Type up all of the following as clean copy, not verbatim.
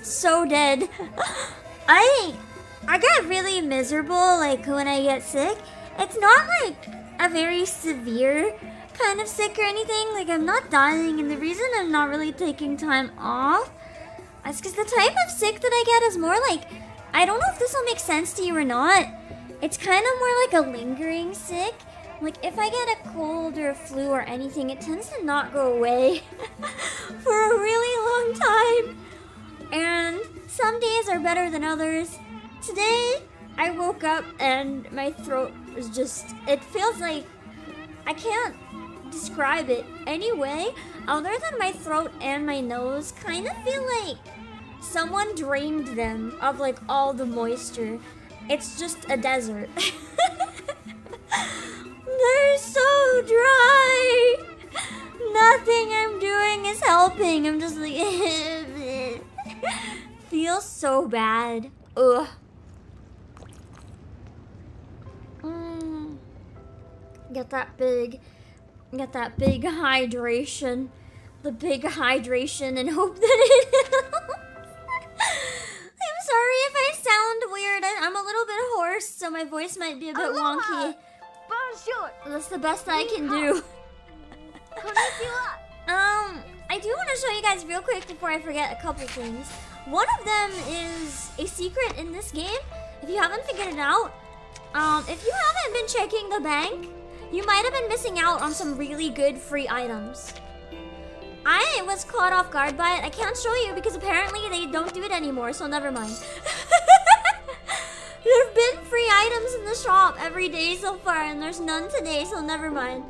So dead. I get really miserable like when I get sick. It's not like a very severe kind of sick or anything. Like I'm not dying, and the reason I'm not really taking time off is because the type of sick that I get is more like, I don't know if this will make sense to you or not. It's kind of more like a lingering sick. Like if I get a cold or a flu or anything, it tends to not go away for a really long time. And some days are better than others. Today, I woke up and my throat was just, it feels like, I can't describe it anyway, other than my throat and my nose kind of feel like someone drained them of like all the moisture. It's just a desert. They're so dry. Nothing I'm doing is helping. I'm just like, feels so bad. Ugh. Get that big hydration. The big hydration, and hope that it helps. I'm sorry if I sound weird. I'm a little bit hoarse, so my voice might be a bit wonky. Bonjour. That's the best I can do. I do want to show you guys real quick before I forget a couple things. One of them is a secret in this game. If you haven't figured it out, if you haven't been checking the bank, you might have been missing out on some really good free items. I was caught off guard by it. I can't show you because apparently they don't do it anymore, so never mind. There have been free items in the shop every day so far, and there's none today, so never mind.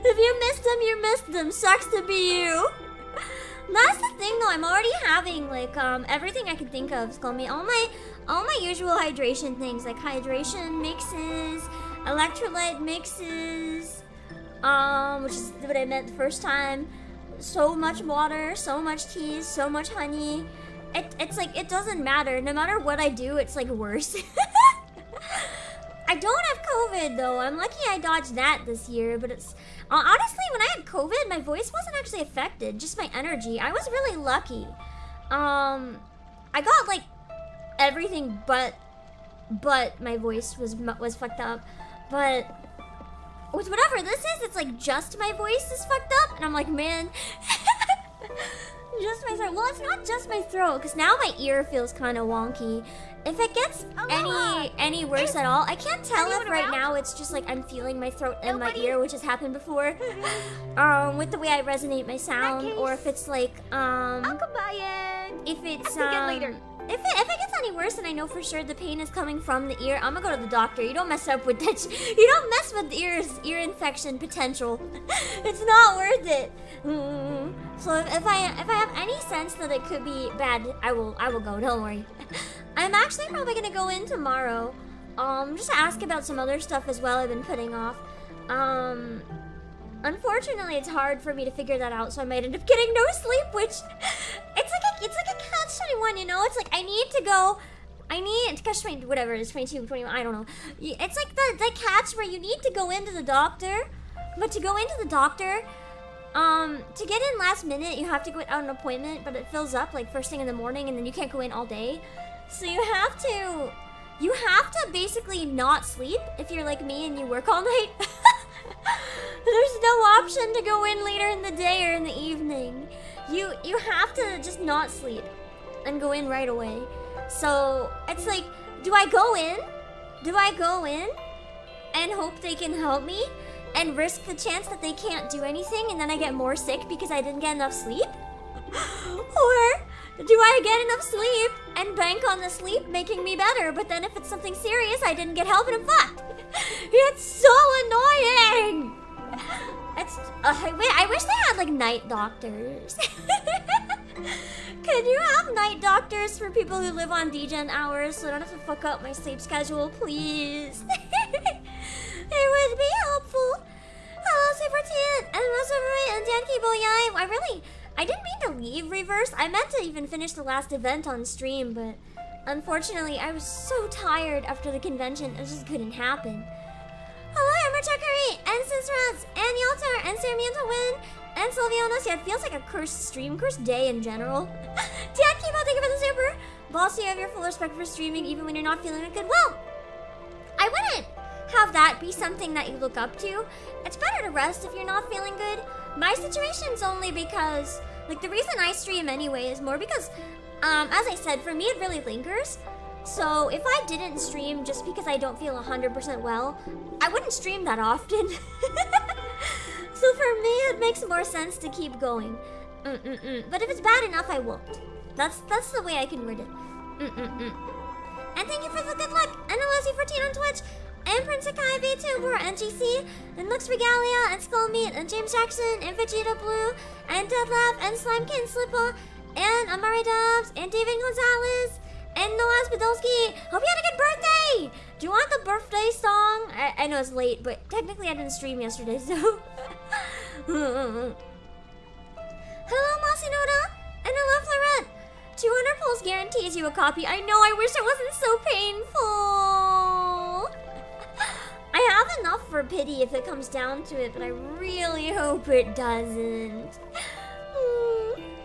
If you missed them, you missed them. Sucks to be you. That's the thing though, I'm already having like everything I can think of is gonna be all my usual hydration things, like hydration mixes, electrolyte mixes, which is what I meant the first time. So much water, so much tea, so much honey, it's like, it doesn't matter. No matter what I do, it's like worse. I don't have COVID though. I'm lucky I dodged that this year, but it's... honestly, when I had COVID, my voice wasn't actually affected, just my energy. I was really lucky. I got like everything but my voice was fucked up. But with whatever this is, it's like just my voice is fucked up, and I'm like, man, just my throat. Well, it's not just my throat, because now my ear feels kind of wonky. If it gets any worse at all, I can't tell if right now it's just like I'm feeling my throat and my ear, which has happened before, with the way I resonate my sound, or if it's like if it's later. If it gets any worse and I know for sure the pain is coming from the ear, I'm gonna go to the doctor. You don't mess up with that. You don't mess with ear infection potential. It's not worth it. So if I have any sense that it could be bad, I will go. Don't worry. I'm actually probably gonna go in tomorrow, just to ask about some other stuff as well I've been putting off. Unfortunately, it's hard for me to figure that out, so I might end up getting no sleep, which it's like a catch-21, you know? It's like I need to catch 20, whatever it is, 22, 21, I don't know. It's like the catch where you need to go into the doctor, but to go into the doctor, to get in last minute, you have to go out an appointment, but it fills up like first thing in the morning, and then you can't go in all day. So you have to basically not sleep if you're like me and you work all night. There's no option to go in later in the day or in the evening. You have to just not sleep and go in right away. So it's like, do I go in and hope they can help me and risk the chance that they can't do anything and then I get more sick because I didn't get enough sleep? Or do I get enough sleep and bank on the sleep making me better, but then if it's something serious, I didn't get help and I'm fucked? It's so annoying! Wait, I wish they had like night doctors. Could you have night doctors for people who live on degen hours so I don't have to fuck up my sleep schedule, please? It would be helpful. Hello, Super and most of my and Dan Kibo, yeah, I didn't mean to leave Reverse. I meant to even finish the last event on stream, but unfortunately, I was so tired after the convention, it just couldn't happen. Hello, Ember Chakari, and Sinsrats, and Yaltar, and Sarmiento Win, and Sylvianos. Yeah, it feels like a cursed stream, cursed day in general. Dan Kibo, thank you for the super. Boss, you have your full respect for streaming even when you're not feeling good. Well, I wouldn't have that be something that you look up to. It's better to rest if you're not feeling good. My situation's only because, like, the reason I stream anyway is more because, as I said, for me it really lingers. So if I didn't stream just because I don't feel 100% well, I wouldn't stream that often. So for me, it makes more sense to keep going. But if it's bad enough, I won't. That's the way I can word it. And thank you for the good luck. And LSE14 on Twitch. And Prince Akai, vtuber, and GC, and Lux Regalia, and Skullmeat, and James Jackson, and Vegeta Blue, and Deadlaugh, and Slimekin Slippa, and Amari Dubs, and David Gonzalez, and Noah Spadolski. Hope you had a good birthday! Do you want the birthday song? I know it's late, but technically I didn't stream yesterday, so... Hello, Masinoda, and hello, Florette. 200 pulls guarantees you a copy. I know, I wish it wasn't so painful. I have enough for pity if it comes down to it, but I really hope it doesn't.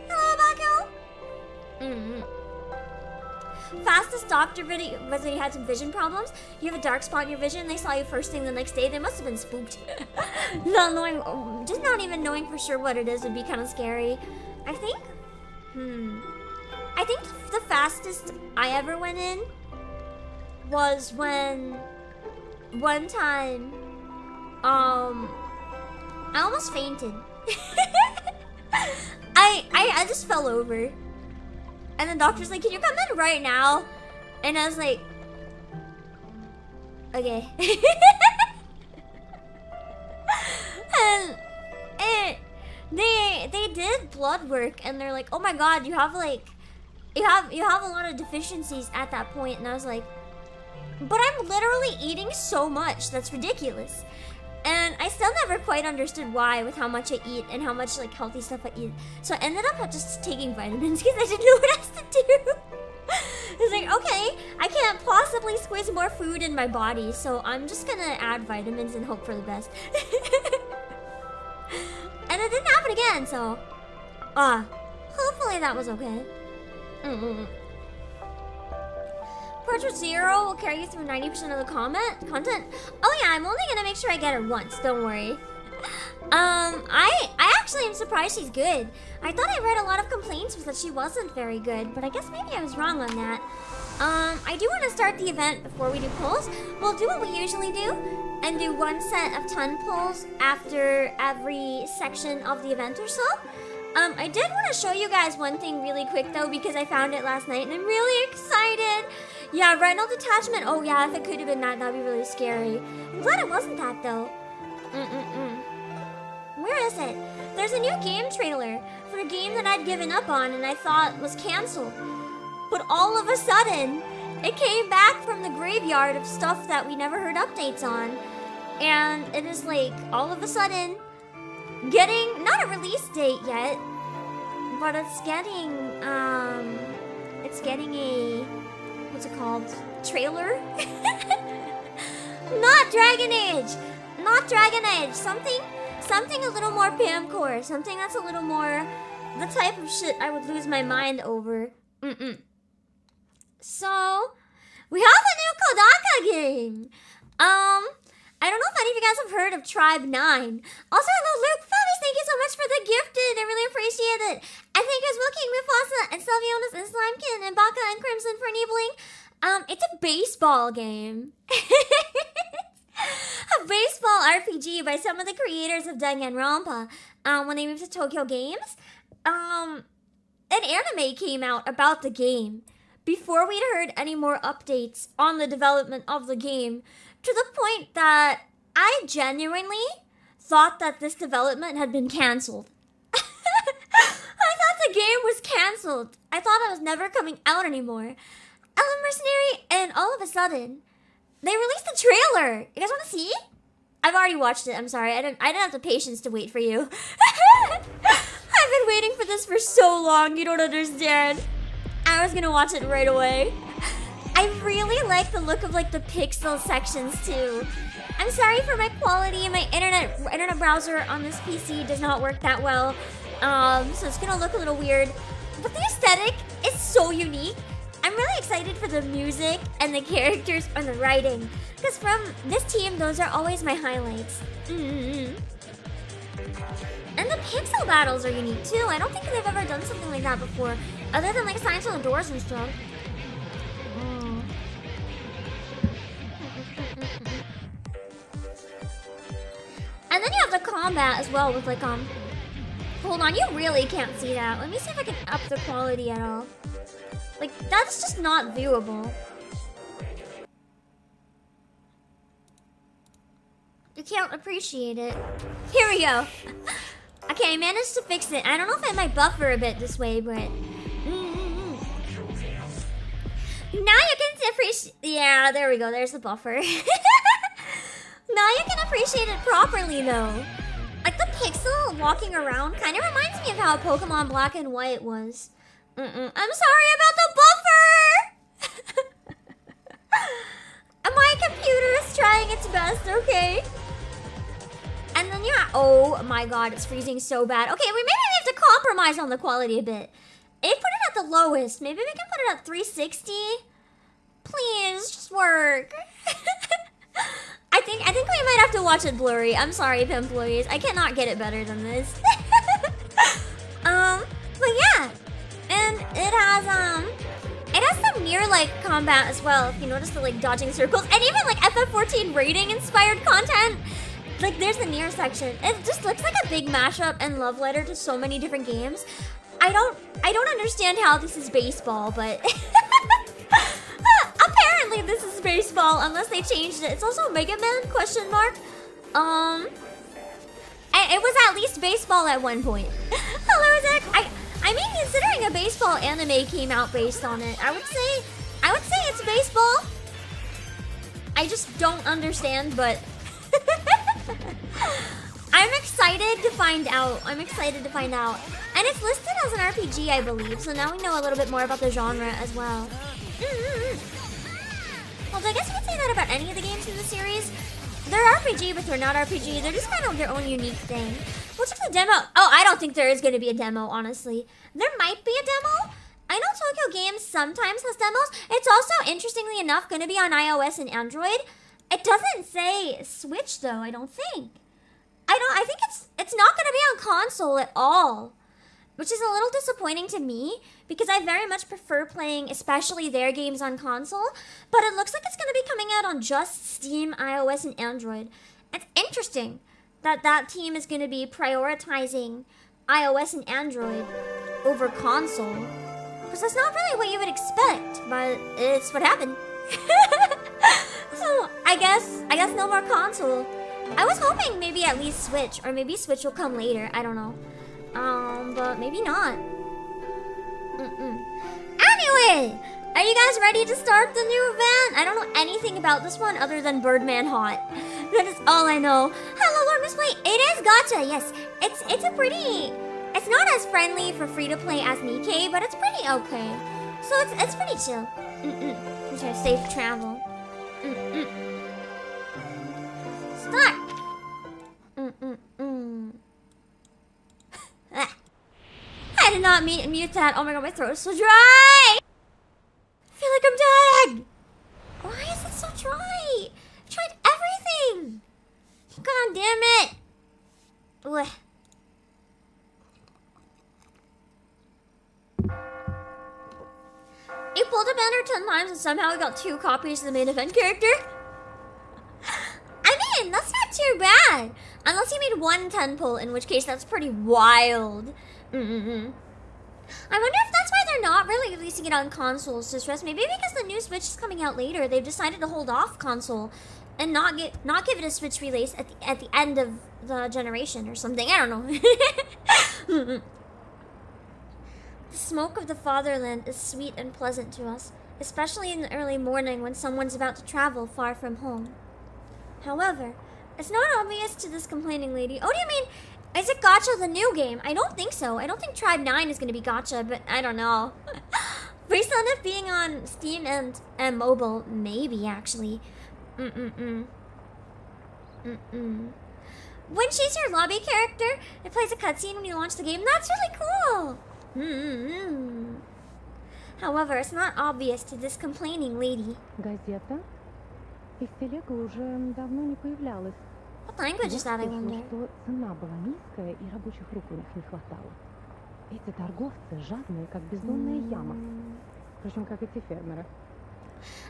Hello, Obake. Fastest doctor video was when you had some vision problems. You have a dark spot in your vision. They saw you first thing the next day. They must have been spooked. Just not even knowing for sure what it is would be kind of scary. I think the fastest I ever went in was when one time I almost fainted. I just fell over. And the doctor's like, can you come in right now? And I was like, okay. And they did blood work and they're like, oh my god, you have a lot of deficiencies at that point. And I was like, but I'm literally eating so much, that's ridiculous. And I still never quite understood why with how much I eat and how much like healthy stuff I eat. So I ended up just taking vitamins because I didn't know what else to do. It's like, okay, I can't possibly squeeze more food in my body, so I'm just gonna add vitamins and hope for the best. And it didn't happen again, so hopefully that was okay. Portrait Zero will carry you through 90% of the content. Oh yeah, I'm only gonna make sure I get her once, don't worry. I actually am surprised she's good. I thought I read a lot of complaints that she wasn't very good, but I guess maybe I was wrong on that. I do want to start the event before we do pulls. We'll do what we usually do and do one set of 10 pulls after every section of the event or so. I did want to show you guys one thing really quick though, because I found it last night and I'm really excited. Yeah, retinal detachment. Oh yeah, if it could have been that'd be really scary. I'm glad it wasn't that though. Where is it? There's a new game trailer for a game that I'd given up on and I thought was canceled. But all of a sudden, it came back from the graveyard of stuff that we never heard updates on. And it is like, all of a sudden, getting, not a release date yet, but it's getting a, what's it called? Trailer? Not Dragon Age! Not Dragon Age! Something a little more Pamcore. Something that's a little more the type of shit I would lose my mind over. So, we have a new Kodaka game! I don't know if any of you guys have heard of Tribe 9. Also, hello Luke Fabius, thank you so much for the gifted. I really appreciate it. I thank you as well King Mufasa and Sylvionis and Slimekin and Baka and Crimson for enabling. It's a baseball game. A baseball RPG by some of the creators of Danganronpa. When they moved to Tokyo Games, an anime came out about the game before we'd heard any more updates on the development of the game, to the point that I genuinely thought that this development had been cancelled. I thought the game was cancelled. I thought it was never coming out anymore. Ellen Mercenary, and all of a sudden, they released a trailer. You guys want to see? I've already watched it. I'm sorry. I didn't have the patience to wait for you. I've been waiting for this for so long. You don't understand. I was gonna watch it right away. I really like the look of like the pixel sections too. I'm sorry for my quality. My internet browser on this PC does not work that well. So it's gonna look a little weird. But the aesthetic is so unique. I'm really excited for the music and the characters and the writing. Because from this team, those are always my highlights. And the pixel battles are unique too. I don't think they've ever done something like that before. Other than like Silence on the Doors and stuff. And then you have the combat as well with like, hold on, you really can't see that. Let me see if I can up the quality at all. Like, that's just not viewable. You can't appreciate it. Here we go. Okay, I managed to fix it. I don't know if it might buffer a bit this way, but... Now you can appreciate... Yeah, there we go. There's the buffer. Now you can appreciate it properly, though. Like, the pixel walking around kind of reminds me of how Pokemon Black and White was. I'm sorry about the buffer! My computer is trying its best, okay? And then yeah, oh my god, it's freezing so bad. Okay, we maybe have to compromise on the quality a bit. If put it at the lowest, maybe we can put it at 360. Please, just work. I think we might have to watch it blurry. I'm sorry, employees. I cannot get it better than this. But yeah. And it has some near-like combat as well, if you notice the like dodging circles, and even like FF14 rating inspired content. Like there's the near section. It just looks like a big mashup and love letter to so many different games. I don't understand how this is baseball, but apparently this is baseball unless they changed it. It's also Mega Man ? It was at least baseball at one point. Hello, Zach. I mean, considering a baseball anime came out based on it, I would say it's baseball. I just don't understand, but I'm excited to find out. I'm excited to find out. And it's listed as an RPG, I believe. So now we know a little bit more about the genre as well. Well, I guess you could say that about any of the games in the series. They're RPG, but they're not RPG. They're just kind of their own unique thing. What's up the demo? Oh, I don't think there is going to be a demo, honestly. There might be a demo. I know Tokyo Games sometimes has demos. It's also, interestingly enough, going to be on iOS and Android. It doesn't say Switch, though, I don't think. I think it's not going to be on console at all. Which is a little disappointing to me, because I very much prefer playing especially their games on console. But it looks like it's going to be coming out on just Steam, iOS, and Android. It's interesting that that team is going to be prioritizing iOS and Android over console. Because that's not really what you would expect, but it's what happened. So, I guess no more console. I was hoping maybe at least Switch, or maybe Switch will come later, I don't know. But maybe not. Anyway, are you guys ready to start the new event? I don't know anything about this one other than Birdman Hot. That is all I know. Hello, Lord Miss Play. It is gacha, yes. It's a pretty... It's not as friendly for free-to-play as Nikkei, but it's pretty okay. So it's pretty chill. These are safe travel. Start! I did not mute that. Oh my god, my throat is so dry! I feel like I'm dying! Why is it so dry? I tried everything! God damn it! Ugh. You pulled a banner 10 times and somehow we got 2 copies of the main event character? I mean, that's not too bad. Unless you made 1 10 pull, in which case that's pretty wild. I wonder if that's why they're not really releasing it on consoles to stress. Maybe because the new Switch is coming out later, they've decided to hold off console and not give it a Switch release at the end of the generation or something. I don't know. The smoke of the fatherland is sweet and pleasant to us, especially in the early morning when someone's about to travel far from home. However, it's not obvious to this complaining lady. Oh, do you mean, is it gacha the new game? I don't think so. I don't think Tribe 9 is going to be gacha, but I don't know. Based on it being on Steam and mobile, maybe actually. When she's your lobby character, it plays a cutscene when you launch the game. That's really cool. However, it's not obvious to this complaining lady. Газета? Их телега уже давно не появлялась. What language is that, I wonder? Что цена была низкая и рабочих рук у них не хватало. Эти торговцы жадные, как бездонная яма. Впрочем, как эти фермеры.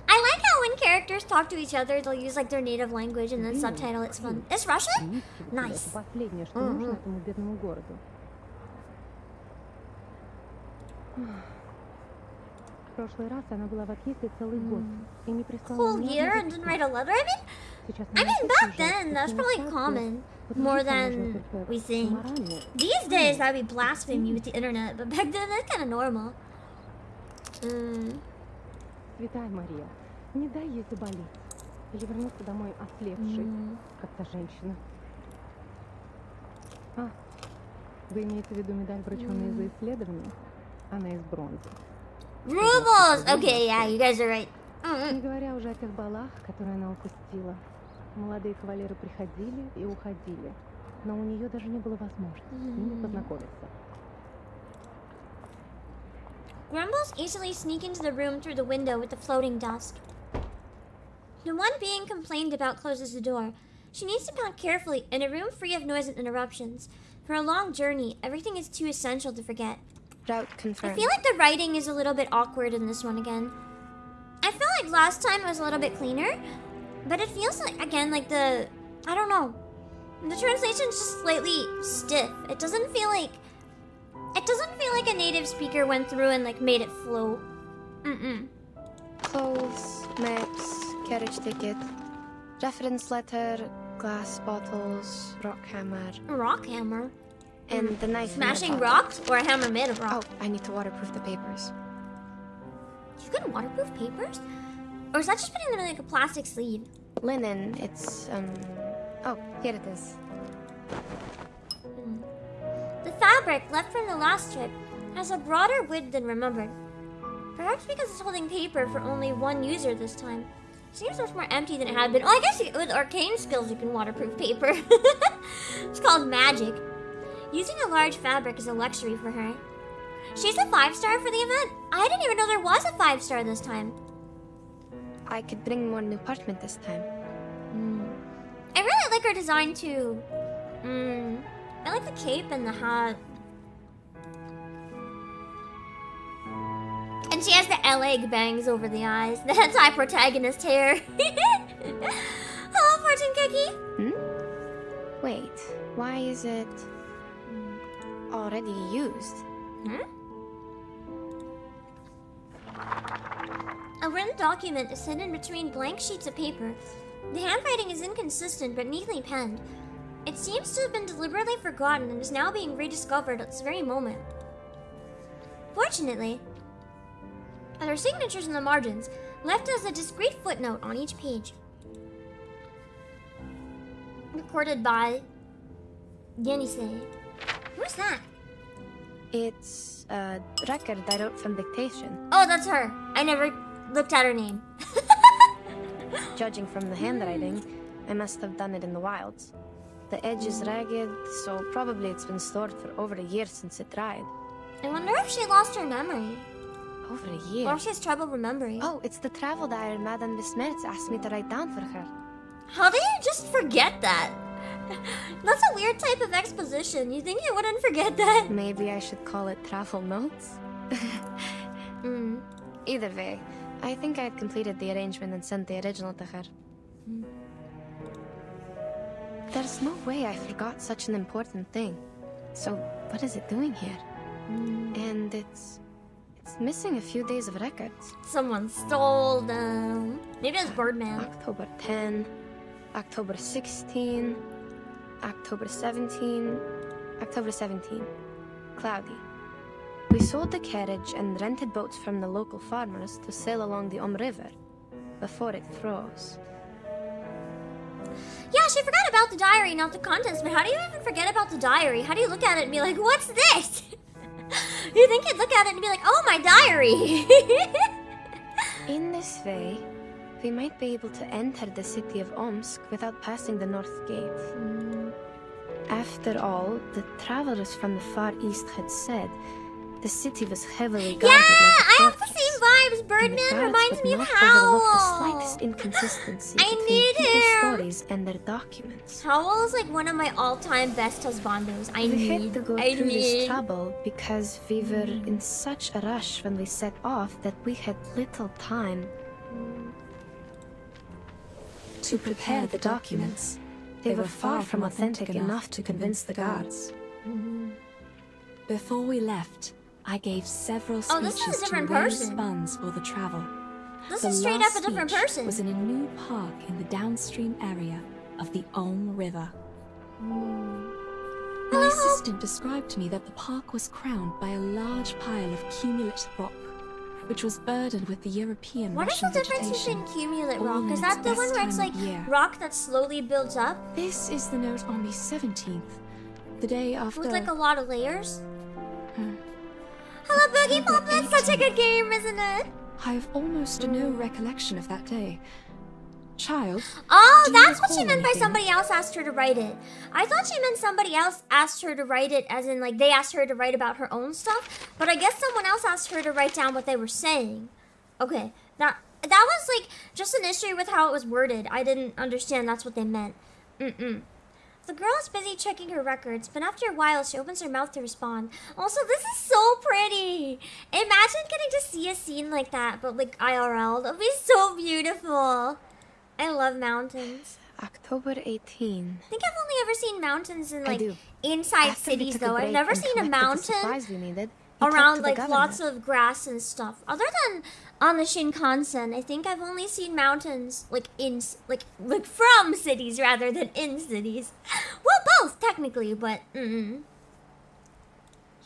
I like how when characters talk to each other, they'll use like their native language and then subtitle. It's fun. It's Russian? Nice. Это последнее, что нужно этому бедному городу. В прошлый раз она была в отъезде целый год и не прислала. Whole year and didn't write a letter? I mean back then that's probably common, more than we think. These days that'd be blasphemy with the internet, but back then that's kind of normal. Святая Мария, не дай ей заболеть или вернуться домой ослепшей, как та женщина. А, вы имеете в виду медаль, врученную за исследование? Она из бронзы. Rubles! Okay, yeah, you guys are right. Не говоря уже о тех балах, которые она упустила. Молодые кавалеры приходили и уходили, но у нее даже не было возможности с ними познакомиться. Grumbles easily sneak into the room through the window with the floating dust. The one being complained about closes the door. She needs to pack carefully in a room free of noise and interruptions. For a long journey, everything is too essential to forget. Route confirmed. I feel like the writing is a little bit awkward in this one again. I felt like last time it was a little bit cleaner, but it feels like, again, like I don't know. The translation's just slightly stiff. It doesn't feel like a native speaker went through and like made it flow. Clothes, maps, carriage ticket, reference letter, glass bottles, rock hammer. Rock hammer? And the knife. Smashing rocks or a hammer made of rock? Oh, I need to waterproof the papers. You can waterproof papers? Or is that just putting them in like a plastic sleeve? Linen, it's, oh, here it is. The fabric left from the last trip has a broader width than remembered. Perhaps because it's holding paper for only one user this time. Seems much more empty than it had been. Oh, I guess with arcane skills you can waterproof paper. It's called magic. Using a large fabric is a luxury for her. She's a 5-star for the event? I didn't even know there was a 5-star this time. I could bring more new parchment this time. I really like her design too. I like the cape and the hat. And she has the LA bangs over the eyes. The hentai protagonist hair. Hello, Fortune Cookie. Wait, why is it already used? A written document is hidden between blank sheets of paper. The handwriting is inconsistent but neatly penned. It seems to have been deliberately forgotten and is now being rediscovered at this very moment. Fortunately, there are signatures in the margins, left as a discreet footnote on each page. Recorded by Yenise. Who's that? It's a record I wrote from dictation. Oh, that's her. I never looked at her name. Judging from the handwriting, I must have done it in the wilds. The edge is ragged, so probably it's been stored for over a year since it dried. I wonder if she lost her memory. Over a year? Or if she has trouble remembering. Oh, it's the travel diary Madame Besmertz asked me to write down for her. How do you just forget that? That's a weird type of exposition. You think you wouldn't forget that? Maybe I should call it travel notes? Either way, I think I had completed the arrangement and sent the original to her. There's no way I forgot such an important thing. So, what is it doing here? And it's missing a few days of records. Someone stole them. Maybe it's Birdman. October 10, October 16, October 17, October 17. Cloudy. We sold the carriage and rented boats from the local farmers to sail along the River before it froze. Yeah, she forgot about the diary, not the contents, but how do you even forget about the diary? How do you look at it and be like, what's this? You think you'd look at it and be like, oh, my diary. In this way, we might be able to enter the city of Omsk without passing the North Gate. After all, the travelers from the Far East had said the city was heavily guarded. I like have the same vibes. Birdman reminds me of overlook the Howl. slightest inconsistency I between need people's him. stories and their documents. Howl is like one of my all-time best husbandos. We had to go through this trouble because we were in such a rush when we set off that we had little time to prepare the documents. They were far from authentic enough to convince the guards. Before we left, I gave several Oh, this speeches is a different to raise person. funds for the travel. This The is straight up last a different speech person. was in a new park in the downstream area of the River. My assistant described to me that the park was crowned by a large pile of cumulate rock, which was burdened with the European What is the Russian difference vegetation. between cumulate all rock? in Is its that the best one where it's time like of year. rock that slowly builds up This is the note on the 17th, the day after. with like a lot of layers? Hmm. Hello, Boogie The Pop! It's such a 18th. good game, isn't it? I have almost no recollection of that day. Child, Oh, do you that's what she recall meant by anything? somebody else asked her to write it. I thought she meant somebody else asked her to write it as in like they asked her to write about her own stuff, but I guess someone else asked her to write down what they were saying. Okay, that was like just an issue with how it was worded. I didn't understand that's what they meant. The girl is busy checking her records, but after a while she opens her mouth to respond. Also, this is so pretty! Imagine getting to see a scene like that, but like IRL. That'd be so beautiful. I love mountains. October 18. I think I've only ever seen mountains in I like do. inside After we cities took a though. I've break never and seen a collected the mountain supplies we needed, we talked around to the like governor. lots of grass and stuff. Other than on the Shinkansen, I think I've only seen mountains like in like from cities rather than in cities. Well, both technically, but He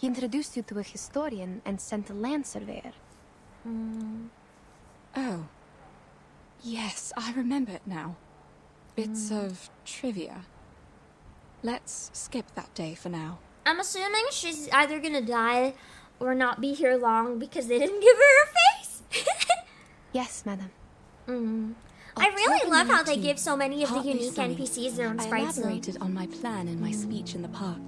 introduced you to a historian and sent a land surveyor. Oh. Yes, I remember it now. Bits of trivia. Let's skip that day for now. I'm assuming she's either gonna die or not be here long because they didn't give her a face. Yes, madam. I really October love how they 19th, give so many of the partly unique sunny. NPCs their own I sprites. though. elaborated on my plan in my speech in the park.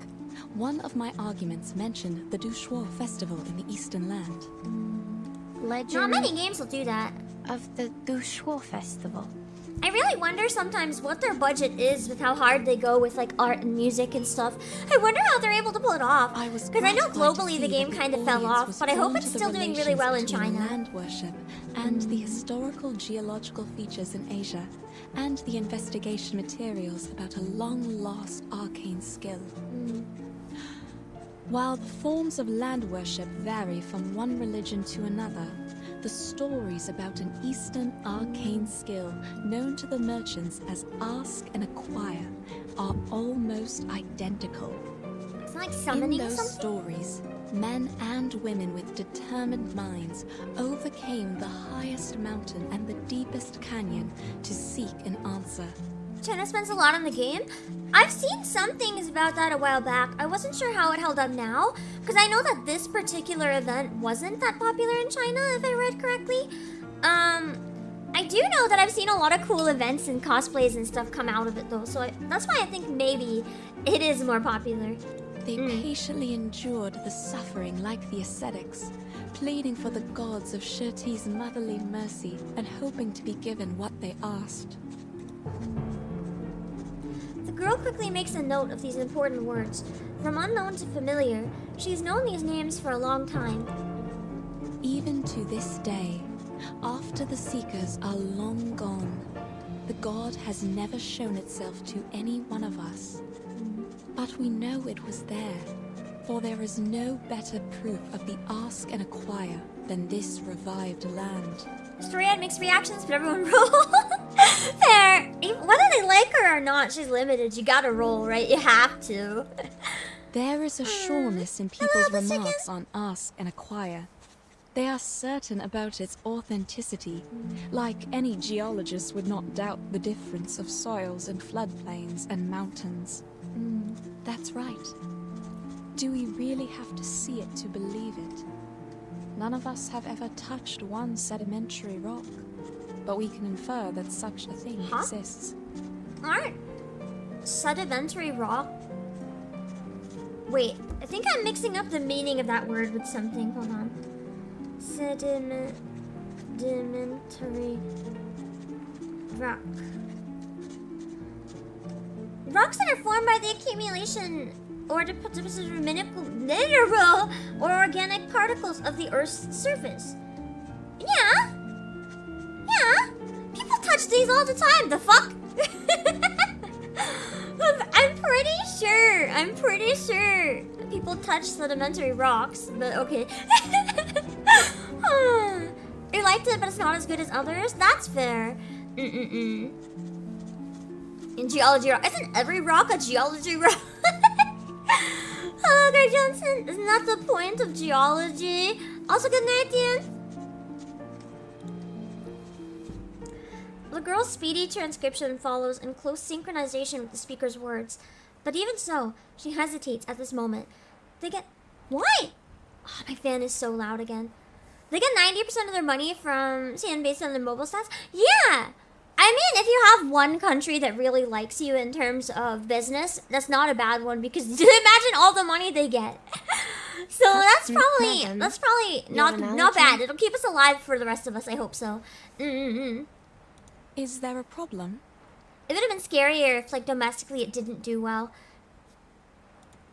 One of my arguments mentioned the Shuori festival in the Eastern Land. Legend Not many games will do that. of the Shuori festival. I really wonder sometimes what their budget is with how hard they go with like art and music and stuff. I wonder how they're able to pull it off. Because I know gratified to globally see the game that kind of fell audience off, was but I hope drawn it's to the still doing really well in relations between China. land worship and the historical geological features in Asia, and the investigation materials about a long-lost arcane skill. While the forms of land worship vary from one religion to another, the stories about an Eastern arcane skill known to the merchants as Ask and Acquire are almost identical. It's like In summoning those something. stories, men and women with determined minds overcame the highest mountain and the deepest canyon to seek an answer. China spends a lot on the game. I've seen some things about that a while back. I wasn't sure how it held up now, because I know that this particular event wasn't that popular in China, if I read correctly. I do know that I've seen a lot of cool events and cosplays and stuff come out of it, though, so that's why I think maybe it is more popular. They patiently endured the suffering like the ascetics, pleading for the gods of Shuori's motherly mercy and hoping to be given what they asked. The girl quickly makes a note of these important words. From unknown to familiar, she's known these names for a long time. Even to this day, after the Seekers are long gone, the god has never shown itself to any one of us. But we know it was there, for there is no better proof of the Ask and Acquire than this revived land. Story had mixed reactions, but everyone rolled. Fair. Whether they like her or not, she's limited. You gotta roll, right? You have to. There is a sureness in people's remarks on Ask and Acquire. They are certain about its authenticity, like any geologist would not doubt the difference of soils and floodplains and mountains. That's right. Do we really have to see it to believe it? None of us have ever touched one sedimentary rock, but we can infer that such a thing exists. Aren't sedimentary rock? Wait, I think I'm mixing up the meaning of that word with something. Hold on. Sedimentary rock. Rocks that are formed by the accumulation or deposit of mineral or organic particles of the Earth's surface. Yeah. People touch these all the time. The fuck? I'm pretty sure people touch sedimentary rocks, but okay. You liked it, but it's not as good as others? That's fair. In geology rock. Isn't every rock a geology rock? Hello, Greg Johnson. Isn't that the point of geology? Also, good night, Ian. The girl's speedy transcription follows in close synchronization with the speaker's words. But even so, she hesitates at this moment. Why? Oh, my fan is so loud again. They get 90% of their money from CN based on their mobile stats? Yeah! I mean, if you have one country that really likes you in terms of business, that's not a bad one because imagine all the money they get. So that's probably not bad. It'll keep us alive for the rest of us. I hope so. Is there a problem? It would have been scarier if, like, domestically it didn't do well.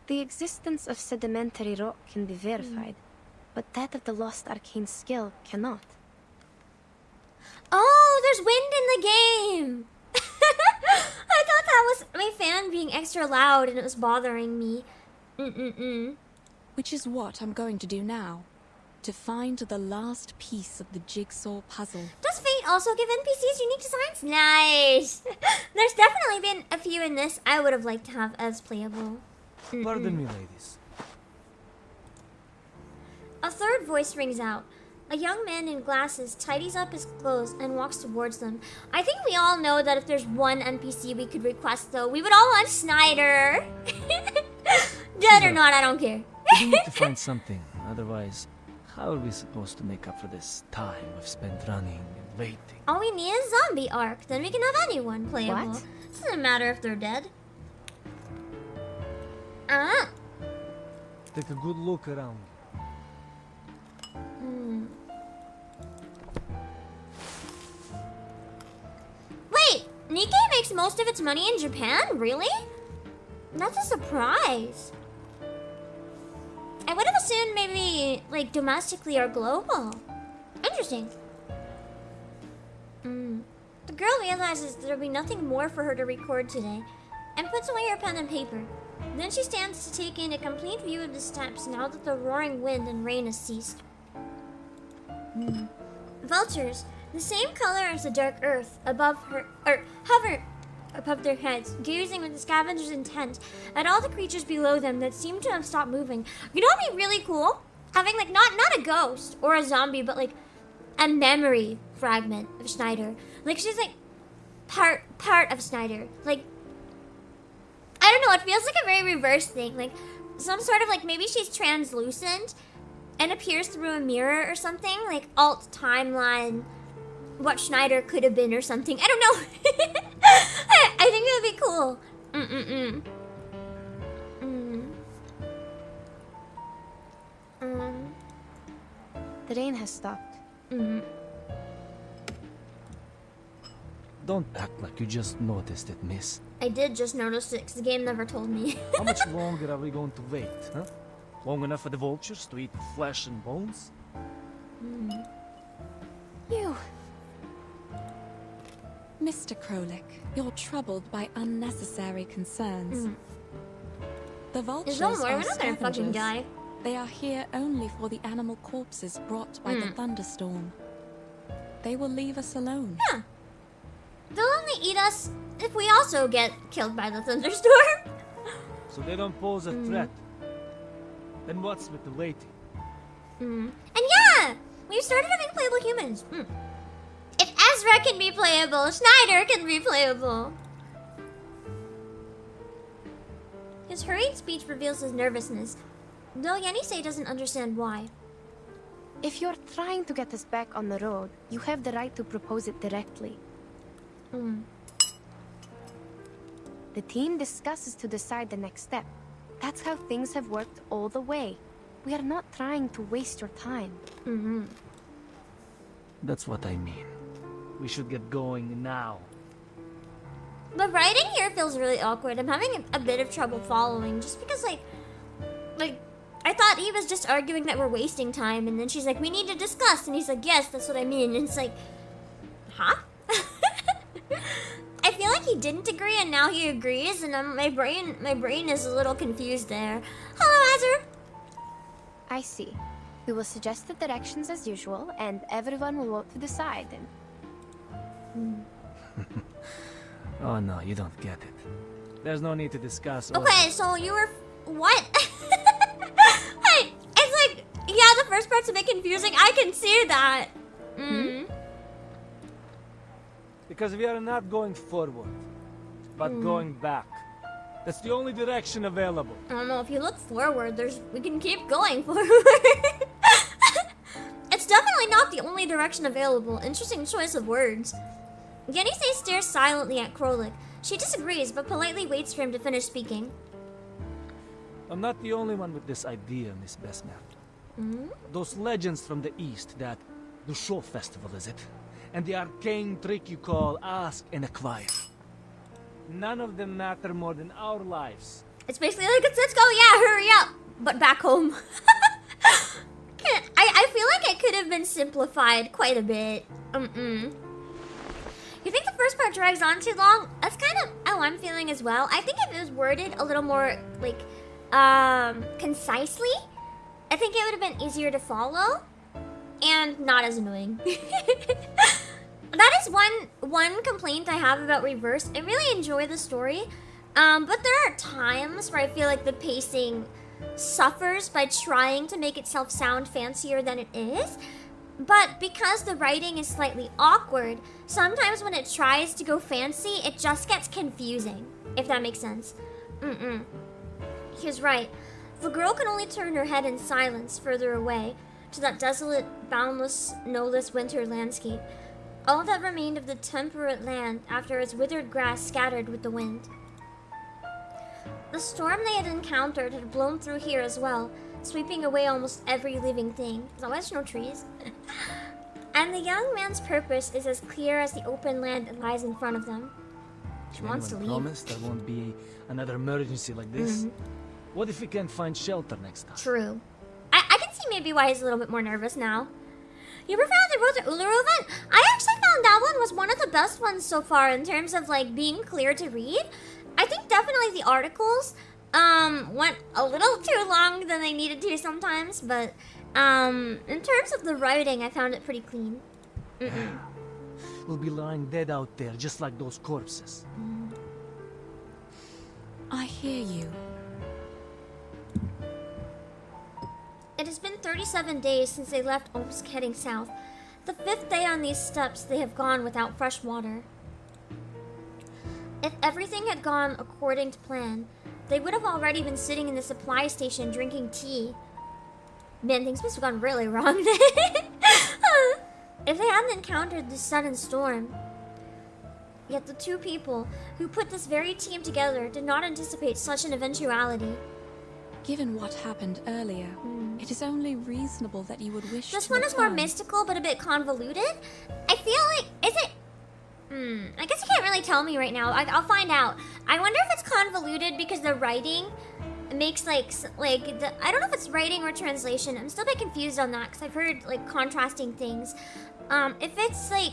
The existence of sedimentary rock can be verified, but that of the lost arcane skill cannot. Oh, there's wind in the game! I thought that was my fan being extra loud and it was bothering me. Which is what I'm going to do now. To find the last piece of the jigsaw puzzle. Does Fate also give NPCs unique designs? Nice! There's definitely been a few in this I would have liked to have as playable. Pardon me, ladies. A third voice rings out. A young man in glasses tidies up his clothes and walks towards them. I think we all know that if there's one NPC we could request, though, we would all want Schneider. Dead or not, I don't care. We need to find something, otherwise, how are we supposed to make up for this time we've spent running and waiting? All we need is zombie arc, then we can have anyone playable. What? Doesn't matter if they're dead. Take a good look around. Wait, Nikkei makes most of its money in Japan? Really? That's a surprise. I would have assumed maybe, like, domestically or global. Interesting. The girl realizes there'll be nothing more for her to record today and puts away her pen and paper. Then she stands to take in a complete view of the steppes now that the roaring wind and rain has ceased. Vultures, the same color as the dark earth above her, hover above their heads, gazing with the scavenger's intent at all the creatures below them that seem to have stopped moving. You know what'd be really cool? Having, like, not a ghost or a zombie, but, like, a memory fragment of Schneider. Like, she's, like, part of Schneider. Like, I don't know, it feels like a very reverse thing. Like, some sort of, like, maybe she's translucent and appears through a mirror or something. Like, alt timeline, what Schneider could have been or something. I don't know. I think it would be cool. The rain has stopped. Don't act like you just noticed it, miss. I did just notice it because the game never told me. How much longer are we going to wait, huh? Long enough for the vultures to eat flesh and bones? You. Mr. Krolik, you're troubled by unnecessary concerns. The vultures There's no more, are we're not gonna fucking scavengers. die. They are here only for the animal corpses brought by the thunderstorm. They will leave us alone. Yeah. They'll only eat us if we also get killed by the thunderstorm. So they don't pose a threat. Then what's with the waiting? And yeah, we've started having playable humans. If Ezra can be playable, Schneider can be playable. His hurried speech reveals his nervousness, though Yenisei doesn't understand why. If you're trying to get us back on the road, you have the right to propose it directly. The team discusses to decide the next step. That's how things have worked all the way. We are not trying to waste your time. That's what I mean. We should get going now. The writing here feels really awkward. I'm having a bit of trouble following, just because, like, I thought he was just arguing that we're wasting time, and then she's like, we need to discuss, and he's like, yes, that's what I mean, and it's like, huh? I feel like he didn't agree, and now he agrees, and my brain is a little confused there. Hello, Azure. I see. We will suggest the directions as usual, and everyone will vote to decide. Oh no, you don't get it. There's no need to discuss. Okay, so you were what? Hey, it's like, yeah, the first part's a bit confusing. I can see that. Because we are not going forward, but going back. That's the only direction available. I don't know, if you look forward, we can keep going forward. It's definitely not the only direction available. Interesting choice of words. Yenisei stares silently at Krolik. She disagrees, but politely waits for him to finish speaking. I'm not the only one with this idea, Miss Besmat. Those legends from the East, that the show festival, is it? And the arcane trick you call ask and acquire. None of them matter more than our lives. It's basically like, let's go, yeah, hurry up. But back home. I feel like it could have been simplified quite a bit. You think the first part drags on too long? That's kind of how I'm feeling as well. I think if it was worded a little more, like, concisely, I think it would have been easier to follow and not as annoying. That is one complaint I have about Reverse. I really enjoy the story, but there are times where I feel like the pacing suffers by trying to make itself sound fancier than it is. But because the writing is slightly awkward, sometimes when it tries to go fancy, it just gets confusing, if that makes sense. He's right. The girl can only turn her head in silence further away to that desolate, boundless, knowless winter landscape. All that remained of the temperate land after its withered grass scattered with the wind. The storm they had encountered had blown through here as well, sweeping away almost every living thing. There's always no trees. And the young man's purpose is as clear as the open land that lies in front of them. She wants to leave. Promise there won't be another emergency like this. What if we can't find shelter next time? True. I can see maybe why he's a little bit more nervous now. You ever found the Road to Uluru event? I actually found that one was one of the best ones so far in terms of like being clear to read. I think definitely the articles went a little too long than they needed to sometimes, but in terms of the writing, I found it pretty clean. We'll be lying dead out there just like those corpses. I hear you. It has been 37 days since they left Obake heading south. The 5th day on these steps they have gone without fresh water. If everything had gone according to plan, they would have already been sitting in the supply station drinking tea. Man, things must have gone really wrong then. If they hadn't encountered this sudden storm. Yet the two people who put this very team together did not anticipate such an eventuality. Given what happened earlier, it is only reasonable that you would wish This to one is more return. mystical but a bit convoluted. I feel like, is it... I guess you can't really tell me right now. I'll find out. I wonder if it's convoluted because the writing makes I don't know if it's writing or translation. I'm still a bit confused on that because I've heard like contrasting things. If it's like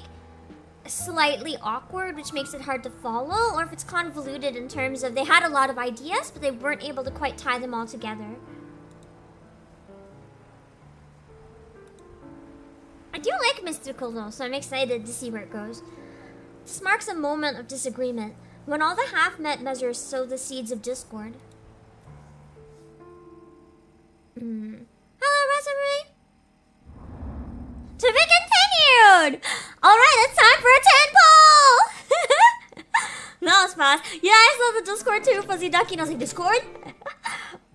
slightly awkward, which makes it hard to follow, or if it's convoluted in terms of they had a lot of ideas but they weren't able to quite tie them all together. I do like mystical though, so I'm excited to see where it goes. This marks a moment of disagreement, when all the half-met measures sow the seeds of discord. Hello, Rosemary! To be continued! Alright, it's time for a 10 poll! That was fast. Yeah, I saw the Discord too, Fuzzy Ducky, and I was like, Discord?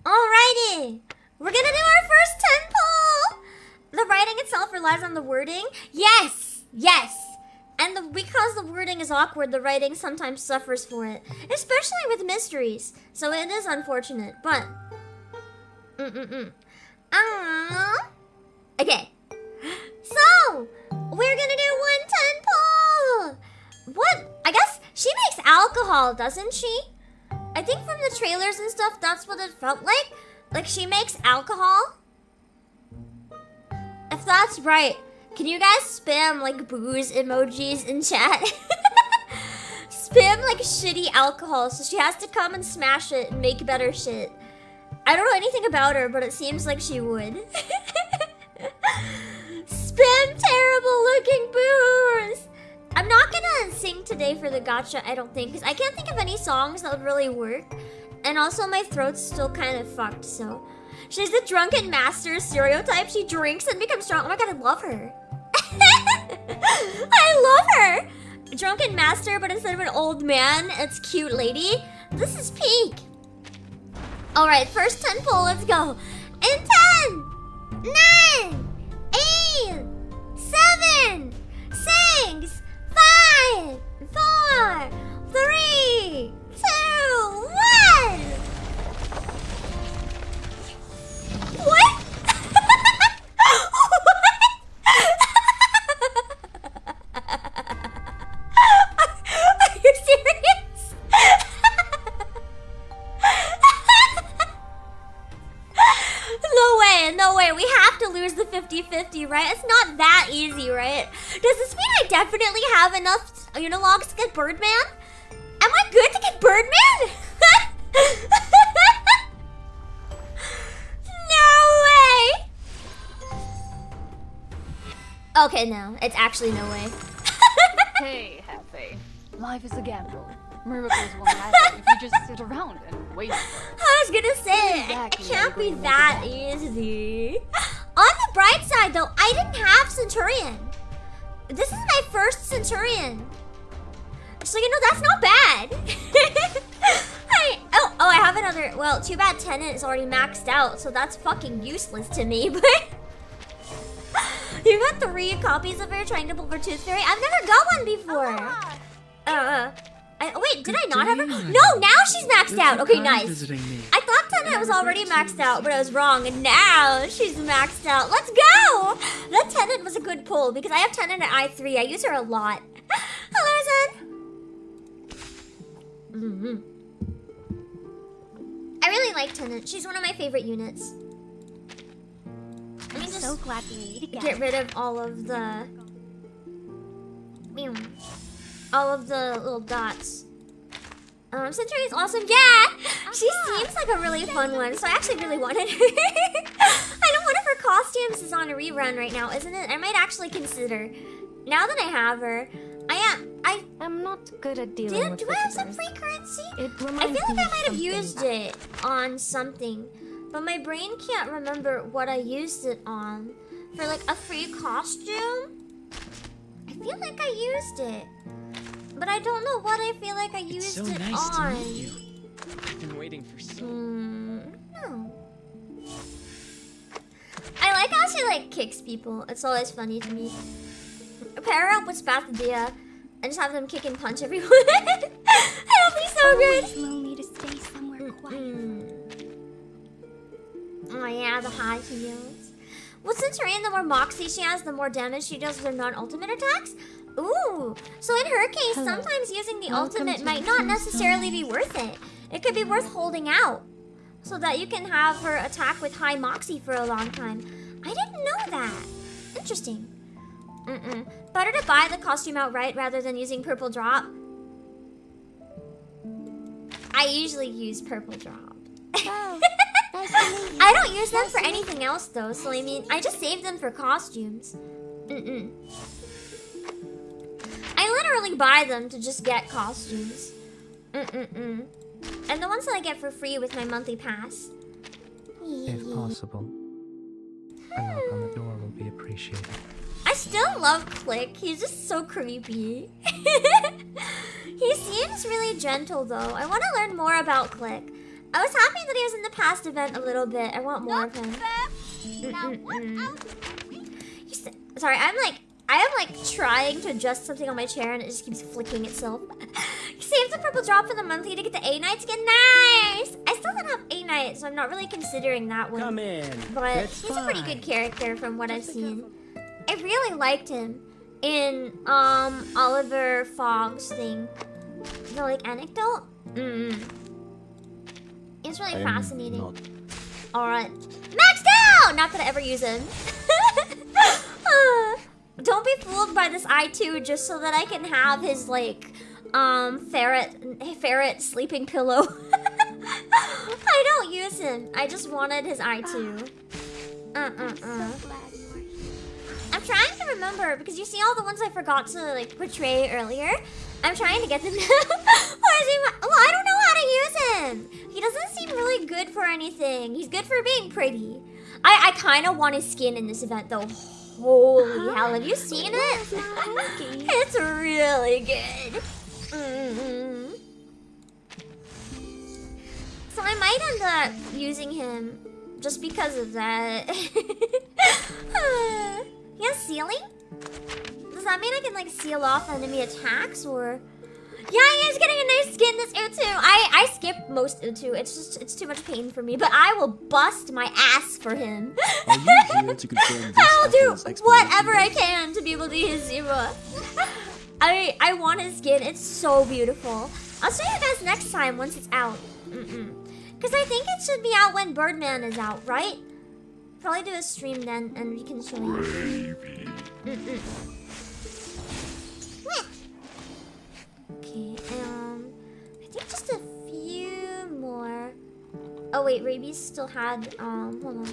Alrighty! We're gonna do our first 10 poll! The writing itself relies on the wording. Yes! Yes! And because the wording is awkward, the writing sometimes suffers for it. Especially with mysteries. So it is unfortunate, but... Okay. So, we're gonna do 110 poll! What? I guess she makes alcohol, doesn't she? I think from the trailers and stuff, that's what it felt like. Like she makes alcohol. If that's right, can you guys spam like booze emojis in chat? Spam like shitty alcohol so she has to come and smash it and make better shit. I don't know anything about her, but it seems like she would. Spam terrible looking booze! I'm not gonna sing today for the gacha, I don't think, because I can't think of any songs that would really work. And also my throat's still kind of fucked, so... She's the drunken master stereotype. She drinks and becomes strong. Oh my god, I love her. I love her! Drunken master, but instead of an old man, it's cute lady. This is peak. Alright, first 10 poll, let's go. In 10, 9, 8, 7, 6, 5, 4, 3, 2, 1! What? Are you serious? No way. We have to lose the 50-50, right? It's not that easy, right? Does this mean I definitely have enough Unilogs to get Birdman? Am I good to get Birdman? No way! Okay, no. It's actually no way. Hey, Happy. Life is a gamble. Miracles won't happen if you just sit around and wait for it. I was gonna say, Exactly it can't be what that easy. On the bright side, side though. I didn't have Centurion. This is my first Centurion. So you know, that's not bad. I have another. Well, too bad Tenant is already maxed out, so that's fucking useless to me. But you got 3 copies of her trying to pull for Tooth Fairy. I've never got one before. Wait, did I not have her? No, now she's maxed out. Okay, nice. I thought Tenant was already maxed out, but I was wrong, and now she's maxed out. Let's go! That Tenant was a good pull because I have Tenant at I3. I use her a lot. Hello, Zen. I really like Tenant. She's one of my favorite units. Let me just so glad we meet again. get rid of all of the little dots. Centurion's awesome. Yeah, she seems like a really fun one, so I actually really wanted her. I know one of her costumes is on a rerun right now, isn't it? I might actually consider. Now that I have her, I'm not good at dealing with do I have some free currency? It I reminds feel like me I of might have something used that- it on something, but my brain can't remember what I used it on. For like a free costume? I feel like I used it, but I don't know what I feel like I used so it nice on. to meet you. I've been waiting for so No. I like how she like kicks people. It's always funny to me. Pair up with Spathadia and just have them kick and punch everyone. That'll be so good. Always lonely to stay somewhere quiet. Oh yeah, the high heels. Well, Centurion, the more moxie she has, the more damage she does with her non-ultimate attacks. Ooh, so in her case, sometimes using the ultimate might not necessarily be worth it. It could be worth holding out, so that you can have her attack with high moxie for a long time. I didn't know that. Interesting. Better to buy the costume outright rather than using Purple Drop. I usually use Purple Drop. I don't use them for anything else though, so I mean, I just save them for costumes. I literally buy them to just get costumes. And the ones that I get for free with my monthly pass. If possible, a knock on the door will be appreciated. I still love Click. He's just so creepy. He seems really gentle though. I want to learn more about Click. I was happy that he was in the past event a little bit. I want more of him. Sorry, I am like trying to adjust something on my chair and it just keeps flicking itself. Save the Purple Drop for the monthly to get the A-Knight skin. Nice! I still don't have A-Knight, so I'm not really considering that one. Come in. But That's he's a pretty fine. good character from what I've seen. I really liked him in Oliver Fogg's thing. The like anecdote. It's really fascinating. Alright. Maxed out! Not gonna ever use him. Don't be fooled by this I2 just so that I can have his like ferret sleeping pillow. I don't use him. I just wanted his I2. I'm trying to remember because you see all the ones I forgot to like portray earlier. I'm trying to get them now. Well, I don't know how to use him. He doesn't seem really good for anything. He's good for being pretty. I kind of want his skin in this event though. Holy hell, have you seen it? It's really good. So I might end up using him just because of that. He has sealing? Does that mean I can like seal off enemy attacks or? Yeah, he is getting a nice skin this Utu. I skip most Utu. It's too much pain for me, but I will bust my ass for him. Are you here to confirm this I'll do after his whatever I explanation? can to be able to use Zima. I want his skin. It's so beautiful. I'll show you guys next time once it's out. Because I think it should be out when Birdman is out, right? Probably do a stream then, and we can show you. Okay, I think just a few more. Oh wait, Rabies still had, hold on.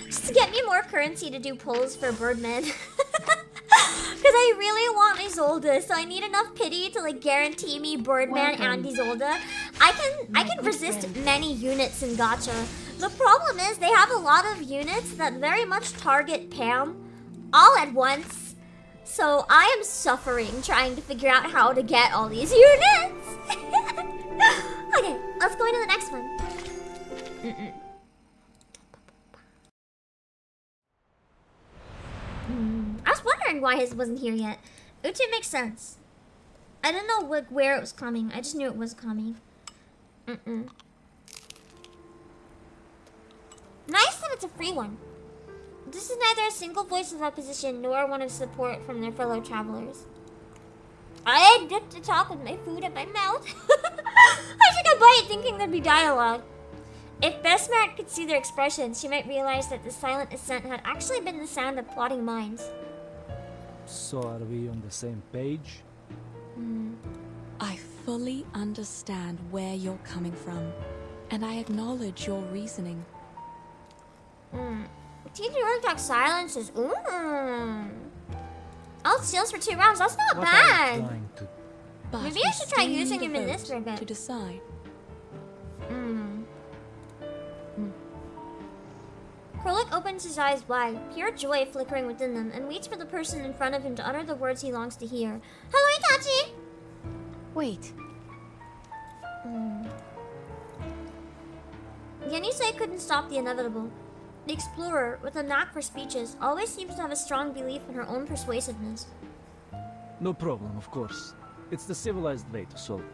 Just to get me more currency to do pulls for Birdman. Because I really want Isolde, so I need enough pity to like guarantee me Birdman and Isolde. I can resist many units in gacha, The problem is they have a lot of units that very much target Pam all at once. So I am suffering trying to figure out how to get all these units. Okay, let's go into the next one. I was wondering why his wasn't here yet. Uchi makes sense. I didn't know where it was coming. I just knew it was coming. Nice that it's a free one. This is neither a single voice of opposition nor one of support from their fellow travelers. I get to talk with my food in my mouth. I took a bite thinking there'd be dialogue. If Besmart could see their expressions, she might realize that the silent assent had actually been the sound of plotting minds. So are we on the same page? I fully understand where you're coming from, and I acknowledge your reasoning. Teaching her to talk silence is All steals for 2 rounds, that's not What are bad. you trying to... But Maybe I we should try still using need him a in this vote for a bit. to decide. Krolik opens his eyes wide, pure joy flickering within them, and waits for the person in front of him to utter the words he longs to hear. Hello, Itachi! Wait. Yenisei couldn't stop the inevitable. The explorer, with a knack for speeches, always seems to have a strong belief in her own persuasiveness. No problem, of course. It's the civilized way to solve it.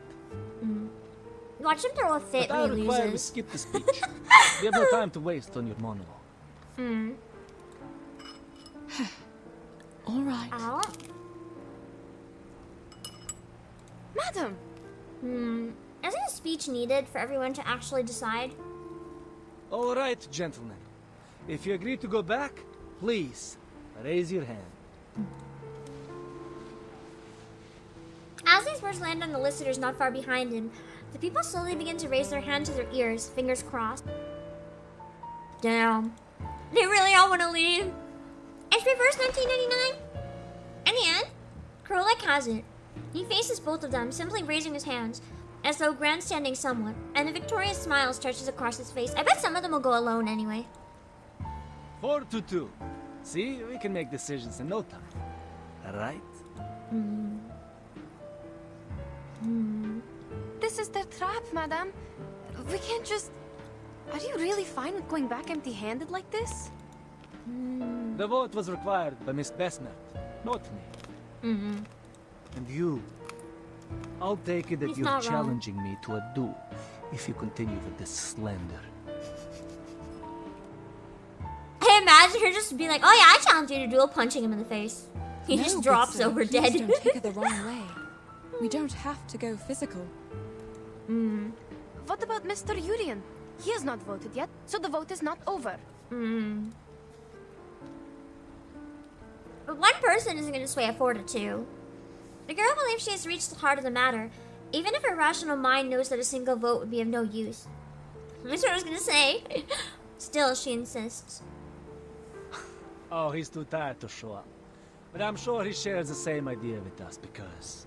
Watch him throw a fit But I when he require we loses. skip the speech. We have no time to waste on your monologue. All right. Ow. Madam! Isn't a speech needed for everyone to actually decide? All right, gentlemen. If you agree to go back, please, raise your hand. As these words land on the listeners not far behind him, the people slowly begin to raise their hand to their ears, fingers crossed. Damn. They really all want to leave. It's reverse 1999. In the end, Krolik has it. He faces both of them, simply raising his hands, as though grandstanding somewhat, and a victorious smile stretches across his face. I bet some of them will go alone anyway. 4-2. See, we can make decisions in no time. Alright? This is their trap, madam. We can't just... Are you really fine with going back empty-handed like this? The vote was required by Miss Besmart, not me. And you. I'll take it that He's you're not wrong. challenging me to a duel if you continue with this slander. I imagine her just be like, oh yeah, I challenge you to duel, punching him in the face. He No, just good drops sir, over please dead. don't take it the wrong way. We don't have to go physical. What about Mr. Urian? He has not voted yet, so the vote is not over. But one person isn't going to sway a 4-2. The girl believes she has reached the heart of the matter, even if her rational mind knows that a single vote would be of no use. That's what I was going to say. Still, she insists. Oh, he's too tired to show up. But I'm sure he shares the same idea with us because...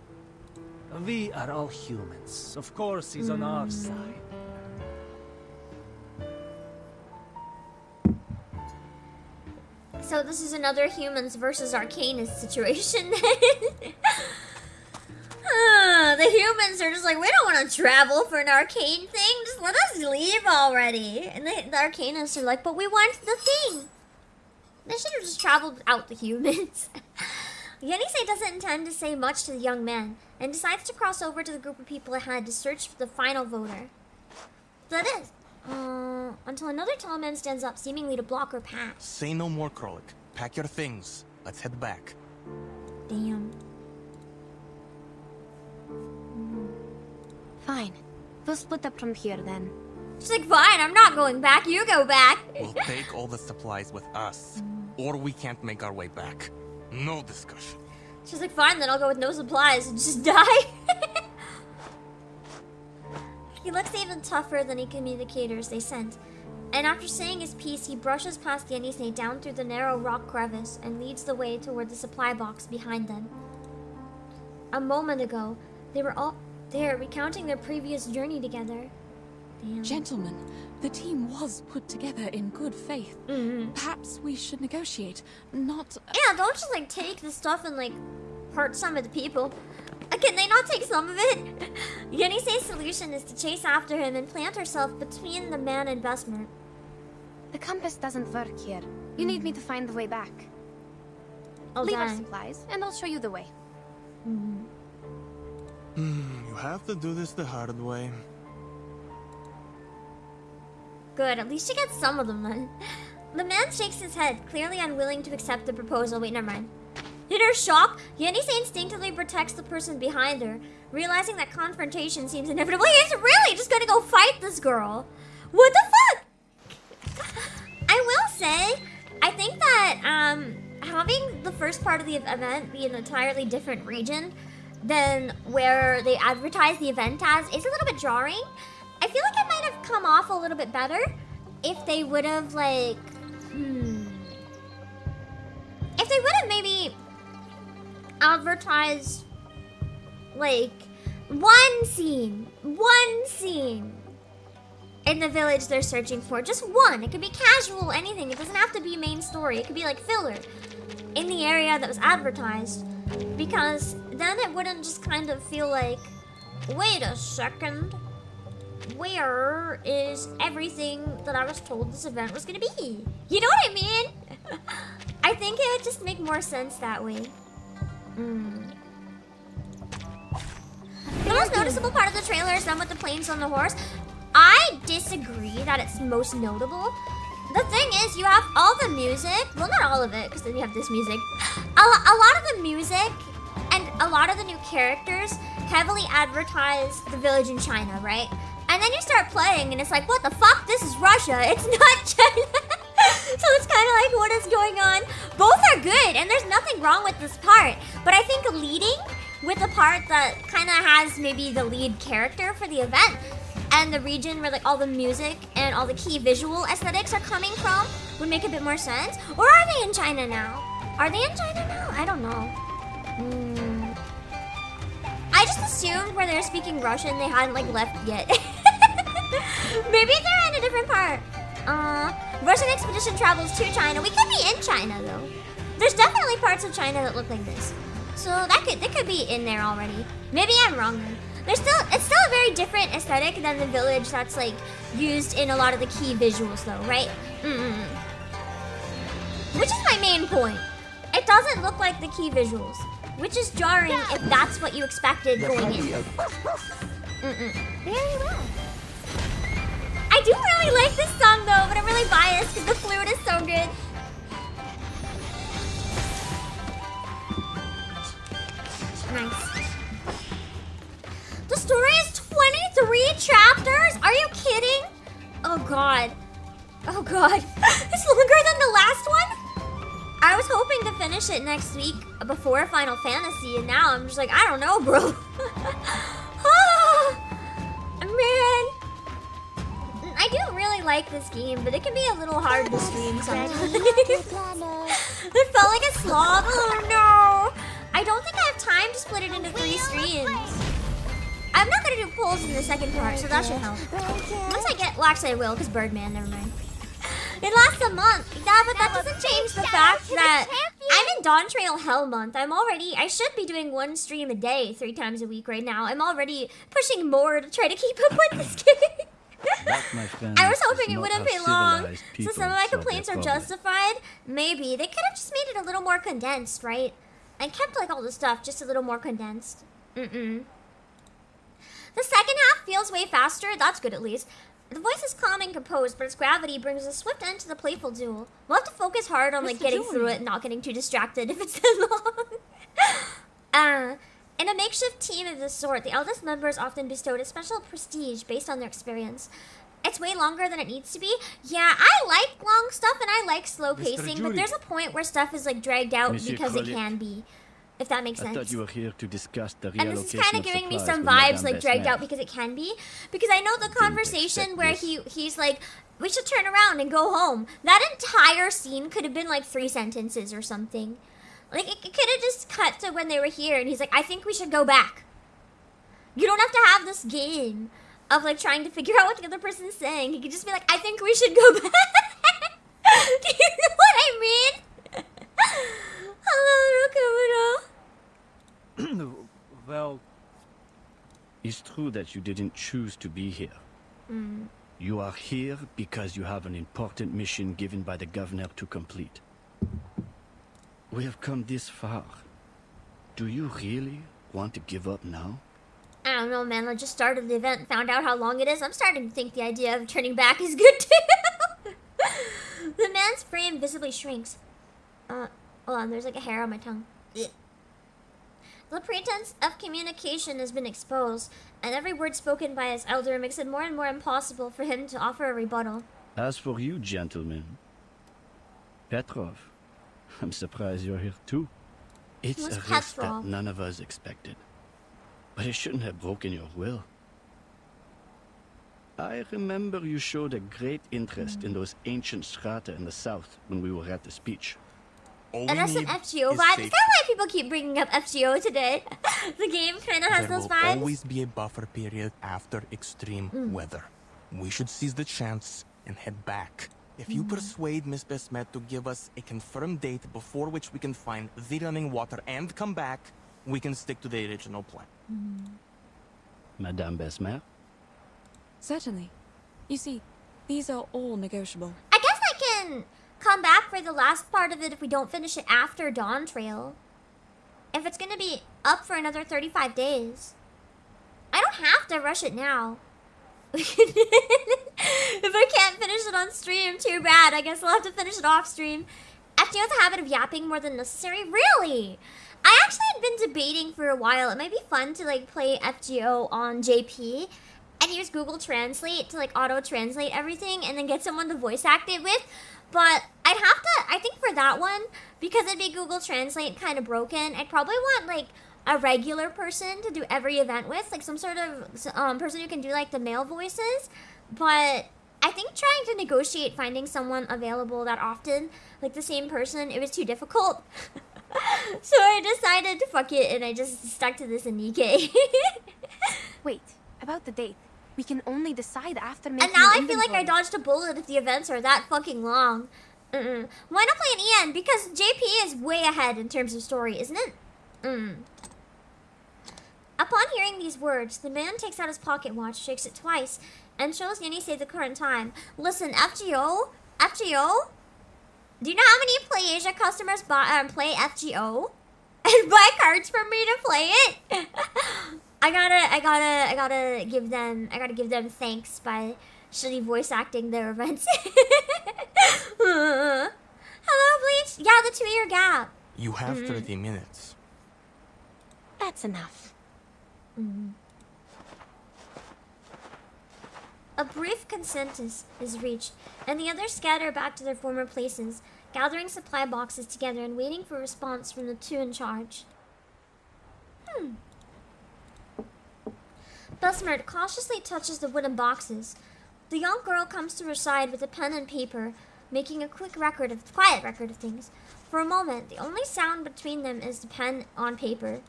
we are all humans. Of course, he's on our side. So this is another humans versus arcanists situation. The humans are just like, we don't want to travel for an arcane thing. Just let us leave already. And the arcanists are like, but we want the thing. They should have just traveled out the humans. Yenisei doesn't intend to say much to the young man and decides to cross over to the group of people ahead to search for the final voter. So that is. Until another tall man stands up, seemingly to block her path. Say no more, Krolik. Pack your things. Let's head back. Damn. Fine. We'll split up from here then. She's like, fine, I'm not going back, you go back. We'll take all the supplies with us, or we can't make our way back. No discussion. She's like, fine, then I'll go with no supplies and just die. He looks even tougher than the communicators they sent. And after saying his piece, he brushes past Yenisei down through the narrow rock crevice and leads the way toward the supply box behind them. A moment ago, they were all there recounting their previous journey together. Damn. Gentlemen, The team was put together in good faith. Perhaps we should negotiate, not... Yeah, don't just like take the stuff and like hurt some of the people. Can they not take some of it? Yunise's solution is to chase after him and plant herself between the man and Besmer. The compass doesn't work here. You need me to find the way back. Oh, Leave our dang. supplies, and I'll show you the way. You have to do this the hard way. Good, at least you get some of them then. The man shakes his head, clearly unwilling to accept the proposal. Wait, never mind. In her shock, Yenise instinctively protects the person behind her, realizing that confrontation seems inevitable. He's really just gonna go fight this girl. What the fuck? I will say, I think that having the first part of the event be an entirely different region than where they advertise the event as is a little bit jarring. I feel like it might have come off a little bit better if they would have like, if they would have maybe advertised like one scene in the village they're searching for. Just one. It could be casual, anything. It doesn't have to be main story. It could be like filler in the area that was advertised. Because then it wouldn't just kind of feel like, wait a second, where is everything that I was told this event was gonna be? You know what I mean? I think it would just make more sense that way. The most noticeable part of the trailer is done with the planes on the horse. I disagree that it's most notable. The thing is, you have all the music. Well, not all of it, because then you have this music. A lot of the music and a lot of the new characters heavily advertise the village in China, right? And then you start playing, and it's like, what the fuck? This is Russia. It's not China. So it's kind of like, what is going on? Both are good, and there's nothing wrong with this part. But I think leading with the part that kind of has maybe the lead character for the event and the region where like all the music and all the key visual aesthetics are coming from would make a bit more sense. Or are they in China now? Are they in China now? I don't know. I just assumed where they're speaking Russian they hadn't like left yet. Maybe they're in a different part. Russian expedition travels to China. We could be in China though. There's definitely parts of China that look like this. So they could be in there already. Maybe I'm wrong then. It's still a very different aesthetic than the village that's like used in a lot of the key visuals though, right? Which is my main point. It doesn't look like the key visuals, which is jarring if that's what you expected going in. Very well. I do really like this song though, but I'm really biased because the flute is so good. Nice. The story is 23 chapters? Are you kidding? Oh god. Oh god. It's longer than the last one? I was hoping to finish it next week before Final Fantasy, and now I'm just like, I don't know, bro. Man. I do really like this game, but it can be a little hard to stream sometimes. It felt like a slog. Oh no. I don't think I have time to split it into 3 streams. I'm not gonna do polls in the second part, so that should help. Once I get, well actually I will, because Birdman, never mind. It lasts a month. Yeah, but that doesn't change the fact that I'm in Dawn Trail Hell month. I should be doing 1 stream a day, 3 times a week right now. I'm already pushing more to try to keep up with this game. I was hoping it wouldn't be long, so some of my complaints are justified. Maybe. They could have just made it a little more condensed, right? And kept like all the stuff just a little more condensed. The second half feels way faster. That's good at least. The voice is calm and composed, but its gravity brings a swift end to the playful duel. We'll have to focus hard on like getting through it and not getting too distracted if it's too long. In a makeshift team of this sort, the eldest member is often bestowed a special prestige based on their experience. It's way longer than it needs to be. Yeah, I like long stuff and I like slow pacing, but there's a point where stuff is like dragged out because it can be. If that makes sense. I thought you were here to discuss the and this is kind of giving me some vibes like dragged out because it can be. Because I know the conversation where he's like, we should turn around and go home. That entire scene could have been like 3 sentences or something. Like it could have just cut to when they were here and he's like, I think we should go back. You don't have to have this game. of like trying to figure out what the other person's saying. He could just be like, I think we should go back. Do you know what I mean? Hello, Rokumuro. Well, It's true that you didn't choose to be here. You are here because you have an important mission given by the governor to complete. We have come this far. Do you really want to give up now? I don't know, man. I just started the event and found out how long it is. I'm starting to think the idea of turning back is good too. The man's frame visibly shrinks. Hold on, there's like a hair on my tongue. The pretense of communication has been exposed, and every word spoken by his elder makes it more and more impossible for him to offer a rebuttal. As for you, gentlemen, Petrov, I'm surprised you're here too. It's Who's a risk that Petrov? none of us expected. But it shouldn't have broken your will. I remember you showed a great interest in those ancient strata in the south when we were at the speech. All And we that's an need FGO is vibe. It's safety. kind of why people keep bringing up FGO today. The game kind of has There those will vibes. always be a buffer period after extreme weather. We should seize the chance and head back. If you persuade Miss Besmet to give us a confirmed date before which we can find the running water and come back, we can stick to the original plan. Madame Besmer? Certainly. You see, these are all negotiable. I guess I can come back for the last part of it if we don't finish it after Dawn Trail. If it's gonna be up for another 35 days. I don't have to rush it now. If I can't finish it on stream, too bad. I guess I'll have to finish it off stream. FGO has a habit of yapping more than necessary. Really? I actually had been debating for a while. It might be fun to like play FGO on JP and use Google Translate to like auto-translate everything and then get someone to voice act it with. But I'd have to, I think for that one, because it'd be Google Translate kind of broken, I'd probably want like a regular person to do every event with, like some sort of person who can do like the male voices. But I think trying to negotiate finding someone available that often, like the same person, it was too difficult. So I decided to fuck it and I just stuck to this Anike. Wait, about the date. We can only decide after making And now an I feel like I inventory. dodged a bullet if the events are that fucking long. Why not play an EN? Because JP is way ahead in terms of story, isn't it? Upon hearing these words, the man takes out his pocket watch, shakes it twice, and shows Yenisei the current time. Listen, FGO? FGO? Do you know how many Play Asia customers play FGO? And buy cards from me to play it? I gotta give them thanks by shitty voice acting their events. Hello, Bleach? Yeah, the 2-year gap. You have 30 minutes. That's enough. A brief consensus is reached, and the others scatter back to their former places, gathering supply boxes together and waiting for a response from the two in charge. Besmert cautiously touches the wooden boxes. The young girl comes to her side with a pen and paper, making a quiet record of things. For a moment, the only sound between them is the pen on paper.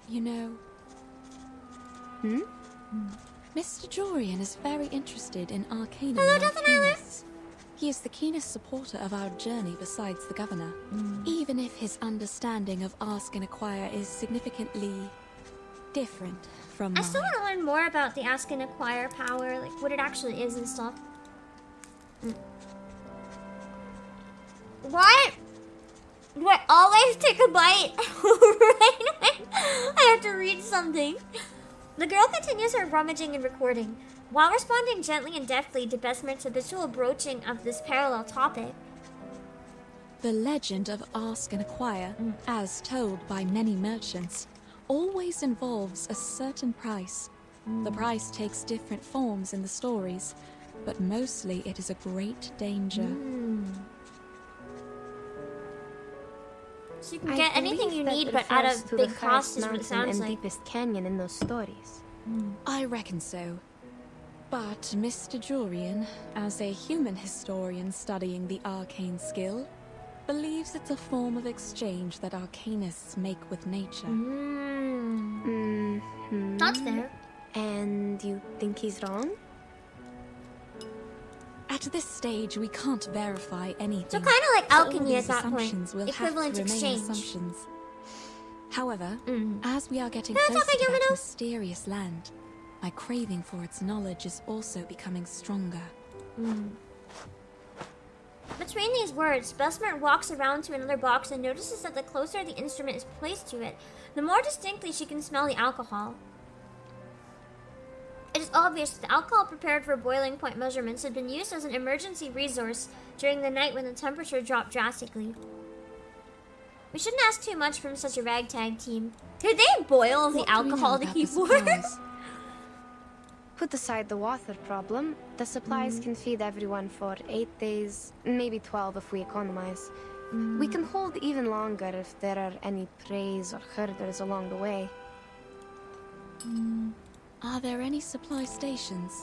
You know... Mr. Jorian is very interested in arcanum Hello, and Jonathan arcanists. He is the keenest supporter of our journey besides the governor, even if his understanding of Ask and Acquire is significantly different from I mine. still want to learn more about the Ask and Acquire power, like what it actually is and stuff. What? Do I always take a bite right when I have to read something? The girl continues her rummaging and recording, while responding gently and deftly to Besmert's habitual broaching of this parallel topic. The legend of Ask and Acquire, as told by many merchants, always involves a certain price. The price takes different forms in the stories, but mostly it is a great danger. So you can get anything you need, but at a big cost is what it sounds and like. deepest canyon in those stories. I reckon so. But Mr. Jorian, as a human historian studying the arcane skill, believes it's a form of exchange that arcanists make with nature. That's fair. And you think he's wrong? At this stage, we can't verify anything. So kind of like So all alchemy at these that point. assumptions will Equivalent have to remain exchange. assumptions. However, as we are getting That's closer okay, to that Yumino. mysterious land, my craving for its knowledge is also becoming stronger. Between these words, Besmert walks around to another box and notices that the closer the instrument is placed to it, the more distinctly she can smell the alcohol. It is obvious that the alcohol prepared for boiling point measurements had been used as an emergency resource during the night when the temperature dropped drastically. We shouldn't ask too much from such a ragtag team. Did they boil the What do we know alcohol to about keep the warm? supplies? Put aside the water problem, the supplies can feed everyone for 8 days, maybe 12 if we economize. We can hold even longer if there are any preys or herders along the way. Are there any supply stations?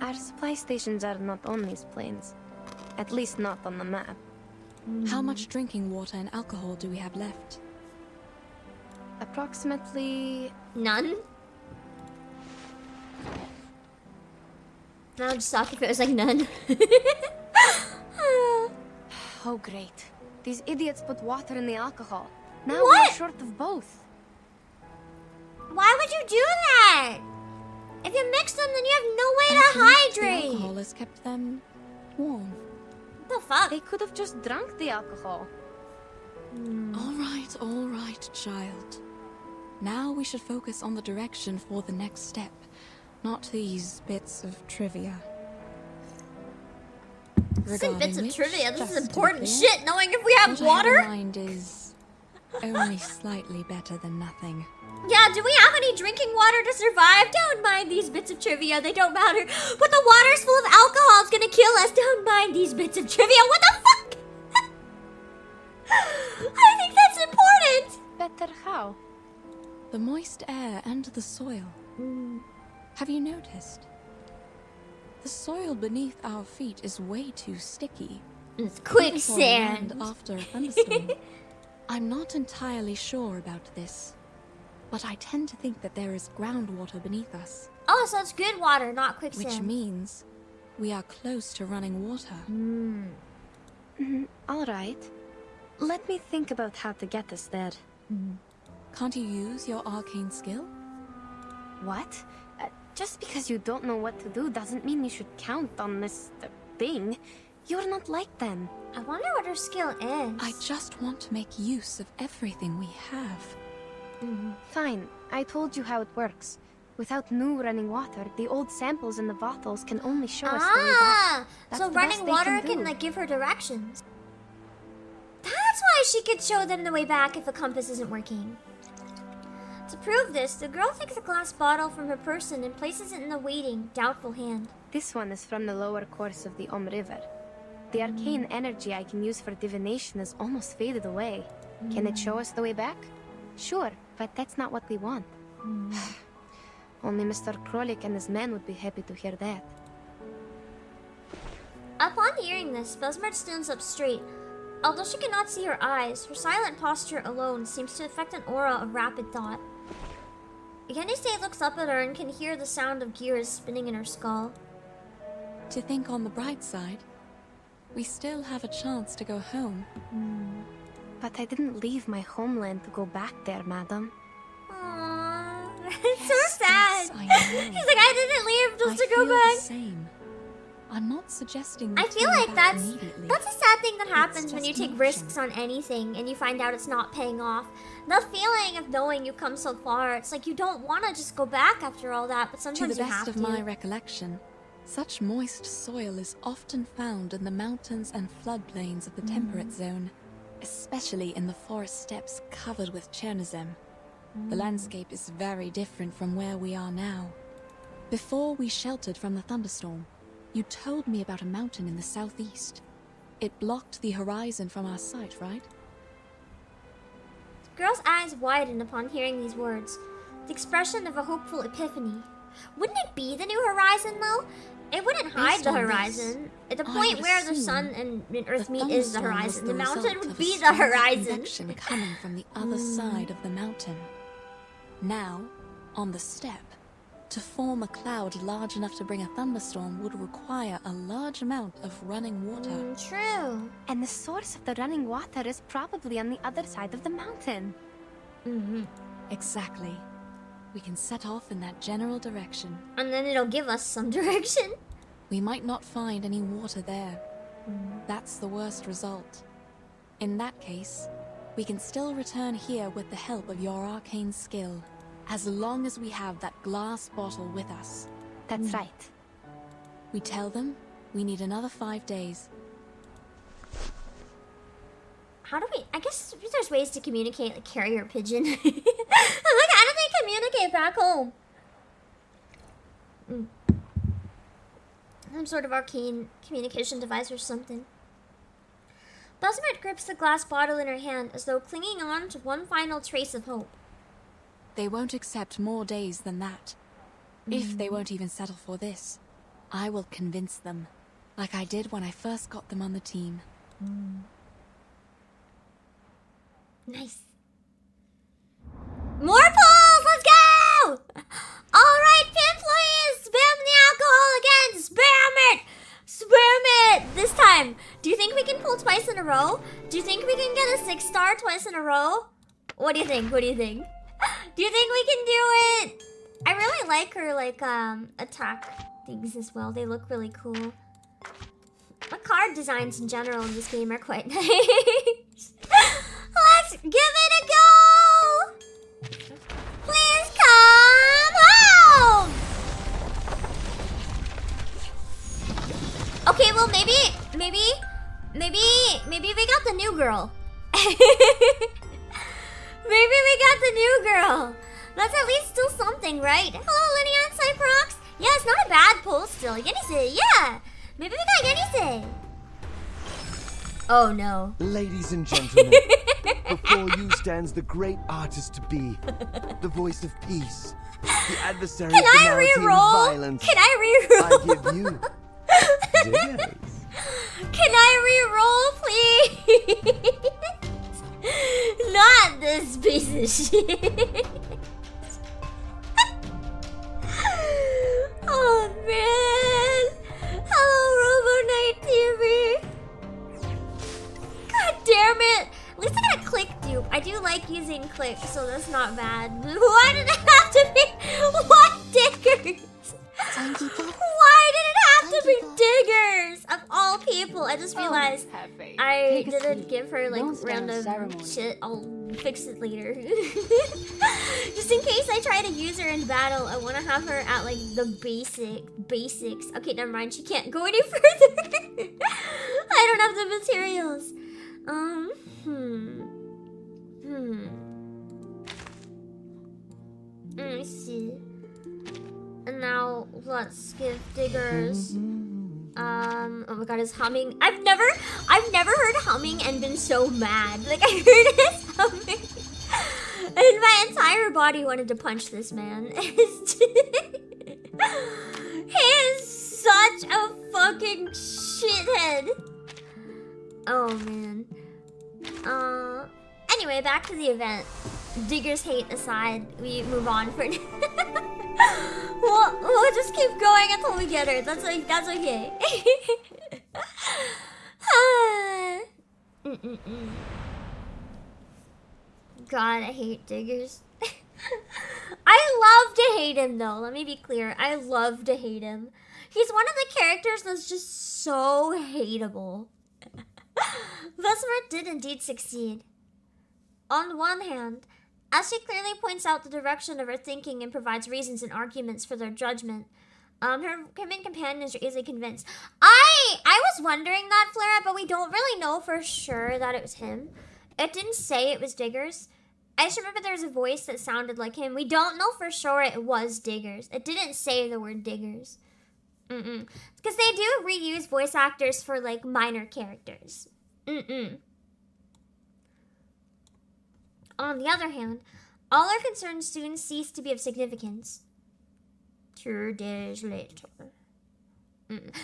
Our supply stations are not on these plains. At least not on the map. How much drinking water and alcohol do we have left? Approximately... None? That would just suck if it was like none. Oh great. These idiots put water in the alcohol. Now What? we're short of both. Why would you do that? If you mix them, then you have no way to At least the hydrate. alcohol has kept them warm. What the fuck? They could have just drunk the alcohol. All right, child. Now we should focus on the direction for the next step, not these bits of trivia. This isn't bits of which, trivia. This just is to be important clear, shit. Knowing if we have what I have in water. mind is only slightly better than nothing. Yeah, do we have any drinking water to survive? Don't mind these bits of trivia. They don't matter. But the water's full of alcohol. It's gonna kill us. Don't mind these bits of trivia. What the fuck? I think that's important. Better how? The moist air and the soil. Have you noticed? The soil beneath our feet is way too sticky. It's Even for a land quicksand. after a thunderstorm. I'm not entirely sure about this, but I tend to think that there is groundwater beneath us, Oh, so it's good water, not quicksand. which means we are close to running water. All right. Let me think about how to get us there. Can't you use your arcane skill? What? Just because you don't know what to do doesn't mean you should count on this thing. You're not like them. I wonder what her skill is. I just want to make use of everything we have. Fine, I told you how it works. Without new running water, the old samples in the bottles can only show us the way back. That's So the best running they water can can do. like give her directions. That's why she could show them the way back if a compass isn't working. To prove this, the girl takes a glass bottle from her person and places it in the waiting, doubtful hand. This one is from the lower course of the River. The arcane energy I can use for divination is almost faded away. Can it show us the way back? Sure, but that's not what we want. Only Mr. Krolik and his men would be happy to hear that. Upon hearing this, Besmert stands up straight. Although she cannot see her eyes, her silent posture alone seems to affect an aura of rapid thought. Yeniste looks up at her and can hear the sound of gears spinning in her skull. To think on the bright side, we still have a chance to go home. But I didn't leave my homeland to go back there, madam. Aww, it's so sad. Yes, I know. He's like, I didn't leave just I to go feel back. the same. I'm not suggesting we I feel turn like back that's immediately. a sad thing that happens when just you take an risks on anything and you find out it's not paying off. The feeling of knowing you've come so far, it's like you don't want to just go back after all that, but To sometimes the you have best to. of my recollection, such moist soil is often found in the mountains and floodplains of the temperate zone, especially in the forest steppes covered with Chernozem. The landscape is very different from where we are now. Before we sheltered from the thunderstorm, you told me about a mountain in the southeast. It blocked the horizon from our sight, right? The girl's eyes widen upon hearing these words, the expression of a hopeful epiphany. Wouldn't it be the new horizon, though? It wouldn't hide Based the on this, horizon. At the I point would where the assume sun and Earth meet is the thunderstorm was horizon. The mountain result would of a be the strong horizon. convection coming from the other side of the mountain. Now, on the steppe, To form a cloud large enough to bring a thunderstorm would require a large amount of running water. True. And the source of the running water is probably on the other side of the mountain. Exactly. We can set off in that general direction. And then it'll give us some direction. We might not find any water there. That's the worst result. In that case, we can still return here with the help of your arcane skill, as long as we have that glass bottle with us. That's right. We tell them we need another 5 days. How do we... I guess there's ways to communicate, like carrier pigeon. I'm like, how do they communicate back home? Some sort of arcane communication device or something. Besmet grips the glass bottle in her hand as though clinging on to one final trace of hope. They won't accept more days than that. If they won't even settle for this, I will convince them, like I did when I first got them on the team. Nice. More polls! Let's go! Alright, employees! Spam the alcohol again! Spam it! Spam it! This time, do you think we can pull twice in a row? Do you think we can get a 6-star twice in a row? What do you think? What do you think? Do you think we can do it? I really like her, like, attack things as well. They look really cool. The card designs in general in this game are quite nice. Let's give it a go! Please come home! Okay, well, maybe we got the new girl. Maybe we got the new girl. That's at least still something, right? Hello, Linnea and Cyprox. Yeah, it's not a bad poll still. Yenise, yeah. Maybe we got Yenise. Oh no. Ladies and gentlemen, before you stands the great artist to be, the voice of peace, the adversary of banality and violence. Can I reroll? I give you dinners. Can I reroll, please? Not this piece of shit. Oh man. Hello, Robo Knight TV. God damn it. At least I got a click dupe. I do like using click, so that's not bad. Why did it have to be what diggers? Why did it have to be diggers? Of all people, I just realized I didn't give her like random shit. I'll fix it later. Just in case I try to use her in battle, I want to have her at like the basics. Okay, never mind. She can't go any further. I don't have the materials. Let me see. And now let's give diggers. Oh my god, it's humming. I've never heard humming and been so mad. Like I heard his humming, and my entire body wanted to punch this man. He is such a fucking shithead. Oh man. Anyway, back to the event. Diggers hate aside, we move on for now. We'll just keep going until we get her. That's okay. God, I hate diggers. I love to hate him though. Let me be clear. I love to hate him. He's one of the characters that's just so hateable. Vesmer did indeed succeed. On one hand, as she clearly points out the direction of her thinking and provides reasons and arguments for their judgment, her human companions are easily convinced. I was wondering that, Flora, but we don't really know for sure that it was him. It didn't say it was Diggers. I just remember there was a voice that sounded like him. We don't know for sure it was Diggers. It didn't say the word Diggers. Because they do reuse voice actors for, like, minor characters. On the other hand, all our concerns soon cease to be of significance. 2 days later.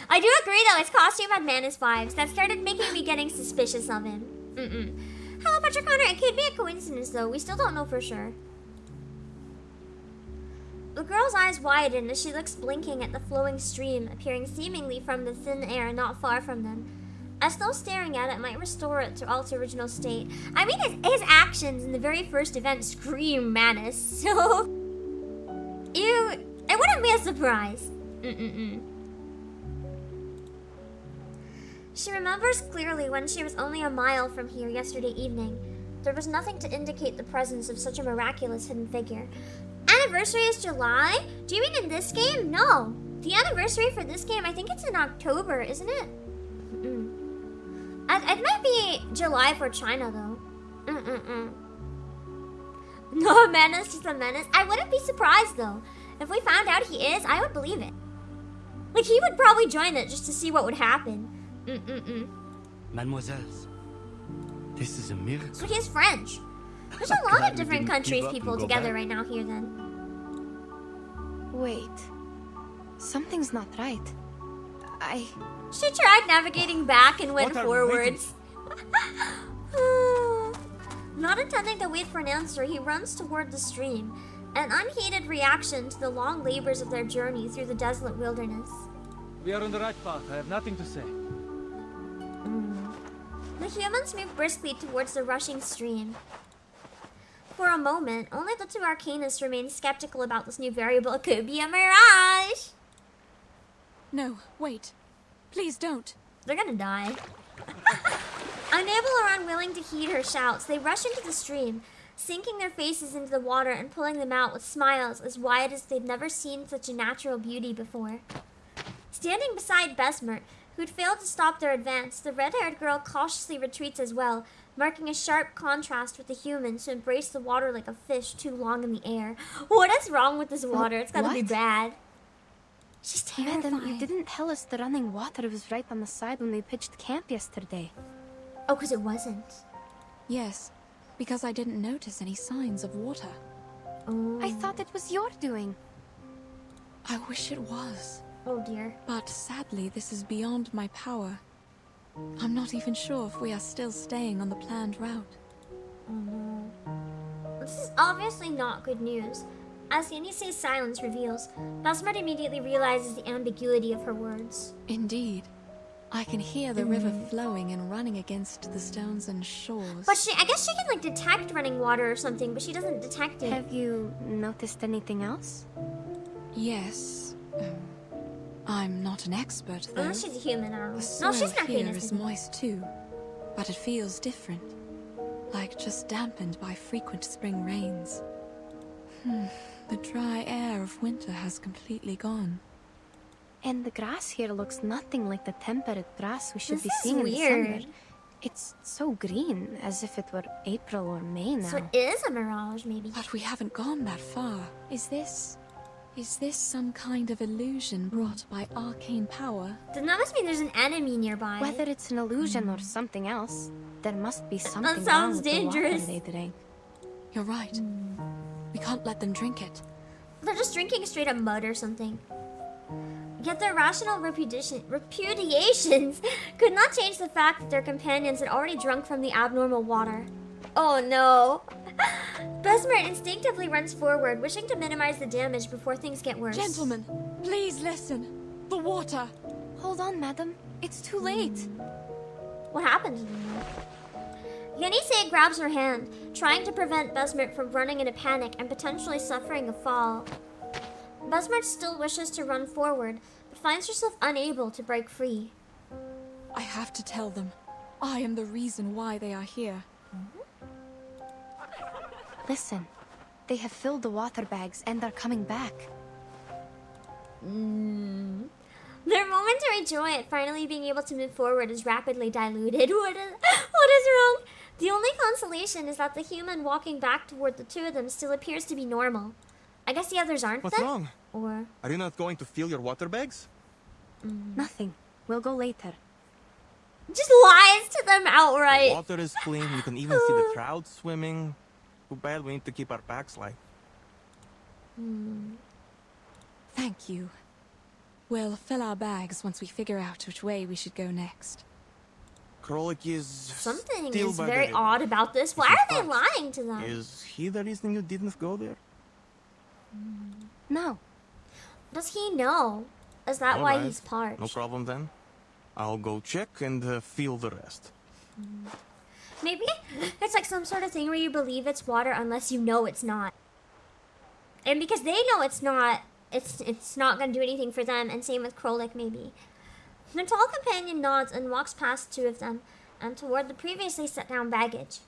I do agree, though. His costume had -5s. That started making me getting suspicious of him. Hello, Patrick Connor. It could be a coincidence, though. We still don't know for sure. The girl's eyes widen as she looks blinking at the flowing stream appearing seemingly from the thin air not far from them, as though staring at it might restore it to all its original state. I mean, his actions in the very first event scream madness, so... It wouldn't be a surprise. She remembers clearly when she was only a mile from here yesterday evening. There was nothing to indicate the presence of such a miraculous hidden figure. Anniversary is July? Do you mean in this game? No. The anniversary for this game, I think it's in October, isn't it? It might be July for China, though. No, a menace, just a menace. I wouldn't be surprised, though. If we found out he is, I would believe it. Like, he would probably join it just to see what would happen. Mademoiselles, this is a miracle. So he's French. There's a lot of different countries people together right now here, then. Wait. Something's not right. She tried navigating back and went forwards. Not intending to wait for an answer, he runs toward the stream, an unheeded reaction to the long labors of their journey through the desolate wilderness. We are on the right path. I have nothing to say. The humans move briskly towards the rushing stream. For a moment, only the two arcanists remain skeptical about this new variable. It could be a mirage! No, wait. Please don't. They're gonna die. Unable or unwilling to heed her shouts, they rush into the stream, sinking their faces into the water and pulling them out with smiles as wide as they'd never seen such a natural beauty before. Standing beside Besmert, who'd failed to stop their advance, the red-haired girl cautiously retreats as well, marking a sharp contrast with the humans who embrace the water like a fish too long in the air. What is wrong with this water? It's gotta be bad. She's terrified. Madam, you didn't tell us the running water was right on the side when we pitched camp yesterday. Oh, because it wasn't. Yes, because I didn't notice any signs of water. Oh. I thought it was your doing. I wish it was. Oh dear. But sadly, this is beyond my power. I'm not even sure if we are still staying on the planned route. Oh no. This is obviously not good news. As Yenise's silence reveals, Besmert immediately realizes the ambiguity of her words. Indeed. I can hear the river flowing and running against the stones and shores. But I guess she can like detect running water or something, but she doesn't detect it. Have you noticed anything else? Yes. I'm not an expert, though. Unless she's a human, I don't know. The soil No, she's not here famous. is moist too, but it feels different, like just dampened by frequent spring rains. The dry air of winter has completely gone. And the grass here looks nothing like the temperate grass we should This be is seeing in weird. December. It's so green, as if it were April or May now. So it is a mirage, maybe. But we haven't gone that far. Is this some kind of illusion brought by arcane power? Then that must mean there's an enemy nearby. Whether it's an illusion or something else, there must be something sounds wrong with dangerous. the water they drank. You're right. We can't let them drink it. They're just drinking straight up mud or something. Yet their rational repudiations could not change the fact that their companions had already drunk from the abnormal water. Oh no! Besmert instinctively runs forward, wishing to minimize the damage before things get worse. Gentlemen, please listen. The water. Hold on, madam. It's too late. What happened? Yenise grabs her hand, trying to prevent Besmert from running in a panic and potentially suffering a fall. Besmert still wishes to run forward, but finds herself unable to break free. I have to tell them. I am the reason why they are here. Listen, they have filled the water bags and are coming back. Their momentary joy at finally being able to move forward is rapidly diluted. What is wrong? The only consolation is that the human walking back toward the two of them still appears to be normal. I guess the others aren't. What's wrong? Or Are you not going to fill your water bags? Nothing. We'll go later. just lies to them outright. The water is clean. You can even see the trout swimming. Too bad we need to keep our packs light. Thank you. We'll fill our bags once we figure out which way we should go next. Krolik is Something still is by very the- odd about this. Why Is are he they first? lying to them? Is he the reason you didn't go there? No. Does he know? Is that why Alright, he's parched? No problem then. I'll go check and feel the rest. Maybe it's like some sort of thing where you believe it's water unless you know it's not. And because they know it's not, it's not going to do anything for them, and same with Krolik maybe. The tall companion nods and walks past two of them and toward the previously set down baggage.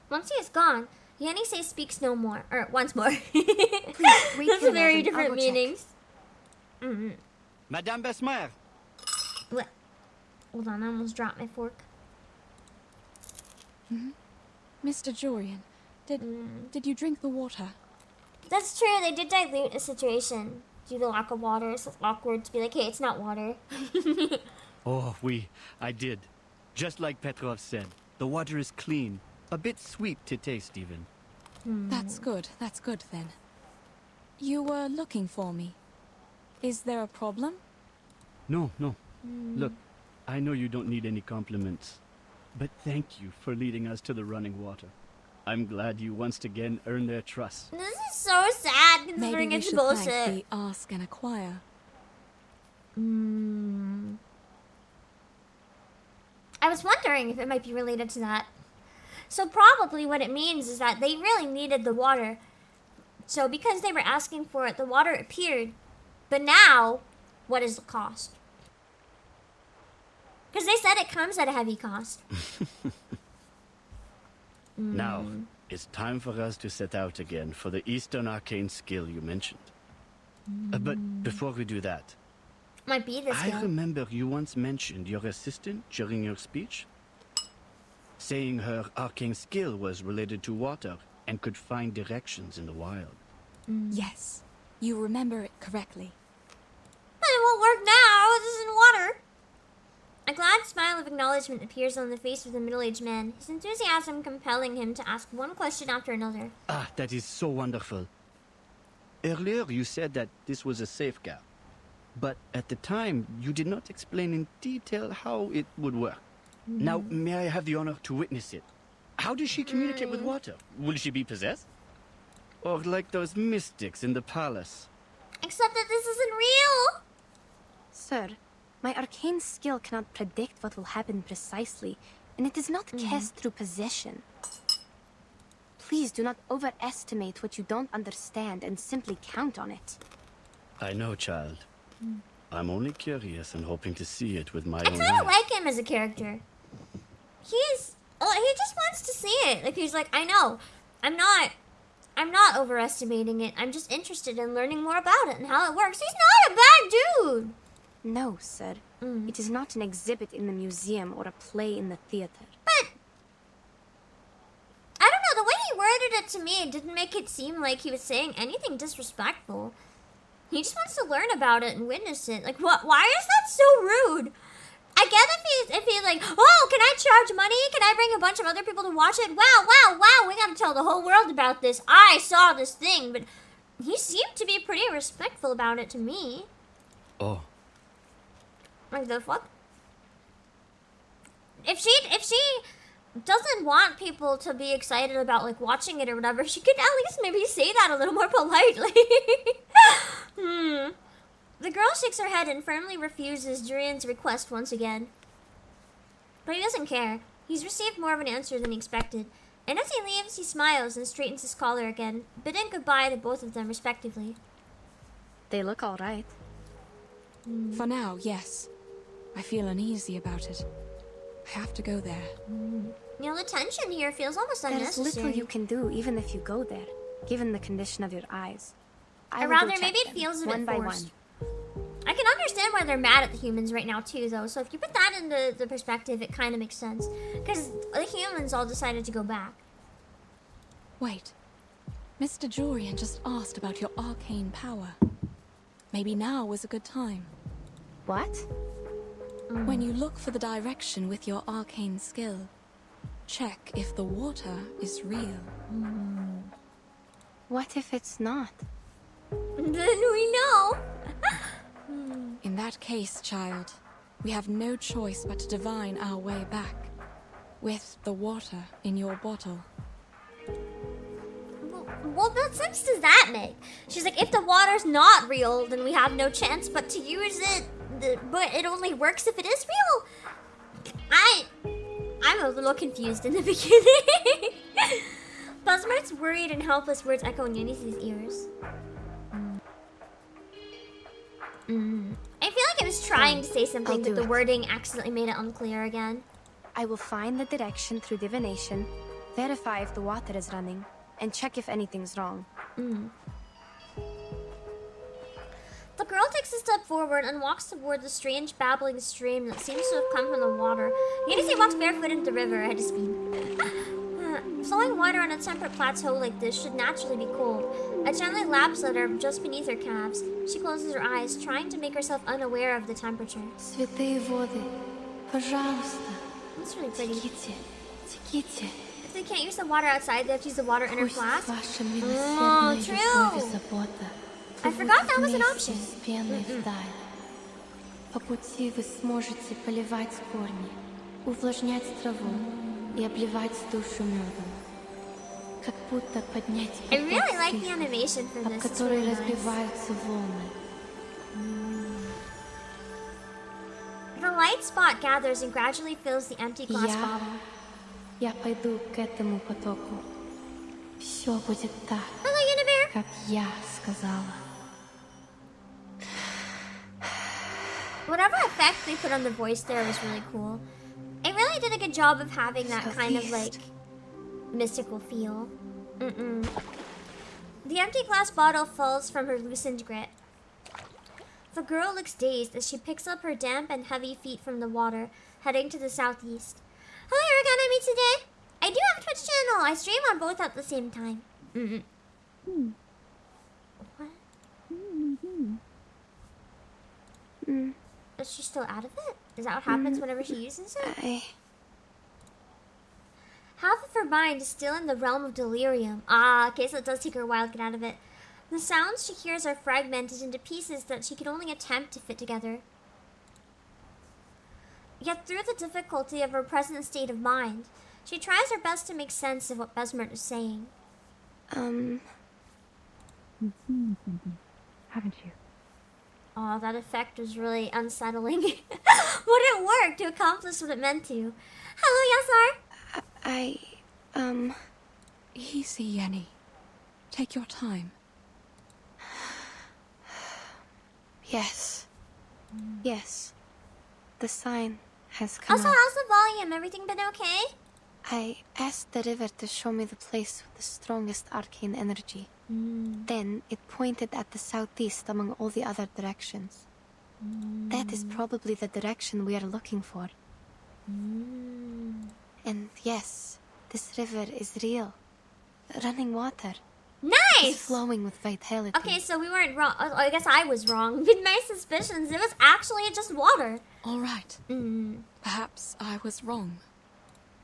Once he is gone, Yenisei speaks no more, or once more. wait That's here, very Madam. different I'll go check. meanings. Madame Besmer! What? Hold on, I almost dropped my fork. Mr. Jorian, did you drink the water? That's true, they did dilute a situation due to lack of water, so it's awkward to be like, hey, it's not water. Oh, I did. Just like Petrov said, the water is clean. A bit sweet to taste, even. That's good then. You were looking for me. Is there a problem? No. Look, I know you don't need any compliments, but thank you for leading us to the running water. I'm glad you once again earned their trust. This is so sad considering Maybe we it's should bullshit. thank the Ask and Acquire. I was wondering if it might be related to that. So probably what it means is that they really needed the water. So because they were asking for it, the water appeared. But now, what is the cost? Because they said it comes at a heavy cost. Now, it's time for us to set out again for the Eastern Arcane skill you mentioned. But before we do that, Might be this I guy. remember you once mentioned your assistant during your speech, saying her arcane skill was related to water and could find directions in the wild. Yes, you remember it correctly. But it won't work now. This isn't water. A glad smile of acknowledgement appears on the face of the middle-aged man, his enthusiasm compelling him to ask one question after another. Ah, that is so wonderful. Earlier you said that this was a safe gap, but at the time you did not explain in detail how it would work. Now, may I have the honor to witness it? How does she communicate with water? Will she be possessed? Or like those mystics in the palace? Except that this isn't real. Sir, my arcane skill cannot predict what will happen precisely, and it is not cast through possession. Please do not overestimate what you don't understand and simply count on it. I know, child. I'm only curious and hoping to see it with my I own kind of eyes. like him as a character. He just wants to see it. Like he's like, I know, I'm not overestimating it. I'm just interested in learning more about it and how it works. He's not a bad dude. No, sir. It is not an exhibit in the museum or a play in the theater. But I don't know, the way he worded it to me, it didn't make it seem like he was saying anything disrespectful. He just wants to learn about it and witness it. Like, what? Why is that so rude? I get if he's like, oh, can I charge money? Can I bring a bunch of other people to watch it? Wow, we gotta tell the whole world about this. I saw this thing, but he seemed to be pretty respectful about it to me. Oh, Like, the fuck? If she doesn't want people to be excited about, like, watching it or whatever, she could at least maybe say that a little more politely. The girl shakes her head and firmly refuses Jurian's request once again. But he doesn't care. He's received more of an answer than he expected. And as he leaves, he smiles and straightens his collar again, bidding goodbye to both of them respectively. They look all right. For now, yes. I feel uneasy about it. I have to go there. You know, the tension here feels almost There is unnecessary. little you can do even if you go there, given the condition of your eyes. Or will go rather, check maybe it them, feels a bit one by forced. one. I can understand why they're mad at the humans right now too, though. So if you put that into the perspective, it kind of makes sense. Because the humans all decided to go back. Wait. Mr. Jorian just asked about your arcane power. Maybe now was a good time. What? When you look for the direction with your arcane skill, check if the water is real. What if it's not? Then we know. In that case, child, we have no choice but to divine our way back. With the water in your bottle. Well, what sense does that make? She's like, if the water's not real, then we have no chance but to use it. But it only works if it is real. I'm a little confused in the beginning. Buzzmart's worried and helpless words echo in Eunice's ears. I feel like I was trying to say something, but the wording accidentally made it unclear again. I will find the direction through divination, verify if the water is running, and check if anything's wrong. The girl takes a step forward and walks toward the strange babbling stream that seems to have come from the water. Eunice walks barefoot into the river at his speed. Flowing water on a temperate plateau like this should naturally be cold. A gently laps at her just beneath her calves. She closes her eyes, trying to make herself unaware of the temperature. Святые воды, пожалуйста. That's really pretty. Теките, теките. If they can't use the water outside, they have to use the water in her flask. Oh, true. I forgot that was an option. По пути вы сможете поливать корни, увлажнять траву и обливать душу медом. Как будто поднять I really like the animation for this. об которой разбиваются волны. The light spot gathers and gradually fills the empty glass bottle. Я пойду к этому потоку. Все будет так, как я сказала. Whatever effect they put on the voice there was really cool. It really did a good job of having that kind of like mystical feel. The empty glass bottle falls from her loosened grip. The girl looks dazed as she picks up her damp and heavy feet from the water, heading to the southeast. Hello, Origami today. I do have a Twitch channel. I stream on both at the same time. What? Is she still out of it? Is that what happens whenever she uses it? Half of her mind is still in the realm of delirium. Ah, okay, so it does take her a while to get out of it. The sounds she hears are fragmented into pieces that she can only attempt to fit together. Yet through the difficulty of her present state of mind, she tries her best to make sense of what Besmert is saying. You've seen something, haven't you? Oh, that effect was really unsettling. But it worked to accomplish what it meant to. Hello, Yasar. Easy, Yenny. Take your time. Yes. Yes. The sign has come Also, out. how's the volume? Everything been okay? I asked the river to show me the place with the strongest arcane energy. Then it pointed at the southeast among all the other directions. That is probably the direction we are looking for. And yes, this river is real. Running water. Nice! It's flowing with vitality. Okay, so we weren't wrong. I guess I was wrong. With my suspicions, it was actually just water. All right. Perhaps I was wrong.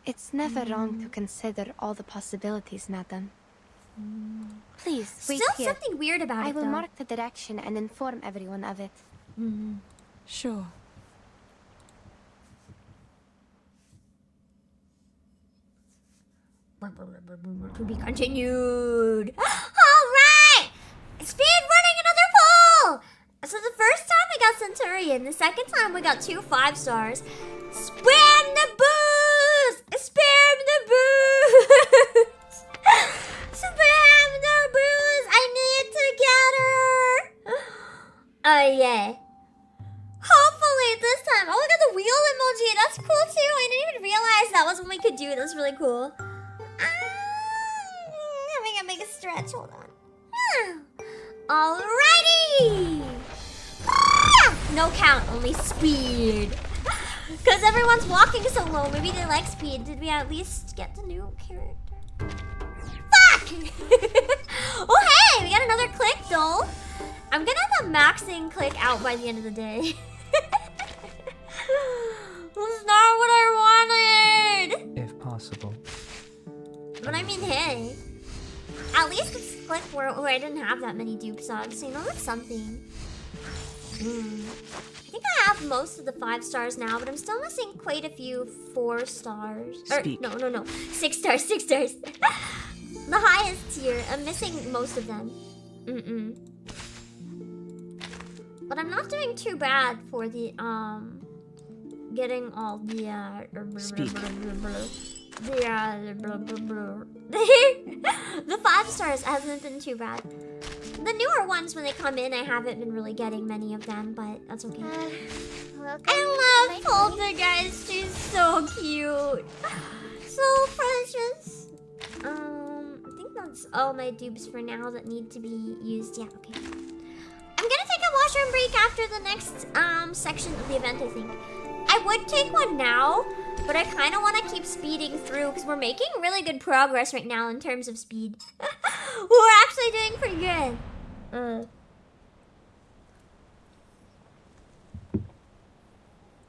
It's never wrong to consider all the possibilities, madam. Please, wait Still here. something weird about I it, will though. mark the direction and inform everyone of it. Sure. To be continued. Alright! Speed running another poll! So the first time we got Centurion, the second time we got 2 5-stars. Spam the booze! Spam the booze! Spam the booze! I need to get her! Oh yeah. Hopefully this time. Oh, we got the wheel emoji. That's cool too. I didn't even realize that was what we could do. That's really cool. Having a big stretch. Hold on. Alrighty. No count, only speed. Because everyone's walking so low. Maybe they like speed. Did we at least get the new character? Fuck! Oh hey, we got another click though. I'm gonna have a maxing click out by the end of the day. That's not what I wanted. If possible. But I mean, hey. At least it's click where I didn't have that many dupe subs. So, you know, that's something. I think I have most of the 5-stars now, but I'm still missing quite a few 4 stars. Or, Speak. no. 6 stars, 6 stars. The highest tier. I'm missing most of them. But I'm not doing too bad for the getting all the the 5 stars hasn't been too bad. The newer ones, when they come in, I haven't been really getting many of them, but that's okay. I love Poltergeist. She's so cute. So precious. I think that's all my dupes for now that need to be used. Yeah, okay. I'm gonna take a washroom break after the next section of the event, I think. I would take one now, but I kind of want to keep speeding through because we're making really good progress right now in terms of speed. We're actually doing pretty good. And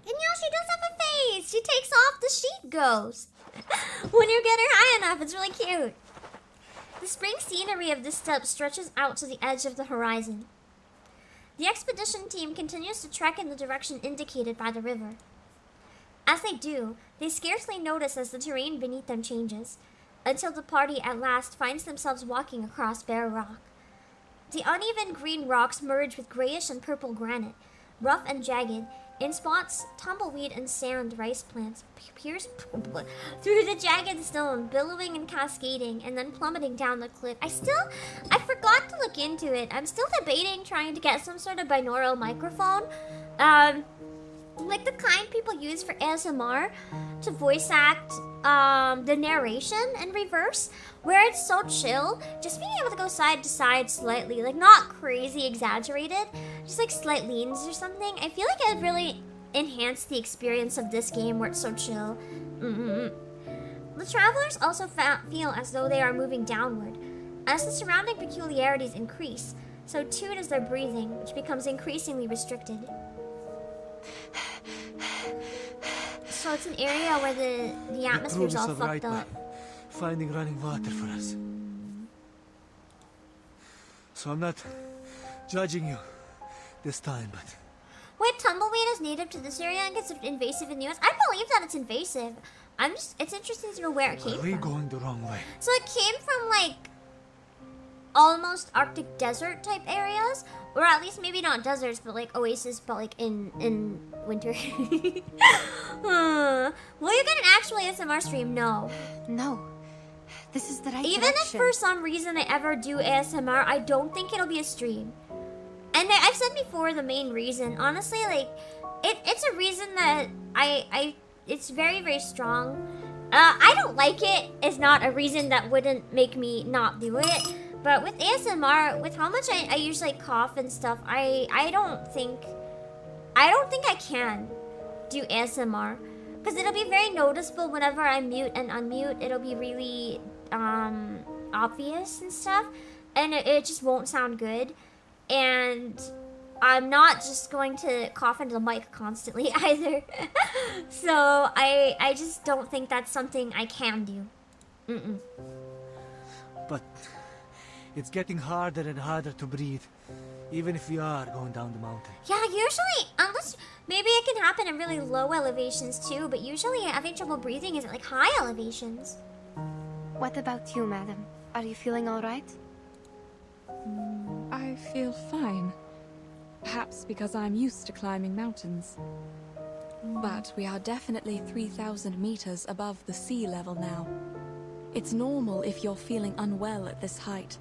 yeah, she does have a face. She takes off the sheet ghost. When you get her high enough, it's really cute. The spring scenery of this steppe stretches out to the edge of the horizon. The expedition team continues to trek in the direction indicated by the river. As they do, they scarcely notice as the terrain beneath them changes, until the party at last finds themselves walking across bare rock. The uneven green rocks merge with grayish and purple granite, rough and jagged. In spots, tumbleweed and sand rice plants pierce through the jagged stone, billowing and cascading, and then plummeting down the cliff. I forgot to look into it. I'm still debating trying to get some sort of binaural microphone. Like the kind people use for ASMR to voice act the narration in reverse, where it's so chill, just being able to go side to side slightly, like not crazy exaggerated, just like slight leans or something. I feel like it really enhanced the experience of this game where it's so chill. The travelers also feel as though they are moving downward. As the surrounding peculiarities increase, so too does their breathing, which becomes increasingly restricted. So it's an area where the atmosphere's all fucked up. Finding running water for us. So I'm not judging you this time, but... Wait, tumbleweed is native to this area and considered invasive in the US? I believe that it's invasive. It's interesting to know where it came from. Are we going the wrong way? So it came from like almost Arctic desert type areas, or at least maybe not deserts, but like oasis, but like in winter. Will you get an actual ASMR stream? No. No. This is the right Even direction. if for some reason I ever do ASMR, I don't think it'll be a stream. And I've said before the main reason. Honestly, like it's a reason that it's very, very strong. I don't like it is not a reason that wouldn't make me not do it. But with ASMR, with how much I usually cough and stuff, I don't think I can do ASMR. Because it'll be very noticeable whenever I mute and unmute. It'll be really obvious and stuff. And it just won't sound good. And I'm not just going to cough into the mic constantly either. So I just don't think that's something I can do. But it's getting harder and harder to breathe, even if we are going down the mountain. Yeah, usually, unless maybe it can happen in really low elevations too, but usually having trouble breathing is at like high elevations. What about you, madam? Are you feeling all right? I feel fine. Perhaps because I'm used to climbing mountains. But we are definitely 3,000 meters above the sea level now. It's normal if you're feeling unwell at this height.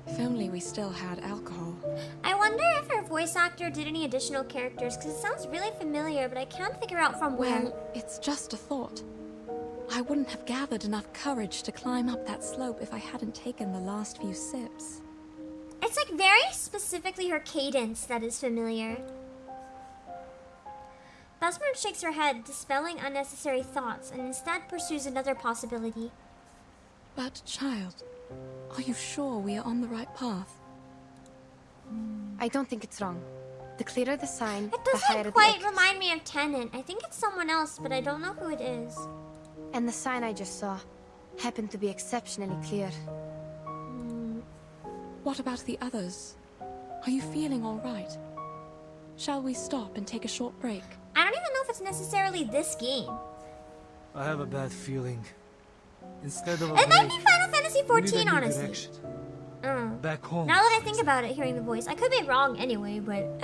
If only we still had alcohol. I wonder if her voice actor did any additional characters, because it sounds really familiar, but I can't figure out from where. Well, it's just a thought. I wouldn't have gathered enough courage to climb up that slope if I hadn't taken the last few sips. It's like very specifically her cadence that is familiar. Buzzbird shakes her head, dispelling unnecessary thoughts, and instead pursues another possibility. But, child, are you sure we are on the right path? I don't think it's wrong. The clearer the sign, It the higher doesn't the quite X. remind me of Tennant. I think it's someone else, but I don't know who it is. And the sign I just saw happened to be exceptionally clear. What about the others? Are you feeling all right? Shall we stop and take a short break? I don't even know if it's necessarily this game. I have a bad feeling Instead of a It might break, be Final Fantasy we need a 14, new honestly. direction. Mm. Back home. Now that I think about it, hearing the voice, I could be wrong anyway, but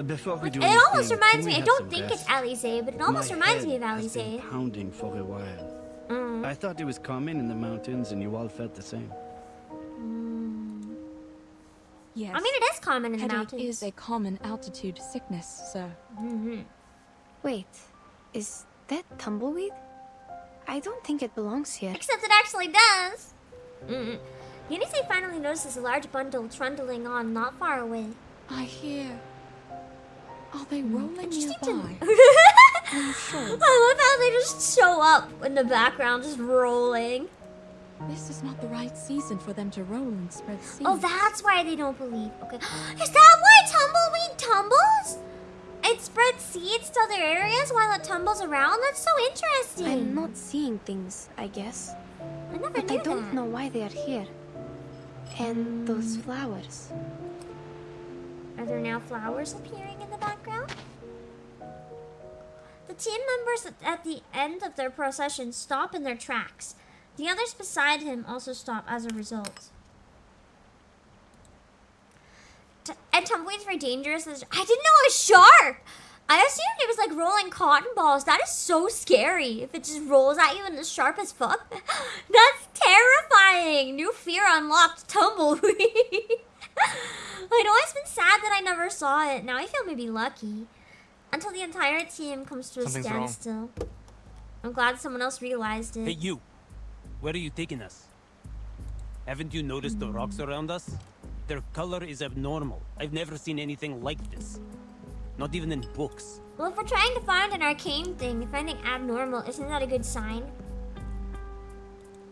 Before we do it almost anything, reminds can we me. I have don't some think rest? it's Alizé, but it almost My reminds me of head has been Alizé. pounding for a while. I thought it was common in the mountains, and you all felt the same. Yes. I mean, it is common in the Headache mountains. is a common altitude sickness, sir. Wait, is that tumbleweed? I don't think it belongs here. Except it actually does. Yenisei finally notices a large bundle trundling on not far away. I hear. Are they rolling Interesting nearby? to- Are you sure? I love how they just show up in the background, just rolling. This is not the right season for them to roll and spread seeds. Oh, that's why they don't believe. Okay. Is that why tumbleweed tumbles? It spreads seeds to other areas while it tumbles around? That's so interesting. I'm not seeing things, I guess. I never But knew I don't that. know why they are here. And those flowers. Are there now flowers appearing in the background? The team members at the end of their procession stop in their tracks. The others beside him also stop as a result. And tumbleweeds were dangerous. I didn't know it was sharp. I assumed it was like rolling cotton balls. That is so scary. If it just rolls at you and it's sharp as fuck. That's terrifying. New fear unlocked, tumbleweed. I'd always been sad that I never saw it. Now I feel maybe lucky. Until the entire team comes to a Something's wrong. standstill. I'm glad someone else realized it. Hey, you. Where are you taking us? Haven't you noticed the rocks around us? Their color is abnormal. I've never seen anything like this. Not even in books. Well, if we're trying to find an arcane thing, finding abnormal, isn't that a good sign?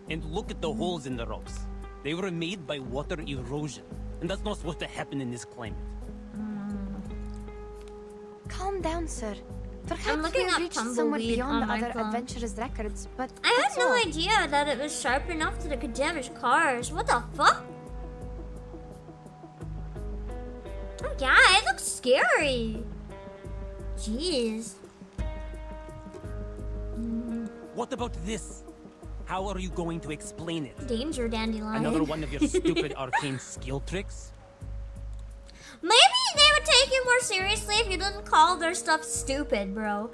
And look at the holes in the rocks. They were made by water erosion. And that's not supposed to happen in this climate. Calm down, sir. Perhaps looking we've up reached somewhere tumbleweed beyond on my other phone. adventurers' records, but I had that's no all. idea that it was sharp enough that it could damage cars. What the fuck? Oh yeah, it looks scary. Jeez. What about this? How are you going to explain it? Danger, dandelion. Another one of your stupid arcane skill tricks? Maybe they would take you more seriously if you didn't call their stuff stupid, bro.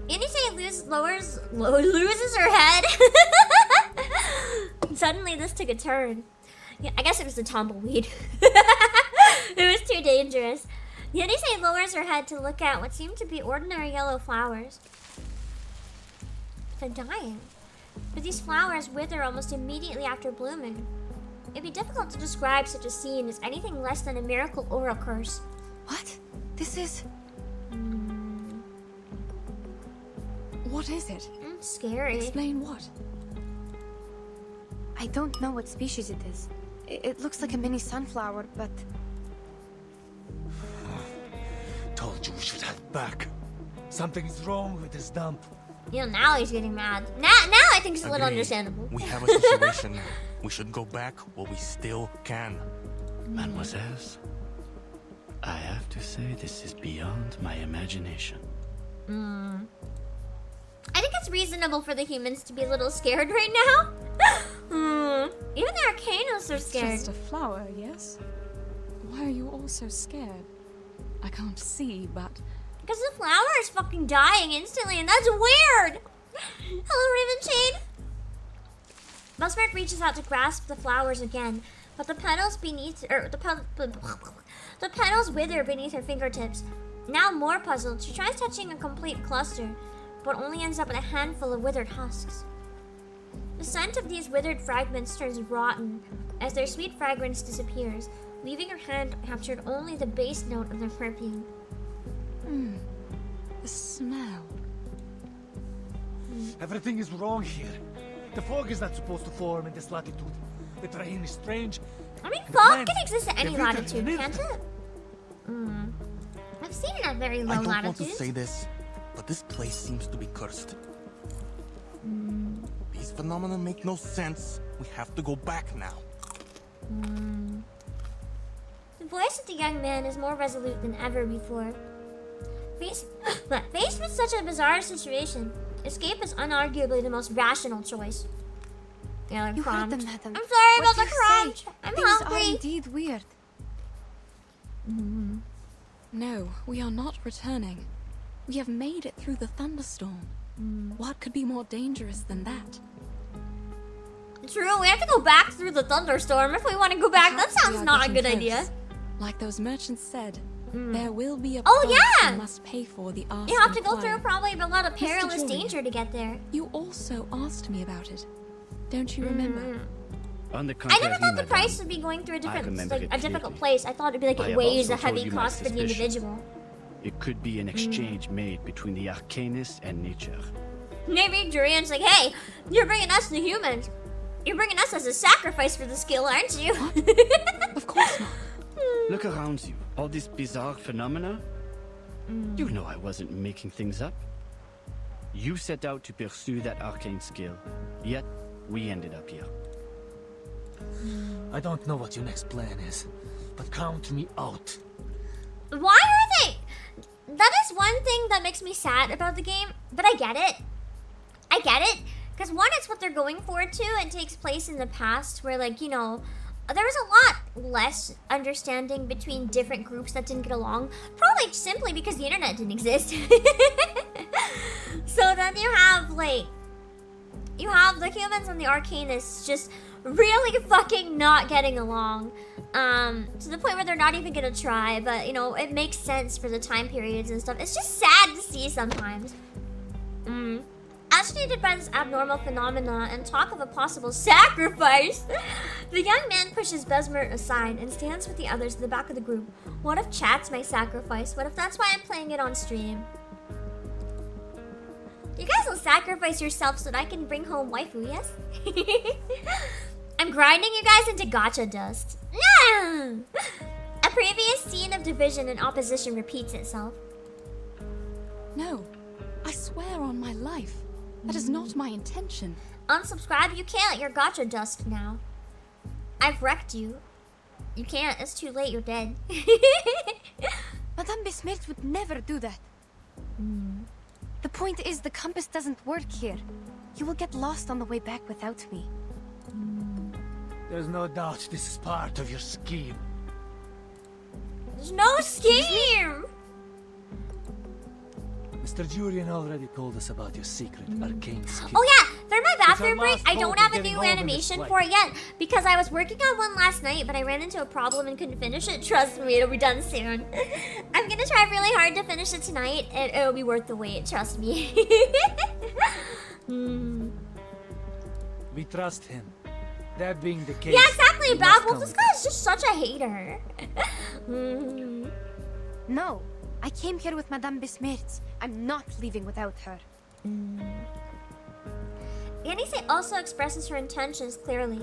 Yenisei loses her head. Suddenly this took a turn. Yeah, I guess it was the tumbleweed. It was too dangerous. Yenisei lowers her head to look at what seem to be ordinary yellow flowers. They're dying. But these flowers wither almost immediately after blooming. It'd be difficult to describe such a scene as anything less than a miracle or a curse. What? This is... What is it? Scary. Explain what? I don't know what species it is. It looks like a mini sunflower, but... Told you we should head back. Something's wrong with this dump. You know, now he's getting mad. Now I think it's a little Agreed. understandable. We have a situation now. We should go back while we still can. Mademoiselles, I have to say this is beyond my imagination. I think it's reasonable for the humans to be a little scared right now. Even the Arcanos are scared. Just a flower, yes? Why are you all so scared? I can't see, but... Because the flower is fucking dying instantly, and that's weird! Hello, Raven Chain! Buzzbird reaches out to grasp the flowers again, but the petals beneath... the petals wither beneath her fingertips. Now more puzzled, she tries touching a complete cluster, but only ends up with a handful of withered husks. The scent of these withered fragments turns rotten as their sweet fragrance disappears, leaving her hand captured only the base note of their perfume. The smell. Everything is wrong here. The fog is not supposed to form in this latitude. The terrain is strange. I mean, The fog plants, can exist at any they're withered latitude, and can't it? I've seen it at very low I don't want to latitudes. say this, but this place seems to be cursed. These phenomena make no sense. We have to go back now. The voice of the young man is more resolute than ever before. Faced with such a bizarre situation, Escape is unarguably the most rational choice. Yeah, like You heard prompt. them, madam. I'm sorry What about the do you say? prompt. I'm Things are hungry. indeed weird. No, we are not returning. We have made it through the thunderstorm. What could be more dangerous than that? True, we have to go back through the thunderstorm if we want to go back. That Perhaps we sounds are not a getting good idea. close. Like those merchants said, there will be a Oh, price yeah! you must pay for the ask You have to and go acquire. through probably a lot of Mr. perilous Julian. danger to get there. You also asked me about it. Don't you remember? On the I contrary, never thought the madame, price would be going through a remember it difficult clearly. place. I thought it'd be like I it have weighs a also told heavy you my cost for the suspicion. individual. It could be an exchange made between the arcanist and nature. Maybe Durian's like, hey, you're bringing us the humans. You're bringing us as a sacrifice for the skill, aren't you? Of course not. Look around you. All these bizarre phenomena. You know I wasn't making things up. You set out to pursue that arcane skill, yet we ended up here. I don't know what your next plan is, but count me out. Why are they? That is one thing that makes me sad about the game, but I get it. I get it. Because one, it's what they're going for, too. It takes place in the past where, like, you know, there was a lot less understanding between different groups that didn't get along. Probably simply because the internet didn't exist. So then you have, like, you have the humans and the arcanists just really fucking not getting along. To the point where they're not even gonna try, but, you know, it makes sense for the time periods and stuff. It's just sad to see sometimes. Agitated by this abnormal phenomena and talk of a possible sacrifice, the young man pushes Besmer aside and stands with the others in the back of the group. What if chat's my sacrifice? What if that's why I'm playing it on stream? You guys will sacrifice yourself so that I can bring home waifu, yes? I'm grinding you guys into gacha dust. Yeah! A previous scene of division and opposition repeats itself. No, I swear on my life. That is not my intention. Unsubscribe? You can't. You're gacha dust now. I've wrecked you. You can't. It's too late. You're dead. Madame Besmirch would never do that. The point is, the compass doesn't work here. You will get lost on the way back without me. There's no doubt this is part of your scheme. There's no scheme! Mr. Julian already told us about your secret arcane skill. Oh yeah, for my bathroom our break, last I hope don't of have a getting new home in this animation flight. for it yet because I was working on one last night, but I ran into a problem and couldn't finish it. Trust me, it'll be done soon. I'm gonna try really hard to finish it tonight, and it'll be worth the wait. Trust me. We trust him. That being the case. Yeah, exactly. you Bad must Wolf. come This with guy us. is just such a hater. No, I came here with Madame Besmirch. I'm not leaving without her. Yanise also expresses her intentions clearly,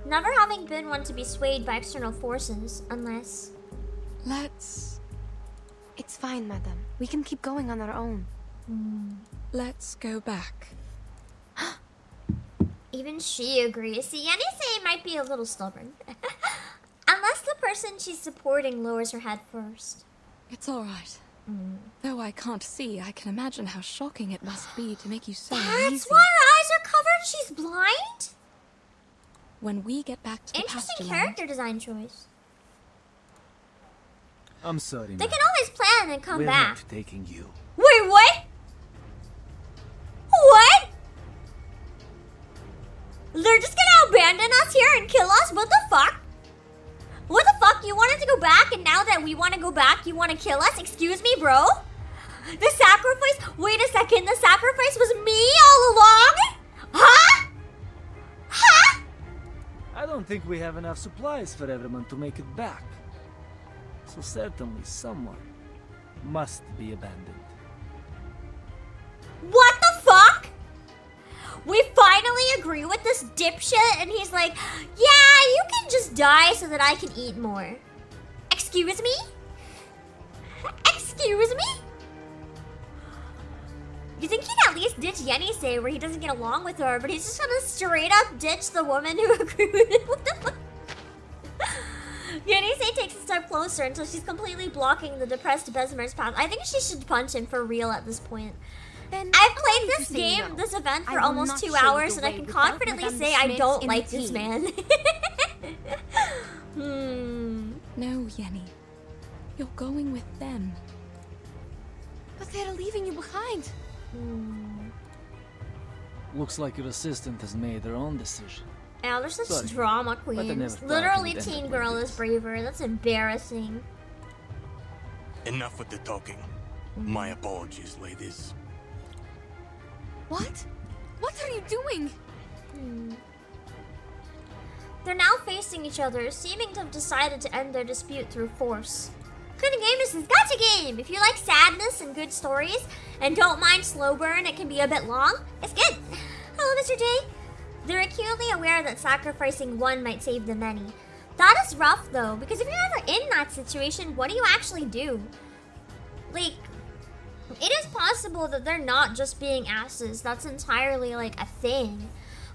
never having been one to be swayed by external forces, unless... Let's It's fine, Madame. We can keep going on our own. let's go back. Even she agrees. See, Yanise might be a little stubborn. Unless the person she's supporting lowers her head first. It's all right. Though I can't see, I can imagine how shocking it must be to make you so That's uneasy. why her eyes are covered? She's blind? When we get back to the Interesting pasture land, character design choice. I'm sorry, They man. can always plan and come We're back. not taking you. Wait, what? What? They're just gonna abandon us here and kill us? What the fuck? What the fuck? You wanted to go back, and now that we want to go back, you want to kill us? Excuse me, bro? The sacrifice? Wait a second, the sacrifice was me all along? Huh? Huh? I don't think we have enough supplies for everyone to make it back. So certainly someone must be abandoned. What the fuck? We finally agree with this dipshit, and he's like, yeah, you can just die so that I can eat more. Excuse me? Excuse me? You think he'd at least ditch Yenise where he doesn't get along with her, but he's just gonna straight up ditch the woman who agreed with him? What the fuck? Yenise takes a step closer until she's completely blocking the depressed Besmer's path. I think she should punch him for real at this point. I've played this game, this event for almost 2 hours, and I can confidently say I don't like this man. No, Yenny. You're going with them. But they're leaving you behind. Looks like your assistant has made her own decision. Yeah, they're such Sorry, drama but I never queens. thought Literally, it would end teen up like girl is this. braver. That's embarrassing. Enough with the talking. My apologies, ladies. What? What are you doing? They're now facing each other, seeming to have decided to end their dispute through force. Good game, this is Gacha Game! If you like sadness and good stories, and don't mind slow burn, it can be a bit long, it's good! Hello, Mr. J! They're acutely aware that sacrificing one might save the many. That is rough, though, because if you're ever in that situation, what do you actually do? Like, it is possible that they're not just being asses. That's entirely, like, a thing.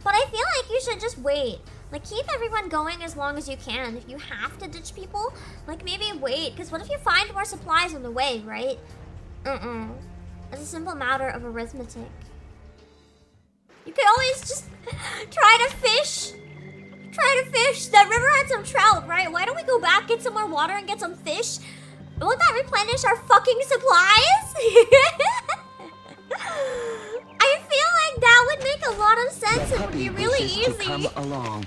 But I feel like you should just wait. Like, keep everyone going as long as you can. If you have to ditch people, like, maybe wait. Because what if you find more supplies on the way, right? It's a simple matter of arithmetic. You could always just try to fish. Try to fish. That river had some trout, right? Why don't we go back, get some more water, and get some fish? Won't that replenish our fucking supplies? I feel like that would make a lot of sense. It would be really easy. Come along.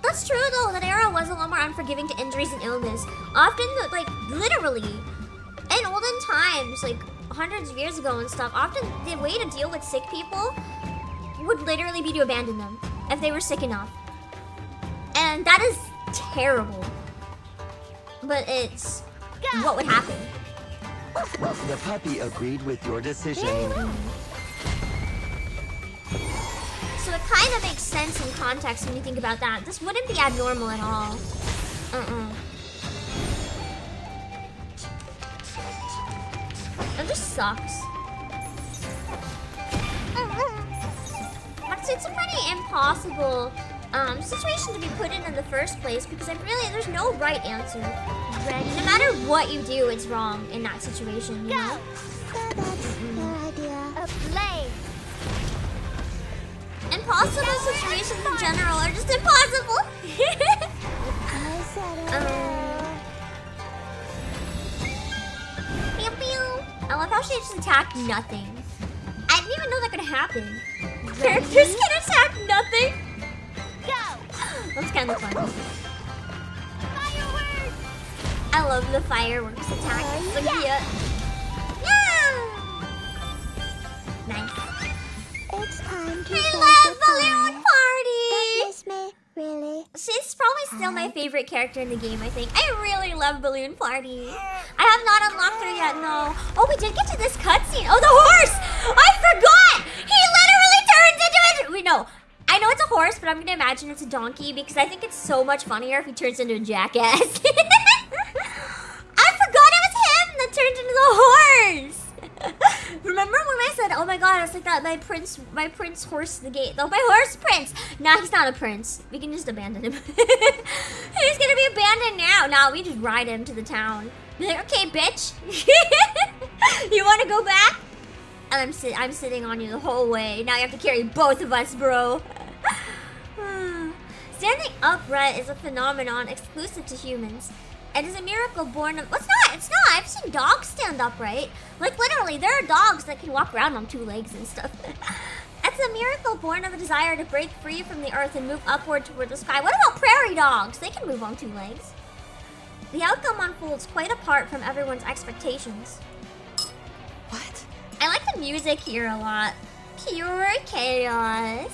That's true though. That era was a lot more unforgiving to injuries and illness. Often, like literally, in olden times, like hundreds of years ago and stuff, often the way to deal with sick people would literally be to abandon them if they were sick enough. And that is terrible. But it's what would happen. The puppy agreed with your decision. So it kind of makes sense in context when you think about that. This wouldn't be abnormal at all. It just sucks. Actually, it's a pretty impossible situation to be put in the first place because there's no right answer. No matter what you do, it's wrong in that situation, you know? Impossible situations in general are just impossible. Pew pew. I love how she just attacked nothing. I didn't even know that could happen. Characters can attack nothing. That's kind of fun. I love the fireworks attack. It's so cute. Yeah! Nice. It's time to I love Balloon Party! Miss me, really? She's probably still my favorite character in the game, I think. I really love Balloon Party. I have not unlocked her yet, no. Oh, we did get to this cutscene. Oh, the horse! I forgot! He literally turns into a... Wait, no. I know it's a horse, but I'm gonna imagine it's a donkey because I think it's so much funnier if he turns into a jackass. I forgot it was him that turned into the horse. Remember when I said, "Oh my god, it's like that my prince horse the gate." Oh, my horse prince. Nah, he's not a prince. We can just abandon him. He's gonna be abandoned now. Nah, we just ride him to the town. Be like, okay, bitch. You want to go back? And I'm sitting on you the whole way. Now you have to carry both of us, bro. Standing upright is a phenomenon exclusive to humans. It is a miracle born of... It's not. I've seen dogs stand upright. Like, literally, there are dogs that can walk around on 2 legs and stuff. It's a miracle born of a desire to break free from the earth and move upward toward the sky. What about prairie dogs? They can move on 2 legs. The outcome unfolds quite apart from everyone's expectations. What? I like the music here a lot. Pure chaos.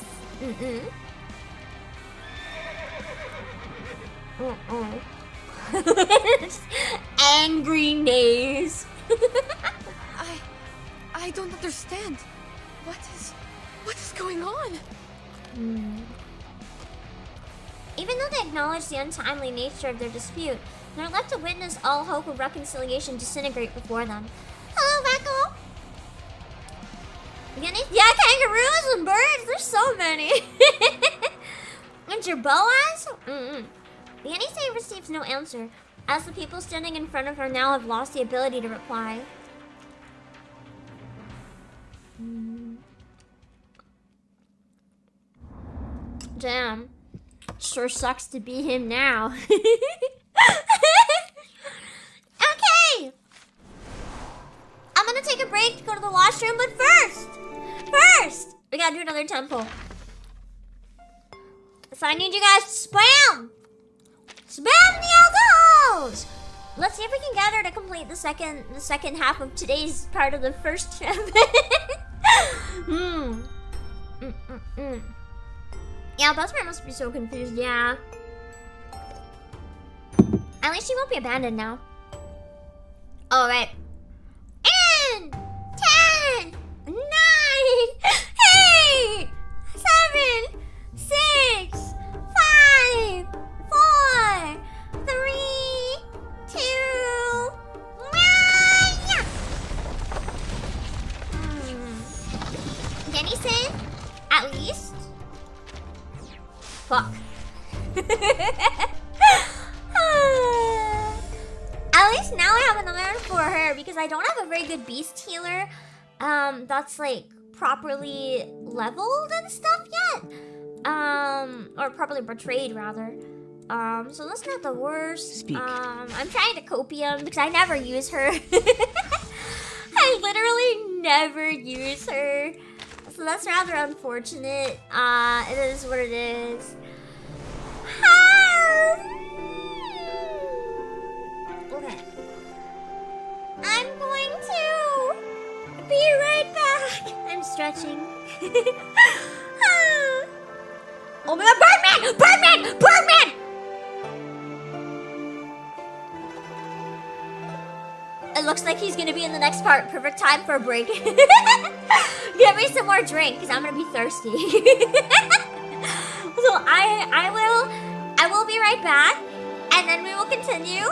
Angry nays. I don't understand. What is going on? Even though they acknowledge the untimely nature of their dispute, they're left to witness all hope of reconciliation disintegrate before them. Hello, Vecco. Yeah, kangaroos and birds. There's so many. And jerboas? The NSA receives no answer, as the people standing in front of her now have lost the ability to reply. Damn. Sure sucks to be him now. Okay! I'm gonna take a break to go to the washroom, but first, we gotta do another temple. So I need you guys to spam the alcohols! Let's see if we can gather to complete the second half of today's part of the first chapter. Yeah, Buzzsprout must be so confused, yeah. At least she won't be abandoned now. Alright. And 10, 9, 8, 7, 6, 5, 4, 3, 2, 1. Denison, at least. Fuck. At least now I have another for her because I don't have a very good beast healer that's like properly leveled and stuff yet. Or properly portrayed rather. So that's not the worst. Speak. I'm trying to copium because I never use her. I literally never use her. So that's rather unfortunate. It is what it is. Okay. I'm going to be right back. I'm stretching. Oh my god, Birdman! Birdman! Birdman! It looks like he's gonna be in the next part. Perfect time for a break. Get me some more drink, because I'm gonna be thirsty. So I will be right back, and then we will continue.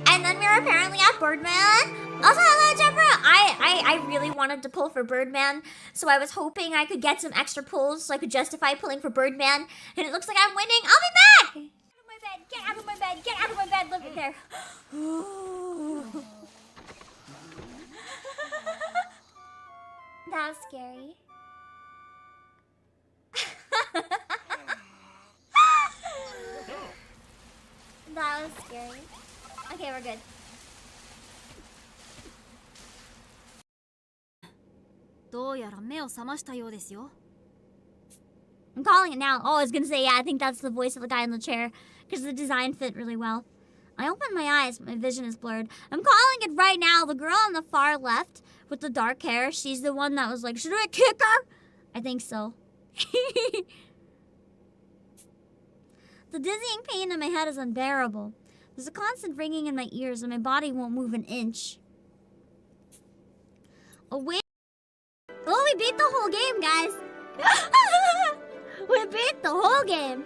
And then we're apparently at Birdman. Also, hello, Jumper. I really wanted to pull for Birdman, so I was hoping I could get some extra pulls so I could justify pulling for Birdman. And it looks like I'm winning. I'll be back. Get out of my bed. Get out of my bed. Look at there. That was scary. That was scary. Okay, we're good. I'm calling it now. Oh, I was gonna say, yeah, I think that's the voice of the guy in the chair because the design fit really well. I opened my eyes, my vision is blurred. I'm calling it right now. The girl on the far left with the dark hair, she's the one that was like, should I kick her? I think so. The dizzying pain in my head is unbearable. There's a constant ringing in my ears and my body won't move an inch. Oh, wait. Oh, we beat the whole game, guys. We beat the whole game.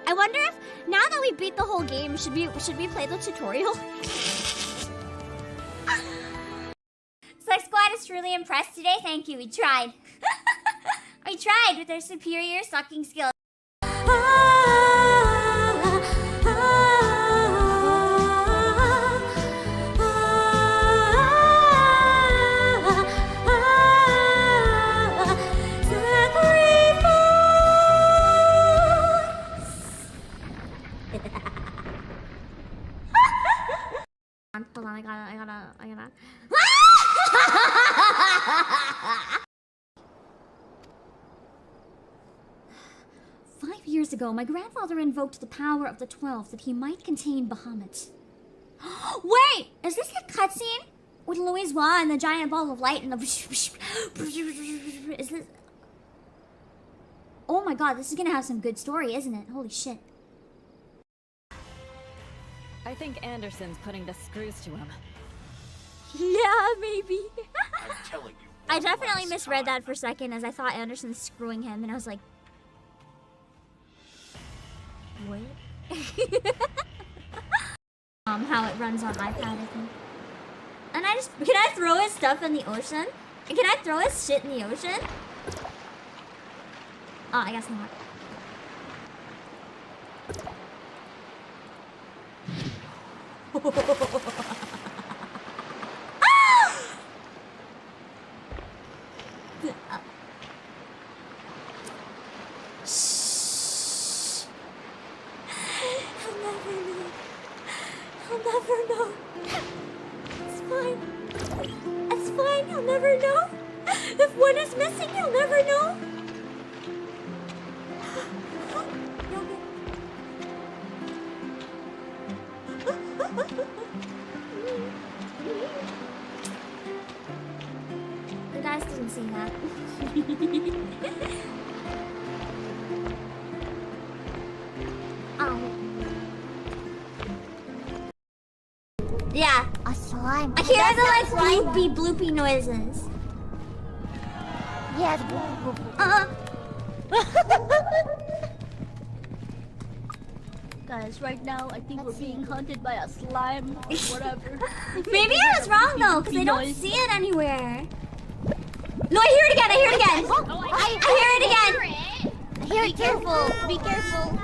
I wonder if, now that we beat the whole game, should we play the tutorial? Sex Squad is truly impressed today. Thank you. We tried. We tried with our superior sucking skills. Hold on, I gotta. 5 years ago, my grandfather invoked the power of the 12 that he might contain Bahamut. Wait! Is this a cutscene? With Louise Wah and the giant ball of light and the... Is this... Oh my god, this is gonna have some good story, isn't it? Holy shit. I think Anderson's putting the screws to him. Yeah, maybe. I'm telling you. I definitely misread that for a second as I thought Anderson's screwing him and I was like... What? How it runs on iPad, I think. And I just... Can I throw his stuff in the ocean? And can I throw his shit in the ocean? Oh, I guess not. I'll never know. It's fine. It's fine, you'll never know. If one is missing, you'll never know. The guys didn't see that. Yeah. A slime. I hear the like bloopy noises. Yes. Guys, right now I think we're being hunted by a slime or whatever. Maybe I was wrong though, because I don't see it anywhere. No, I hear it again. I hear it again. I hear it again. I hear it. Careful. Be careful.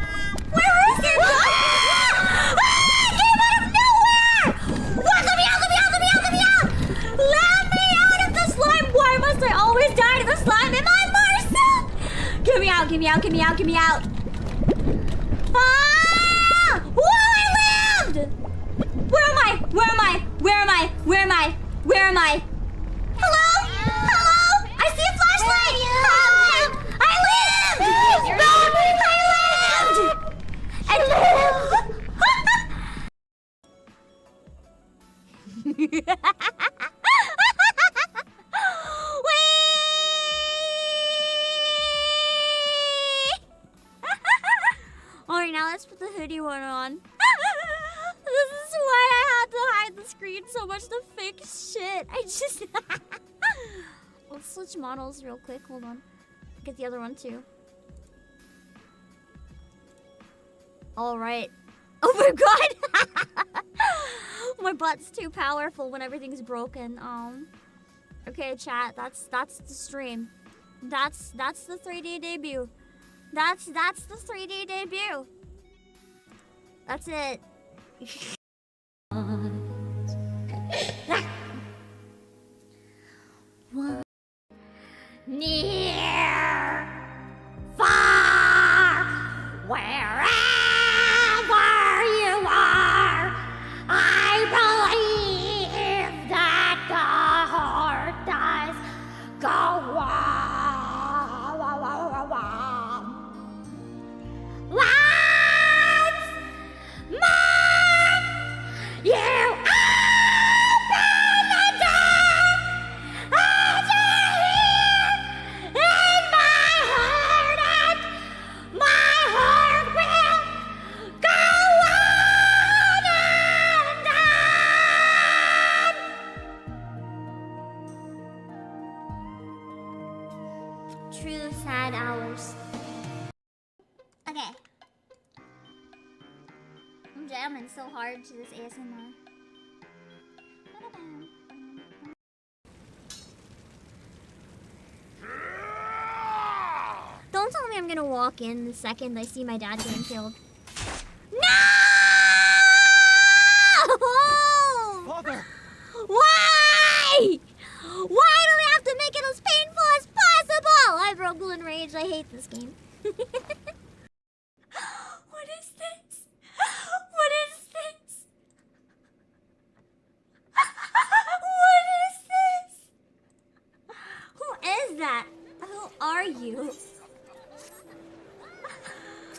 Where is it? Ah! It came out of nowhere! What? Let me out! Let me out! Let me out! Let me out! Let me out of the slime! Why must I always die to the slime in my Marcel? Get me out! Get me out! Get me out! Get me out! Ah! Whoa! I lived! Where am I? Where am I? Where am I? Where am I? Where am I? Hello? Hello? I see a flashlight! I lived! I lived! I lived! Alright, now let's put the hoodie one on. This is why I had to hide the screen so much to fix shit. I just... Let's switch models real quick. Hold on. Get the other one too. Alright. Oh my god! My butt's too powerful when everything's broken. Okay, chat. That's the stream. That's the 3D debut. That's the 3D debut. That's it. One. Near, far, wherever you are, I believe that the heart does go on. Once more, you open the door, and you're here in my heart, and my heart will go on and on. True sad hours. Okay. I'm jamming so hard to this ASMR. Don't tell me I'm gonna walk in the second I see my dad getting killed. No! Father! Why? Why do we have to make it as painful as possible? I broke Blue Rage. I hate this game. What is this? What is this? What is this? Who is that? Who are you?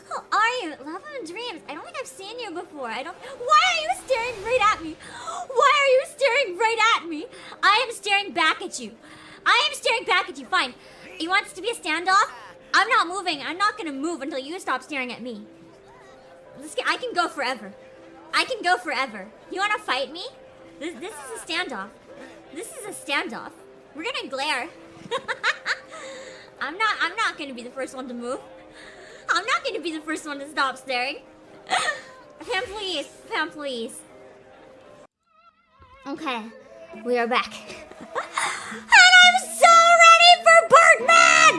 Who are you? Love and Dreams. I don't think I've seen you before. Why are you staring right at me? Why are you staring right at me? I am staring back at you. I am staring back at you. Fine. You want this to be a standoff? I'm not moving. I'm not gonna move until you stop staring at me. I can go forever. I can go forever. You wanna fight me? This is a standoff. This is a standoff. We're gonna glare. I'm not gonna be the first one to move. I'm not gonna be the first one to stop staring. Pam, please. Pam, please. Okay. We are back. And I'm so ready for Birdman!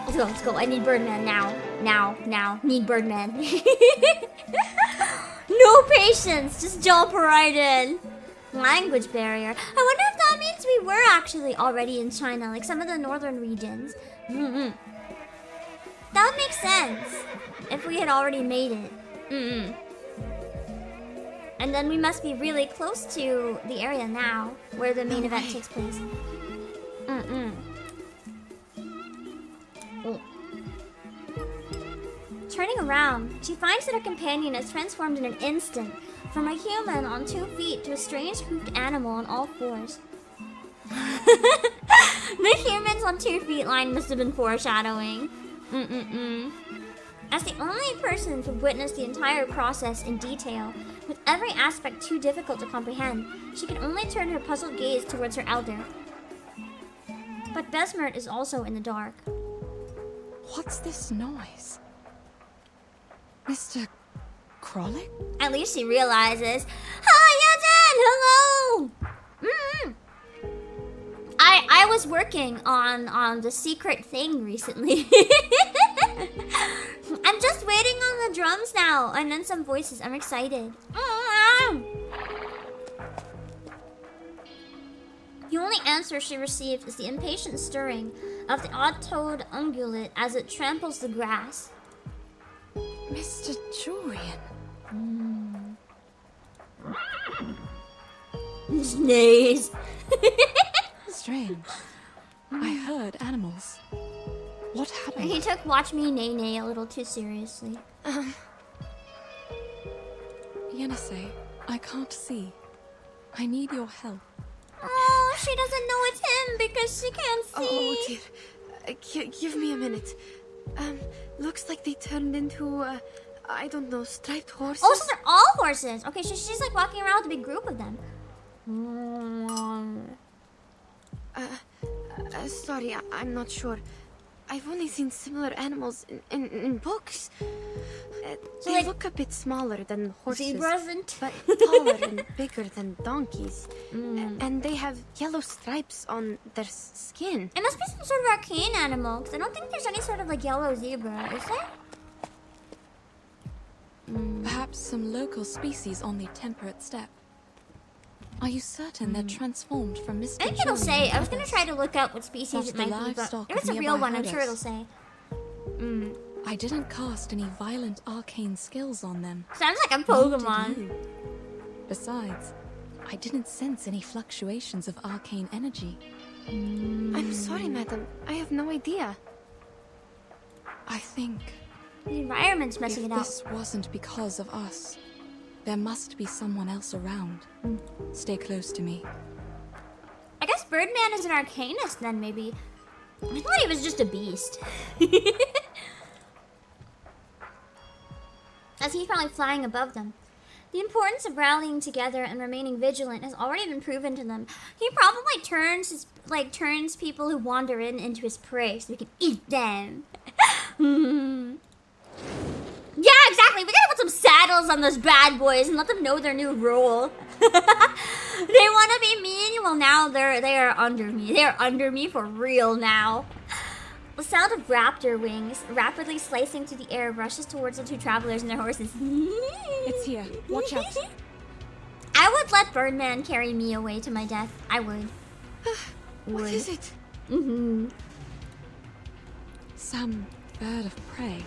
Let's go, let's go. I need Birdman now. Now. Need Birdman. No patience. Just jump right in. Language barrier. I wonder if that means we were actually already in China, like some of the northern regions. That would make sense if we had already made it. I And then we must be really close to the area now, where the main event takes place. Oh. Turning around, she finds that her companion is transformed in an instant, from a human on 2 feet to a strange hoofed animal on all fours. The humans on 2 feet line must have been foreshadowing. As the only person to witness the entire process in detail, with every aspect too difficult to comprehend, she can only turn her puzzled gaze towards her elder. But Besmert is also in the dark. What's this noise? Mr. Krolek? At least she realizes. Hi, Yajin! Hello! I was working on the secret thing recently. I'm just waiting on the drums now, and then some voices. I'm excited. The only answer she receives is the impatient stirring of the odd-toed ungulate as it tramples the grass. Mr. Julian. Sneeze. Strange. I heard animals. What happened? He took Watch Me Nay Nay a little too seriously. Yenase, I can't see. I need your help. Oh, she doesn't know it's him because she can't see. Oh dear. Give me a minute. Looks like they turned into, I don't know, striped horses. Oh, so they're all horses. Okay, so she's like walking around with a big group of them. Sorry, I'm not sure. I've only seen similar animals in books. They like, look a bit smaller than horses, zebras but taller and bigger than donkeys. And they have yellow stripes on their skin. It must be some sort of arcane animal, because I don't think there's any sort of like yellow zebra, is there? Perhaps some local species on the temperate steppe. Are you certain they're transformed from Mr. I think it'll Julian say. and I was gonna others? try to look up what species That's it the might be, but livestock if it's of a real nearby one, I'm sure it'll herders. say. I didn't cast any violent arcane skills on them. Sounds like a Nor did Pokemon. you. Besides, I didn't sense any fluctuations of arcane energy. I'm sorry, madam. I have no idea. I think The environment's messing if it up. this wasn't because of us, there must be someone else around. Stay close to me. I guess Birdman is an arcanist then, maybe. I thought he was just a beast. As he's probably flying above them. The importance of rallying together and remaining vigilant has already been proven to them. He probably turns people who wander into his prey so we can eat them. Yeah, exactly. We gotta put some saddles on those bad boys and let them know their new role. They want to be mean. Well, now they are under me. They are under me for real now. The sound of raptor wings rapidly slicing through the air rushes towards the two travelers and their horses. It's here. Watch out. I would let Birdman carry me away to my death. I would. What is it? Some bird of prey.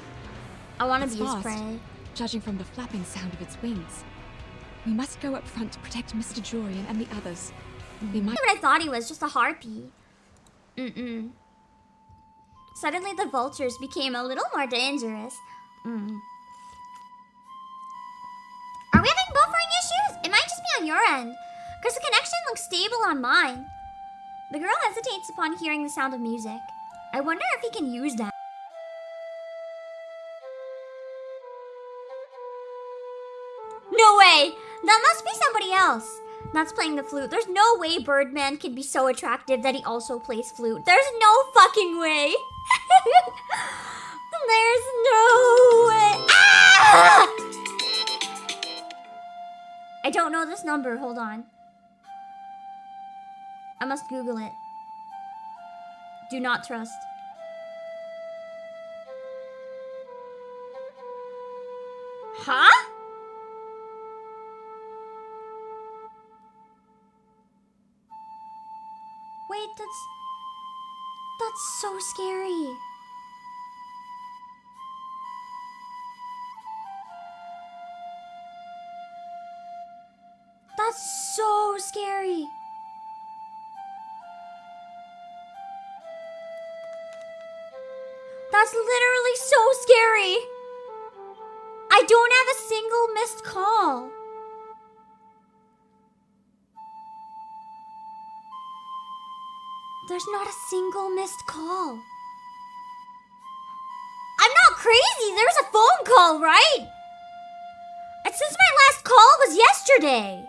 I want to It's be his fast, prey. judging from the flapping sound of its wings. We must go up front to protect Mr. Jorian and the others. We might. What I thought he was, just a harpy. Suddenly the vultures became a little more dangerous. Are we having buffering issues? It might just be on your end. Because the connection looks stable on mine. The girl hesitates upon hearing the sound of music. I wonder if he can use that. No way! That must be somebody else. That's playing the flute. There's no way Birdman can be so attractive that he also plays flute. There's no fucking way. There's no way. Ah! I don't know this number. Hold on. I must Google it. Do not trust. Huh? Wait, that's so scary. so scary. That's literally so scary. I don't have a single missed call. There's not a single missed call. I'm not crazy. There was a phone call, right? It says my last call was yesterday.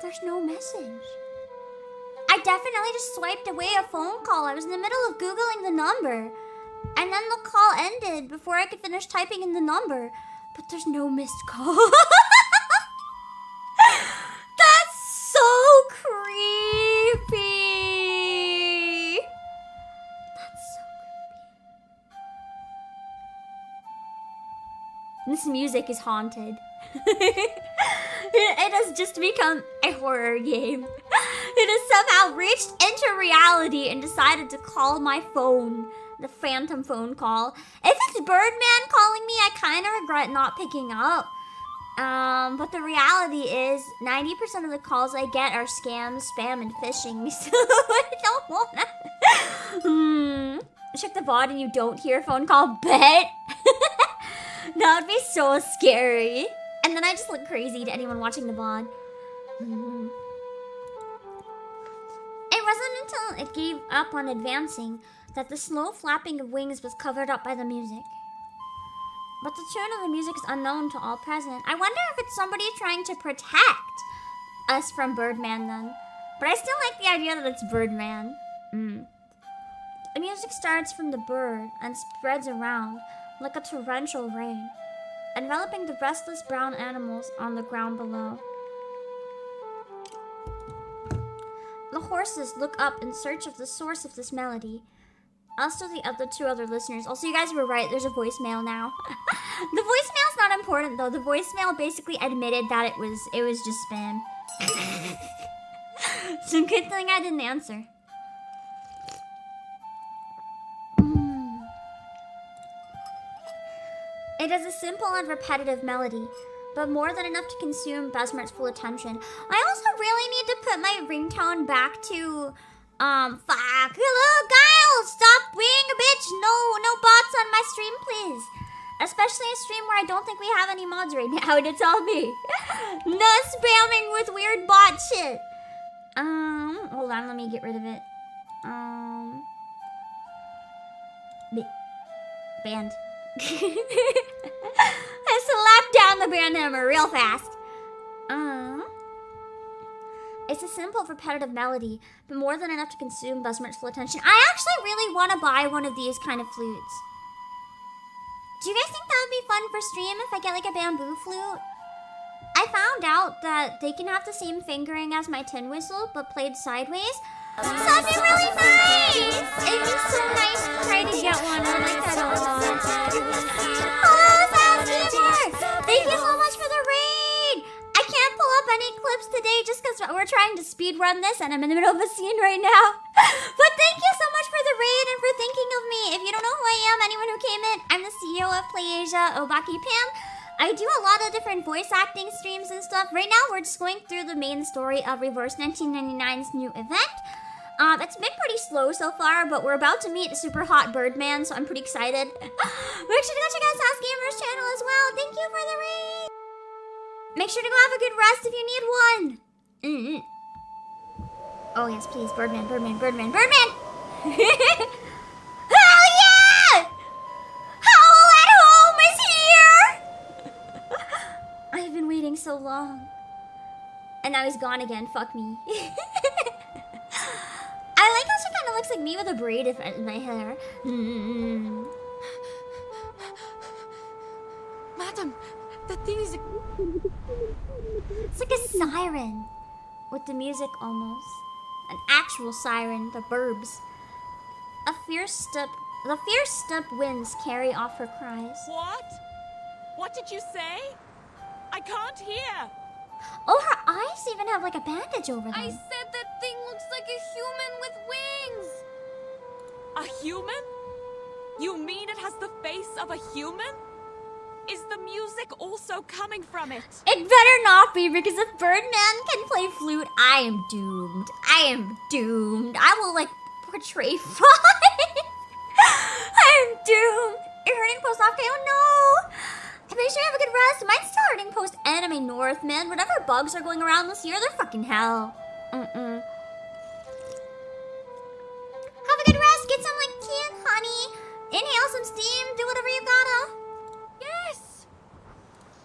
There's no message. I definitely just swiped away a phone call. I was in the middle of Googling the number. And then the call ended before I could finish typing in the number. But there's no missed call. That's so creepy. That's so creepy. This music is haunted. It has just become a horror game. It has somehow reached into reality and decided to call my phone. The phantom phone call. If it's Birdman calling me, I kind of regret not picking up. But the reality is 90% of the calls I get are scams, spam, and phishing. So I don't wanna... Check the VOD and you don't hear a phone call. Bet. That would be so scary. And then I just look crazy to anyone watching the VOD. It wasn't until it gave up on advancing that the slow flapping of wings was covered up by the music. But the tune of the music is unknown to all present. I wonder if it's somebody trying to protect us from Birdman then. But I still like the idea that it's Birdman. The music starts from the bird and spreads around like a torrential rain, enveloping the restless brown animals on the ground below. The horses look up in search of the source of this melody. Also, the two other listeners. Also, you guys were right. There's a voicemail now. The voicemail's not important though. The voicemail basically admitted that it was just spam. So good thing I didn't answer. It is a simple and repetitive melody, but more than enough to consume Besmert's full attention. I also really need to put my ringtone back to, fuck. Hello, Guile! Stop being a bitch! No bots on my stream, please. Especially a stream where I don't think we have any mods right now, and it's all me. No spamming with weird bot shit. Hold on, let me get rid of it. Banned. I slapped down the band hammer real fast. It's a simple, repetitive melody, but more than enough to consume Besmert's full attention. I actually really want to buy one of these kind of flutes. Do you guys think that would be fun for stream if I get like a bamboo flute? I found out that they can have the same fingering as my tin whistle, but played sideways. So that'd be really nice! It'd be so nice to try to get one. I like that a lot. Hello, Fast Thank you so much for the raid! I can't pull up any clips today just because we're trying to speed run this and I'm in the middle of a scene right now. But thank you so much for the raid and for thinking of me. If you don't know who I am, anyone who came in, I'm the CEO of PlayAsia, Obake Pam. I do a lot of different voice acting streams and stuff. Right now, we're just going through the main story of Reverse 1999's new event. It's been pretty slow so far, but we're about to meet a super hot Birdman, so I'm pretty excited. Make sure to go check out Sass Gamer's channel as well. Thank you for the raid. Make sure to go have a good rest if you need one. Oh yes, please, Birdman. Hell yeah! Howl at Home is here! I've been waiting so long. And now he's gone again, fuck me. I like how she kind of looks like me with a braid in my hair. Madam, that thing is... It's like a siren. With the music almost. An actual siren, the burbs. The fierce step winds carry off her cries. What? What did you say? I can't hear. Oh, her eyes even have like a bandage over them. I said that thing looks like a human with wings. A human? You mean it has the face of a human? Is the music also coming from it? It better not be, because if Birdman can play flute, I am doomed. I am doomed. I will, like, portray 5. I am doomed. You're hurting post off, oh no! Make sure you have a good rest. Mine's still hurting post Anime North, man. Whatever bugs are going around this year, they're fucking hell. Have a good rest. Get some, like, tea and honey. Inhale some steam. Do whatever you gotta. Yes!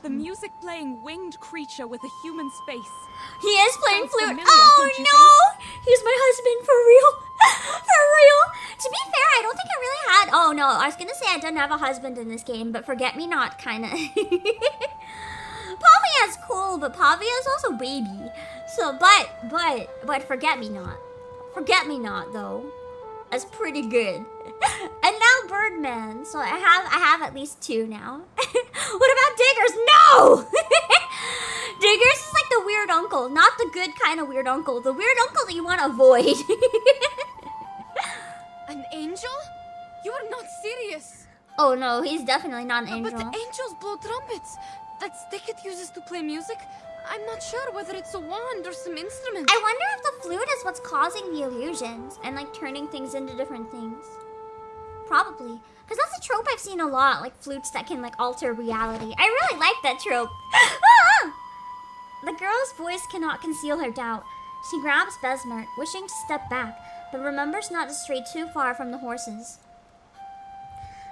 The music playing winged creature with a human space. He is playing flute. Familiar, Oh don't you no! He's my husband for real. For real. To be fair, I don't think I really had. Oh no, I was gonna say I didn't have a husband in this game, but forget me not, kinda. Pavia's cool, but Pavia is also baby. So, but forget me not. Forget me not though. That's pretty good. And now Birdman. So I have at least 2 now. What about Diggers? No! Diggers is like the weird uncle, not the good kind of weird uncle. The weird uncle that you want to avoid. An angel? You are not serious. Oh no, he's definitely not an angel. But the angels blow trumpets. That Stickett uses to play music. I'm not sure whether it's a wand or some instrument. I wonder if the flute is what's causing the illusions and like turning things into different things. Probably. Because that's a trope I've seen a lot, like flutes that can like alter reality. I really like that trope. The girl's voice cannot conceal her doubt. She grabs Besmart, wishing to step back, but remembers not to stray too far from the horses.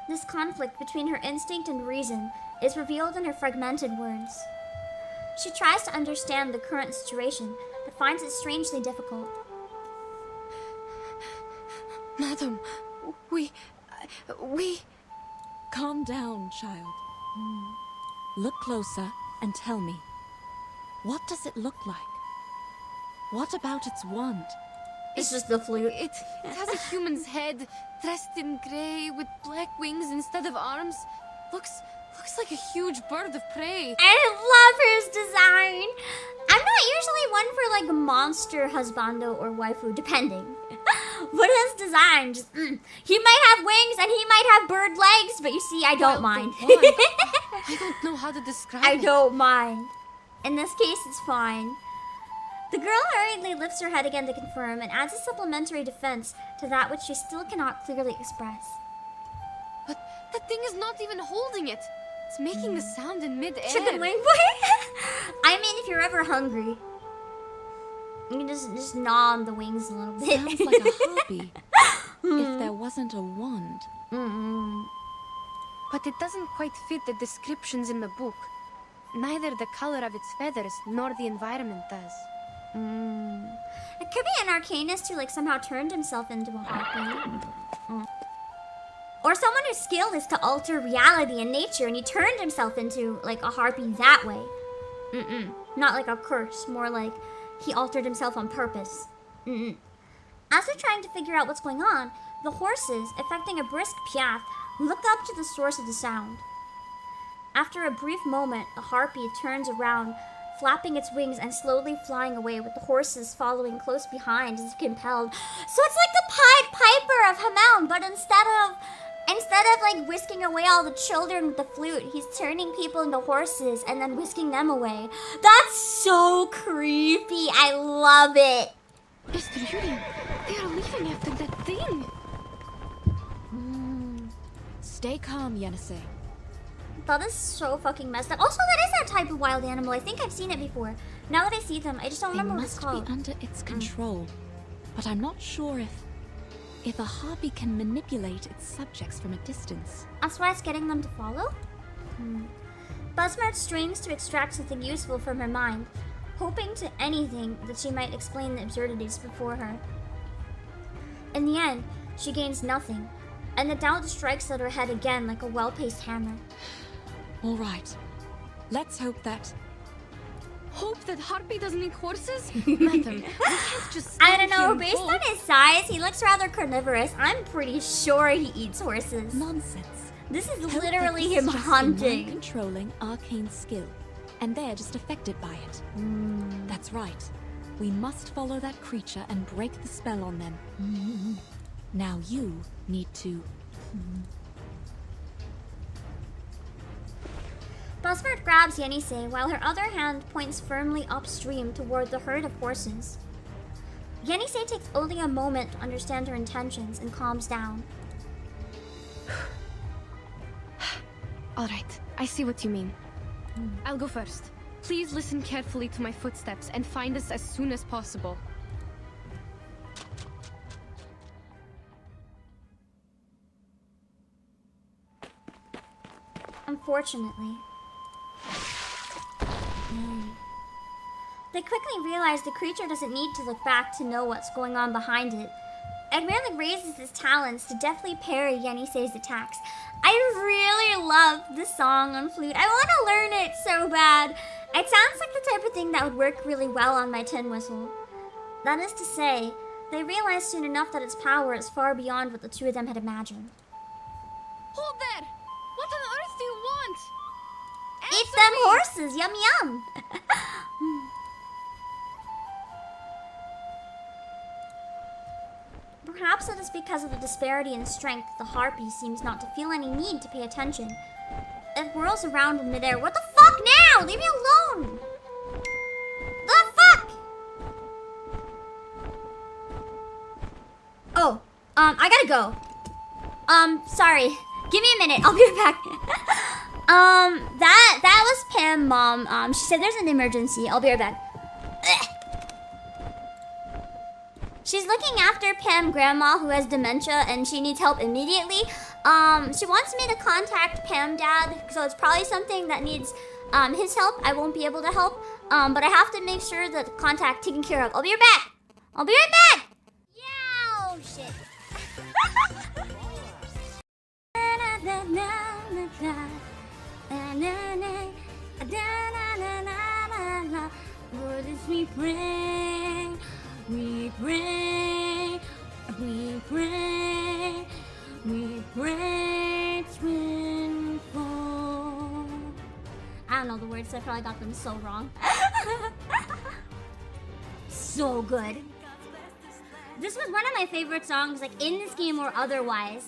This conflict between her instinct and reason is revealed in her fragmented words. She tries to understand the current situation, but finds it strangely difficult. Madam, we... Calm down, child. Look closer and tell me. What does it look like? What about its wand? It's just the flute. It has a human's head, dressed in grey, with black wings instead of arms. Looks like a huge bird of prey. I love his design. I'm not usually one for like monster husbando or waifu, depending. But his design, just, he might have wings and he might have bird legs, but you see, I don't mind. I don't know how to describe I it. don't mind. In this case, it's fine. The girl hurriedly lifts her head again to confirm and adds a supplementary defense to that which she still cannot clearly express. But that thing is not even holding it. It's making a sound in mid-air. Chicken wing boy? I mean, if you're ever hungry, you can just gnaw on the wings a little bit. Sounds like a harpy. If there wasn't a wand. But it doesn't quite fit the descriptions in the book. Neither the color of its feathers nor the environment does. It could be an arcanist who like somehow turned himself into a harpy. Or someone whose skill is to alter reality and nature and he turned himself into like a harpy that way. Not like a curse, more like he altered himself on purpose. As they're trying to figure out what's going on, the horses, effecting a brisk piaffe, look up to the source of the sound. After a brief moment, the harpy turns around, flapping its wings and slowly flying away with the horses following close behind as if compelled. So it's like the Pied Piper of Hamel, but instead of like whisking away all the children with the flute, he's turning people into horses and then whisking them away. That's so creepy. I love it. Mr. Yuri, they are leaving after that thing. Stay calm, Yenisei. That is so fucking messed up. Also, that is that type of wild animal. I think I've seen it before. Now that I see them, I just don't remember what it's called. They must be under its control, but I'm not sure if a harpy can manipulate its subjects from a distance. That's why it's getting them to follow? Buzzmart strains to extract something useful from her mind, hoping to anything that she might explain the absurdities before her. In the end, she gains nothing, and the doubt strikes at her head again like a well-paced hammer. All right. Let's hope that... Hope that Harpy doesn't eat horses? Madam, we can't just I don't stand know, here based and on his size, he looks rather carnivorous. I'm pretty sure he eats horses. Nonsense. This is Hope literally that this him is just a hunting. controlling arcane skill, and they're just affected by it. That's right. We must follow that creature and break the spell on them. Now you need to... Musmart grabs Yenisei while her other hand points firmly upstream toward the herd of horses. Yenisei takes only a moment to understand her intentions and calms down. Alright, I see what you mean. I'll go first. Please listen carefully to my footsteps and find us as soon as possible. Unfortunately. They quickly realize the creature doesn't need to look back to know what's going on behind it. It merely raises its talons to deftly parry Yenisei's attacks. I really love this song on flute. I want to learn it so bad. It sounds like the type of thing that would work really well on my tin whistle. That is to say, they realize soon enough that its power is far beyond what the two of them had imagined. Hold there! What on earth do you want? Eat them horses! Yum yum! Perhaps it is because of the disparity in strength the harpy seems not to feel any need to pay attention. It whirls around in midair. What the fuck now? Leave me alone! The fuck? Oh, I gotta go. Sorry. Give me a minute. I'll be right back. That was Pam, Mom. She said there's an emergency. I'll be right back. She's looking after Pam Grandma who has dementia and she needs help immediately. She wants me to contact Pam Dad, so it's probably something that needs his help. I won't be able to help, but I have to make sure that the contact taken care of. I'll be right back. I'll be right back. Yeah, oh shit. Lord, as we pray, we pray, we pray, we pray, twin fall. I don't know the words, so I probably got them so wrong. So good. This was one of my favorite songs, like in this game or otherwise,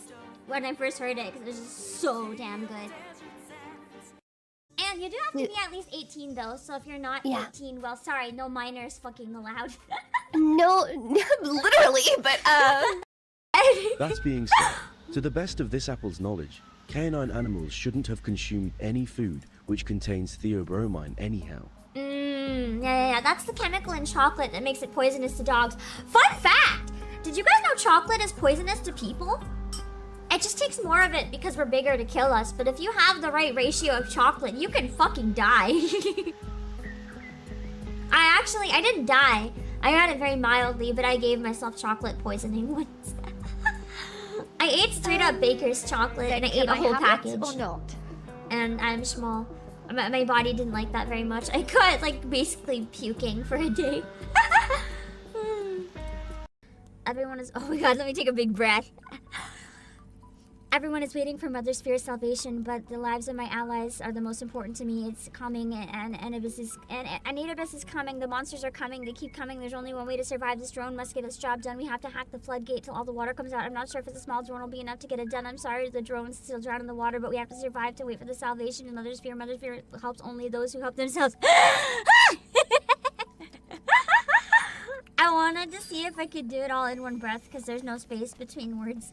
when I first heard it, because it was just so damn good. And you do have to be at least 18 though, so if you're not 18, well, sorry, no minors fucking allowed. No, literally, but That being said, to the best of this apple's knowledge, canine animals shouldn't have consumed any food which contains theobromine anyhow. Yeah, that's the chemical in chocolate that makes it poisonous to dogs. Fun fact! Did you guys know chocolate is poisonous to people? It just takes more of it because we're bigger to kill us, but if you have the right ratio of chocolate, you can fucking die. I didn't die. I had it very mildly, but I gave myself chocolate poisoning once. I ate straight up baker's chocolate and I ate a whole package. Or not? And I'm small. My body didn't like that very much. I got like basically puking for a day. Everyone is, oh my god, let me take a big breath. Everyone is waiting for Mother Sphere's salvation, but the lives of my allies are the most important to me. It's coming, and Anubis is coming. The monsters are coming. They keep coming. There's only one way to survive. This drone must get its job done. We have to hack the floodgate till all the water comes out. I'm not sure if it's a small drone will be enough to get it done. I'm sorry the drone's still drowned in the water, but we have to survive to wait for the salvation of Mother Sphere. Mother Sphere helps only those who help themselves. I wanted to see if I could do it all in one breath, because there's no space between words.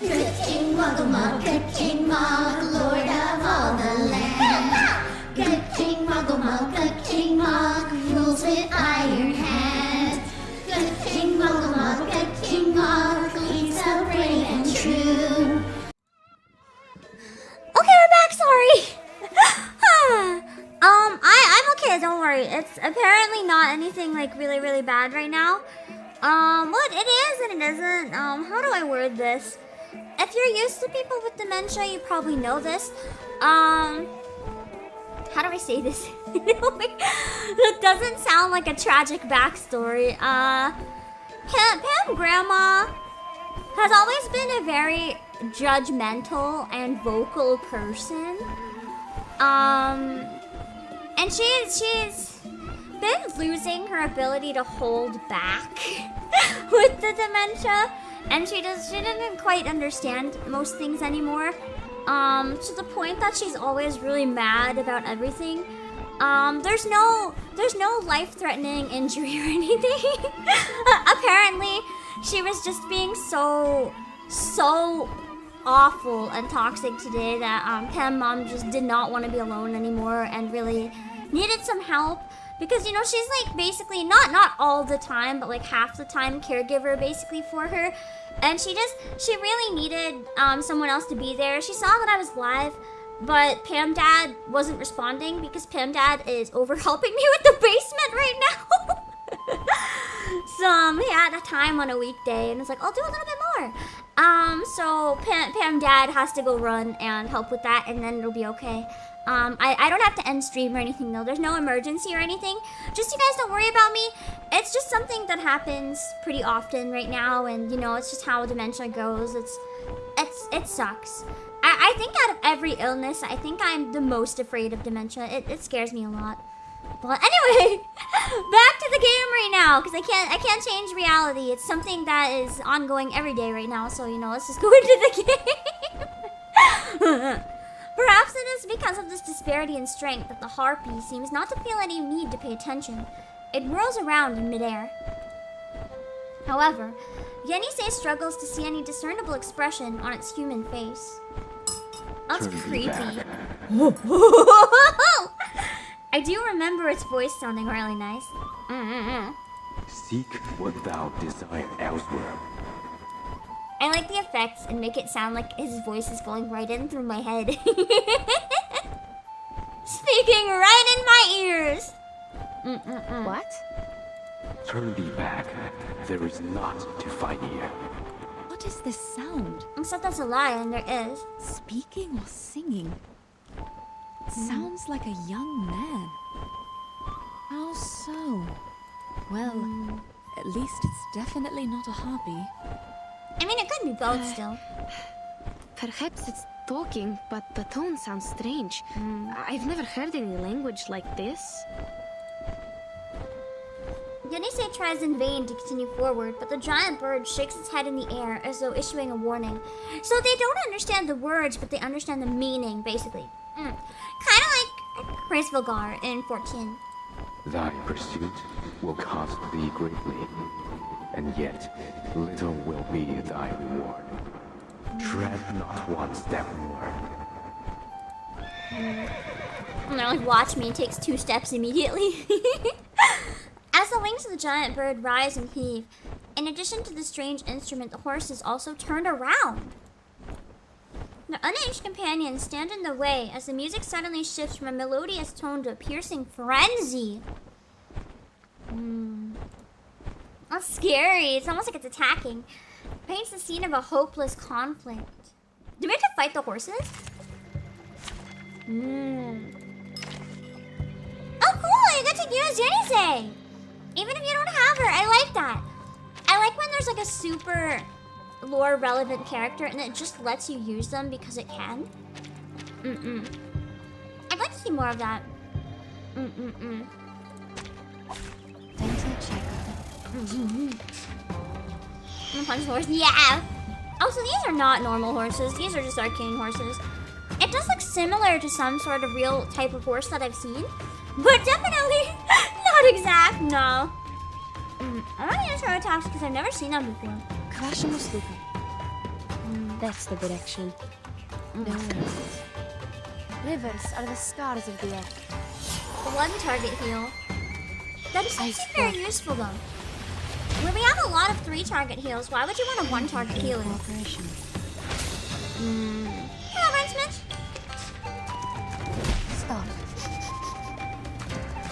Good King Muggle, good King Mug, Lord of all the land. Good King Muggle, good King Mug, rules with iron hand. Good King Muggle, good King Mug, leads the brave and true. Okay, we're back, sorry. I'm okay, don't worry. It's apparently not anything like really, really bad right now. What it is and it isn't. How do I word this? If you're used to people with dementia, you probably know this. How do I say this? That doesn't sound like a tragic backstory. Pam Grandma has always been a very judgmental and vocal person. And she's been losing her ability to hold back with the dementia, and she doesn't quite understand most things anymore. To the point that she's always really mad about everything. There's no life-threatening injury or anything. Apparently, she was just being so awful and toxic today that Pam Mom just did not want to be alone anymore and really needed some help, because, you know, she's like basically not all the time, but like half the time caregiver basically for her, and she really needed someone else to be there. She saw that I was live, but Pam Dad wasn't responding because Pam Dad is over helping me with the basement right now. So he had a time on a weekday and was like, I'll do a little bit more. So Pam Dad has to go run and help with that, and then it'll be okay. I don't have to end stream or anything though. There's no emergency or anything. Just you guys don't worry about me. It's just something that happens pretty often right now, and you know, it's just how dementia goes. It sucks. I think out of every illness, I think I'm the most afraid of dementia. It scares me a lot. But anyway, back to the game right now, because I can't change reality. It's something that is ongoing every day right now, so you know, let's just go into the game. Perhaps it is because of this disparity in strength that the harpy seems not to feel any need to pay attention. It whirls around in midair. However, Yenisei struggles to see any discernible expression on its human face. That's creepy. I do remember its voice sounding really nice. Seek what thou desire elsewhere. I like the effects and make it sound like his voice is going right in through my head. Speaking right in my ears. What? Turn thee back. There is naught to fight here. What is this sound? Except that's a lie, and there is. Speaking or singing? Sounds like a young man. How so? Well, at least it's definitely not a harpy. I mean, it could be both still. Perhaps it's talking, but the tone sounds strange. I've never heard any language like this. Yenisei tries in vain to continue forward, but the giant bird shakes its head in the air as though issuing a warning. So they don't understand the words, but they understand the meaning, basically. Kind of like Chris Vilgar in 14. Thy pursuit will cost thee greatly, and yet little will be thy reward. Tread not one step more. And they're like, watch me, it takes 2 steps immediately. As the wings of the giant bird rise and heave, in addition to the strange instrument, the horse is also turned around. Their unaged companions stand in the way as the music suddenly shifts from a melodious tone to a piercing frenzy. That's scary. It's almost like it's attacking. It paints the scene of a hopeless conflict. Do we have to fight the horses? Oh, cool! You get to use Yenisei! Even if you don't have her, I like that. I like when there's like a super lore relevant character and it just lets you use them because it can. I'd like to see more of that. Dental check. Punch horse, yeah! Oh, so these are not normal horses. These are just arcane horses. It does look similar to some sort of real type of horse that I've seen, but definitely not exact, no. I want to use her attacks because I've never seen them before. That's the direction. Rivers are the scars of the earth. One target heal. That is very useful though. When we have a lot of 3 target heals, why would you want a 1 target healing? Hello, Rinsmith. Stop.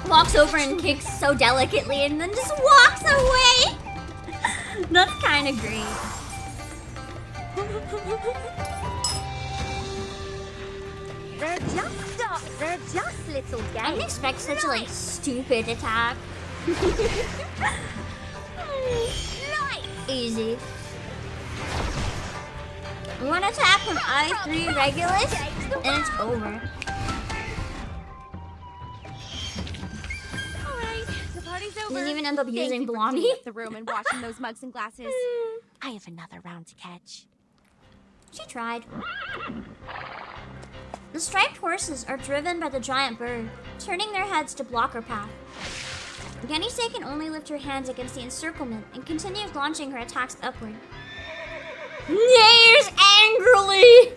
Walks over and kicks so delicately and then just walks away. That's kind of great. They're just little guys. I didn't expect such a like stupid attack. Easy. One attack from I3 Regulus and it's over. Alright, party's over. Didn't even end up Thank using you for Blondie. cleaning up the room and washing those mugs and glasses. I have another round to catch. She tried. The striped horses are driven by the giant bird, turning their heads to block her path. Yenise can only lift her hands against the encirclement and continues launching her attacks upward. Neighs angrily!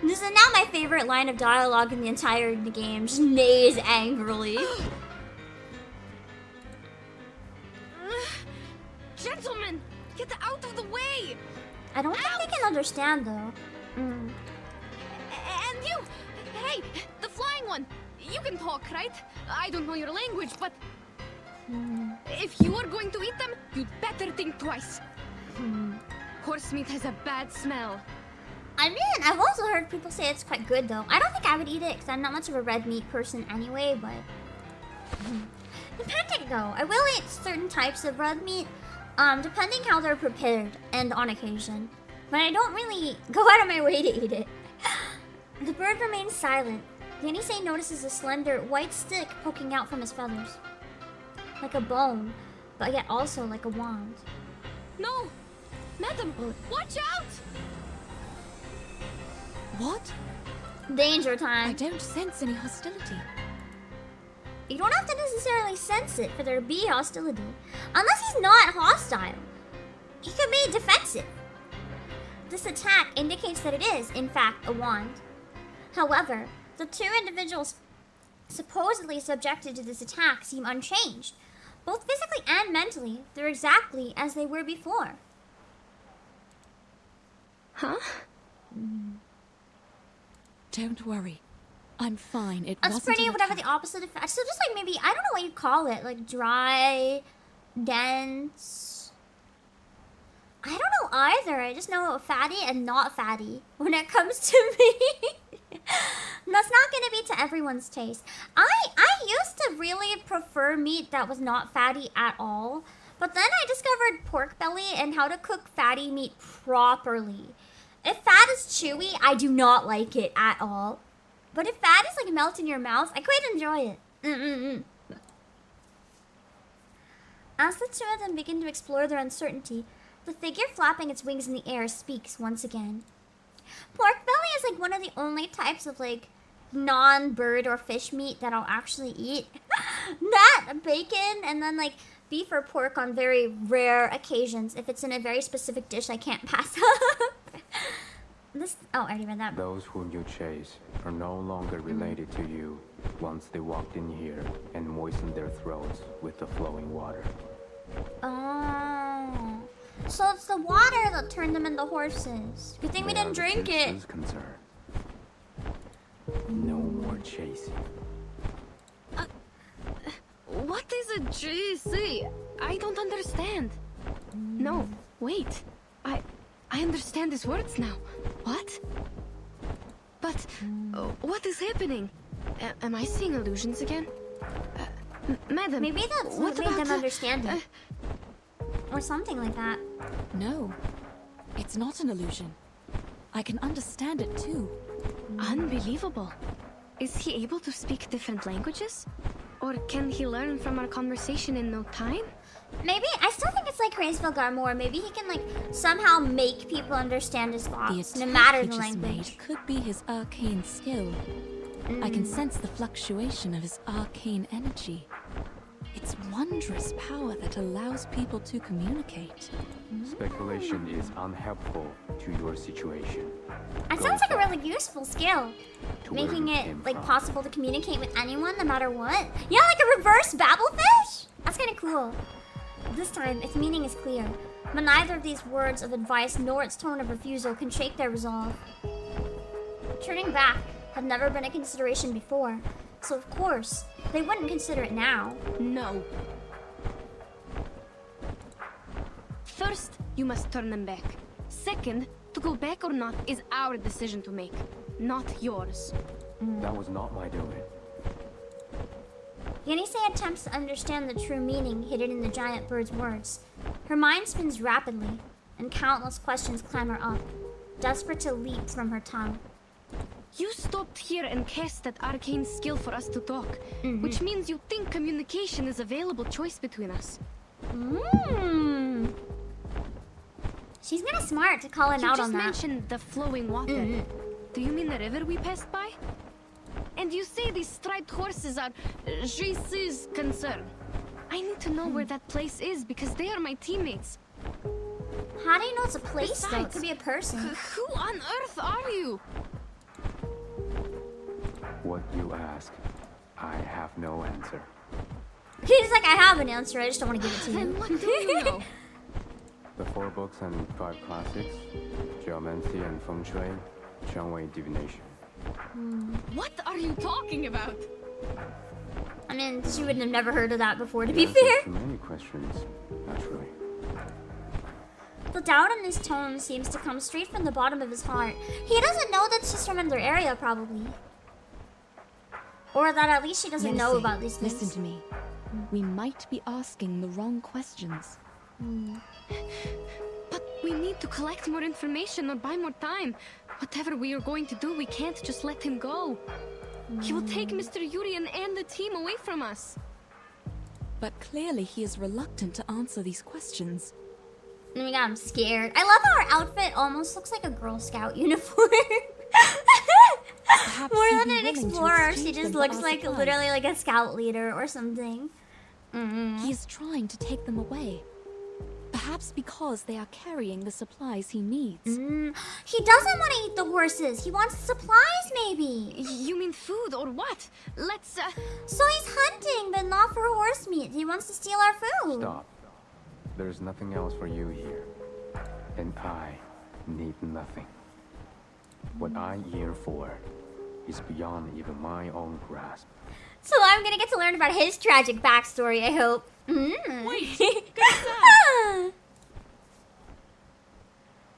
This is now my favorite line of dialogue in the entire game. Just neighs angrily. Gentlemen, get out of the way! I don't think they can understand though. And you! Hey, the flying one! You can talk, right? I don't know your language, but... If you are going to eat them, you'd better think twice. Horse meat has a bad smell. I mean, I've also heard people say it's quite good though. I don't think I would eat it because I'm not much of a red meat person anyway, but... Depending though, I will eat certain types of red meat, depending how they're prepared and on occasion. But I don't really go out of my way to eat it. The bird remains silent. Yenise notices a slender white stick poking out from his feathers. Like a bone, but yet also like a wand. No! Madam, watch out! What? Danger time. I don't sense any hostility. You don't have to necessarily sense it for there to be hostility. Unless he's not hostile. He could be defensive. This attack indicates that it is, in fact, a wand. However, the two individuals supposedly subjected to this attack seem unchanged. Both physically and mentally, they're exactly as they were before. Huh? Don't worry. I'm fine. That's pretty, whatever the opposite effect. So just like maybe, I don't know what you call it. Like dry, dense. I don't know either. I just know fatty and not fatty when it comes to me. That's not going to be to everyone's taste. I used to really prefer meat that was not fatty at all. But then I discovered pork belly and how to cook fatty meat properly. If fat is chewy, I do not like it at all. But if fat is like melt in your mouth, I quite enjoy it. As the two of them begin to explore their uncertainty, the figure flapping its wings in the air speaks once again. Pork belly is like one of the only types of like non-bird or fish meat that I'll actually eat. That, bacon, and then like beef or pork on very rare occasions. If it's in a very specific dish I can't pass up. I already read that. Those whom you chase are no longer related to you once they walked in here and moistened their throats with the flowing water. Oh. So it's the water that turned them into horses. Good thing we didn't drink it. Is concerned. No more chasing. What is a GC? I don't understand. No, wait. I understand his words now. What? But what is happening? Am I seeing illusions again? Madam, maybe that's what made them understand it. Or something like that. No, it's not an illusion. I can understand it too. Unbelievable. Is he able to speak different languages? Or can he learn from our conversation in no time? Maybe, I still think it's like Crazyville Garmore. Maybe he can like somehow make people understand his thoughts, no matter the language. Could be his arcane skill. I can sense the fluctuation of his arcane energy. It's wondrous power that allows people to communicate. Speculation is unhelpful to your situation. It sounds like a really useful skill. Making it like possible to communicate with anyone no matter what. Yeah, like a reverse babblefish? That's kind of cool. This time, its meaning is clear, but neither of these words of advice nor its tone of refusal can shake their resolve. Turning back had never been a consideration before, so of course, they wouldn't consider it now. No. First, you must turn them back. Second, to go back or not is our decision to make, not yours. That was not my doing. Yenise attempts to understand the true meaning hidden in the giant bird's words. Her mind spins rapidly, and countless questions clamor up, desperate to leap from her tongue. You stopped here and cast that arcane skill for us to talk, which means you think communication is a available choice between us. She's kinda smart to call him out on that. You just mentioned the flowing water. Do you mean the river we passed by? And you say these striped horses are Jesus' concern. I need to know where that place is because they are my teammates. How do you know it's a place though? It Besides, could be a person. Who on earth are you? What you ask, I have no answer. He's like, I have an answer, I just don't want to give it to you. Then what do you know? The 4 books and 5 classics, geomancy and feng shui, Changwei divination. What are you talking about? I mean, she wouldn't have never heard of that before, to be Answers fair. to many questions, naturally. The doubt in his tone seems to come straight from the bottom of his heart. He doesn't know that she's from another area, probably. Or that at least she doesn't know about these things. Listen to me. We might be asking the wrong questions. But we need to collect more information or buy more time. Whatever we are going to do, we can't just let him go. He will take Mr. Yurian and the team away from us. But clearly he is reluctant to answer these questions. Oh my god, I'm scared. I love how her outfit almost looks like a Girl Scout uniform. More than an explorer, she just looks like literally like a scout leader or something. He is trying to take them away. Perhaps because they are carrying the supplies he needs. He doesn't want to eat the horses. He wants supplies, maybe. You mean food or what? Let's, So he's hunting, but not for horse meat. He wants to steal our food. Stop. There's nothing else for you here. And I need nothing. What I yearn for is beyond even my own grasp. So I'm gonna get to learn about his tragic backstory, I hope. Wait,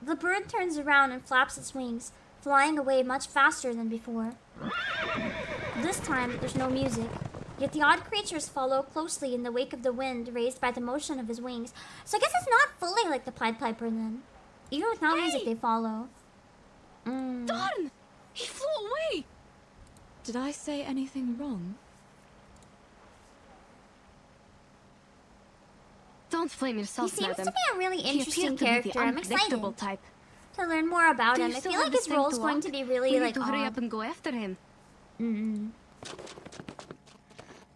The bird turns around and flaps its wings, flying away much faster than before. This time, there's no music. Yet the odd creatures follow closely in the wake of the wind raised by the motion of his wings. So I guess it's not fully like the Pied Piper then. Even without music, they follow. Darn! He flew away! Did I say anything wrong? Don't blame yourself, He seems madam. to be a really He interesting appeared to be character. the I'm excited unpredictable type. to learn more about Do you him. I still feel have like the his strength role is to going walk? to be really We like need to hurry odd. up and go after him.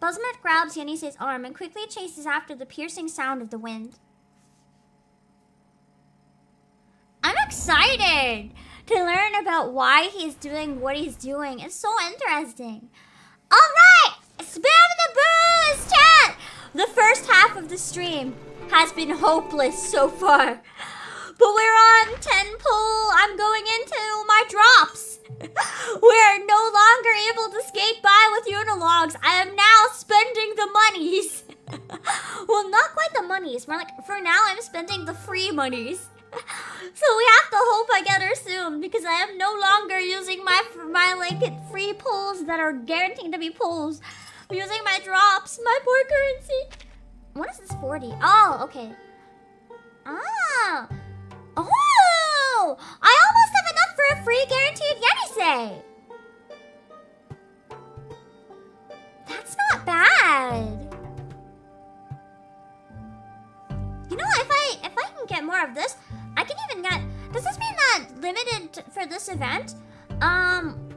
Buzzmet grabs Yenise's arm and quickly chases after the piercing sound of the wind. I'm excited to learn about why he's doing what he's doing. It's so interesting. Alright! Spam the booze, chat! The first half of the stream has been hopeless so far. But we're on 10 pull. I'm going into my drops. We're no longer able to skate by with Unilogs. I am now spending the monies. Well, not quite the monies. More like, for now, I'm spending the free monies. So we have to hope I get her soon because I am no longer using my like free pulls that are guaranteed to be pulls. I'm using my drops, my poor currency. What is this 40? Oh, okay. Ah. Oh! I almost have enough for a free guaranteed Yenise. That's not bad. You know, if I can get more of this, I can even get. Does this mean that limited for this event?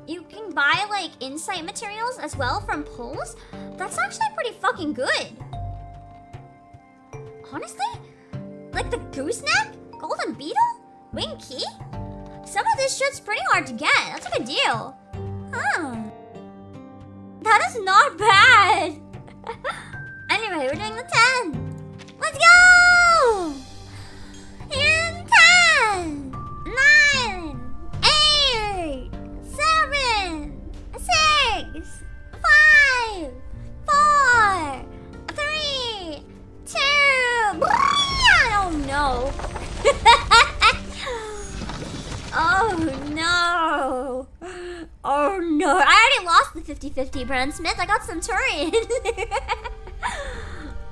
You can buy like insight materials as well from pulls. That's actually pretty fucking good. Honestly, like the gooseneck, golden beetle, wing key. Some of this shit's pretty hard to get. That's a good deal. Huh. That is not bad. Anyway, we're doing the 10. Let's go! In 10, 9, 8, 7, 6, 5, 4, 3, 2. Oh no. Oh no. Oh no. I already lost the 50-50, Brandon Smith. I got Centurion.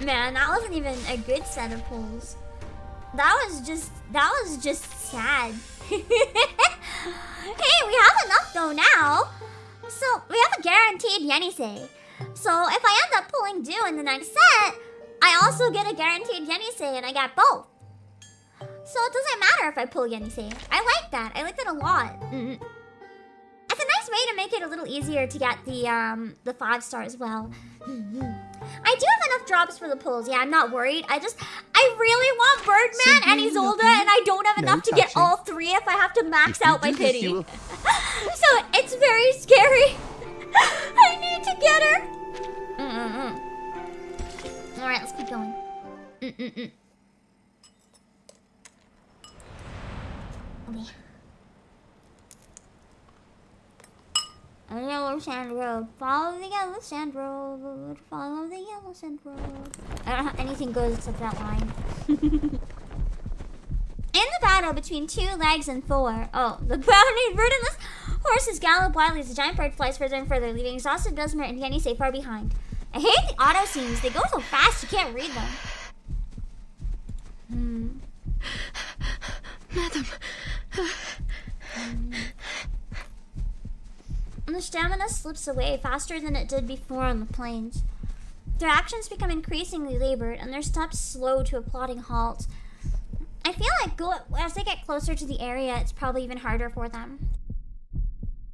Man, that wasn't even a good set of pulls. That was just sad. Hey, we have enough though now. So we have a guaranteed Yenisei. So if I end up pulling Dew in the next set, I also get a guaranteed Yenisei and I get both. So it doesn't matter if I pull Yenisei. I like that. I like that a lot. It's a nice way to make it a little easier to get the 5-star as well. I do have enough drops for the pulls. Yeah, I'm not worried. I really want Birdman and Isolde, and I don't have enough to get all 3 if I have to max out my pity. So it's very scary. I need to get her. Alright, let's keep going. Okay. A yellow sand road. Follow the yellow sand road. Follow the yellow sand road. I don't have anything goes except that line. In the battle between 2 legs and 4. Oh, the bounding burdenless horses gallop wildly as the giant bird flies further and further, leaving exhausted Dusmer and Yenisei far behind. I hate the auto scenes. They go so fast you can't read them. Madam. The stamina slips away faster than it did before on the plains. Their actions become increasingly labored, and their steps slow to a plodding halt. I feel like as they get closer to the area, it's probably even harder for them.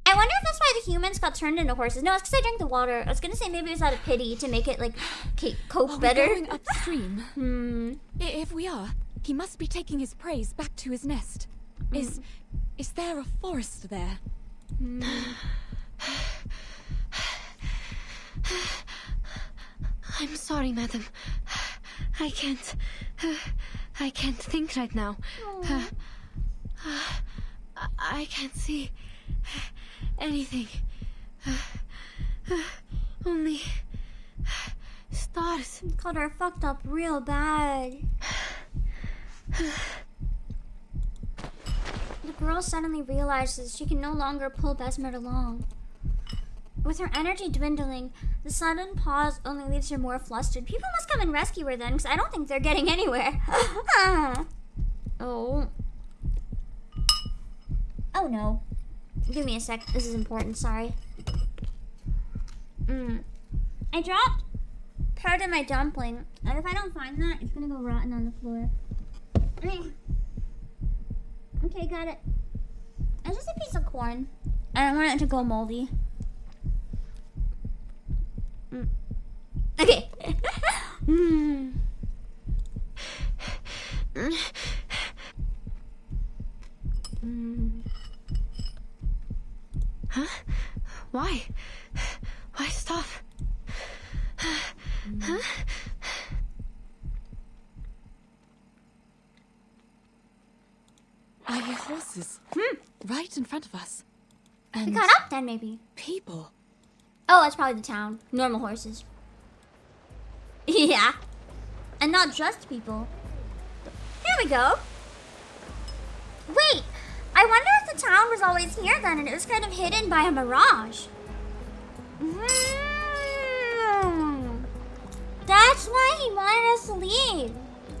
I wonder if that's why the humans got turned into horses. No, it's because I drank the water. I was gonna say maybe it was out of pity to make it, like, cope better. Are we going upstream? If we are, he must be taking his prey back to his nest. Is there a forest there? I'm sorry, madam. I can't think right now. I can't see anything. Only stars. Got her fucked up real bad. The girl suddenly realizes she can no longer pull Besmet along. With her energy dwindling, the sudden pause only leaves her more flustered. People must come and rescue her then, because I don't think they're getting anywhere. Oh. Oh no. Give me a sec. This is important, sorry. I dropped part of my dumpling, and if I don't find that, it's gonna go rotten on the floor. Okay, got it. It's just a piece of corn. I don't want it to go moldy. Okay. Huh? Why? Why stop? Huh? I hear horses. Right in front of us. And We got up then, maybe. people. Oh, that's probably the town. Normal horses. Yeah. And not just people. Here we go. Wait, I wonder if the town was always here then and it was kind of hidden by a mirage. That's why he wanted us to leave.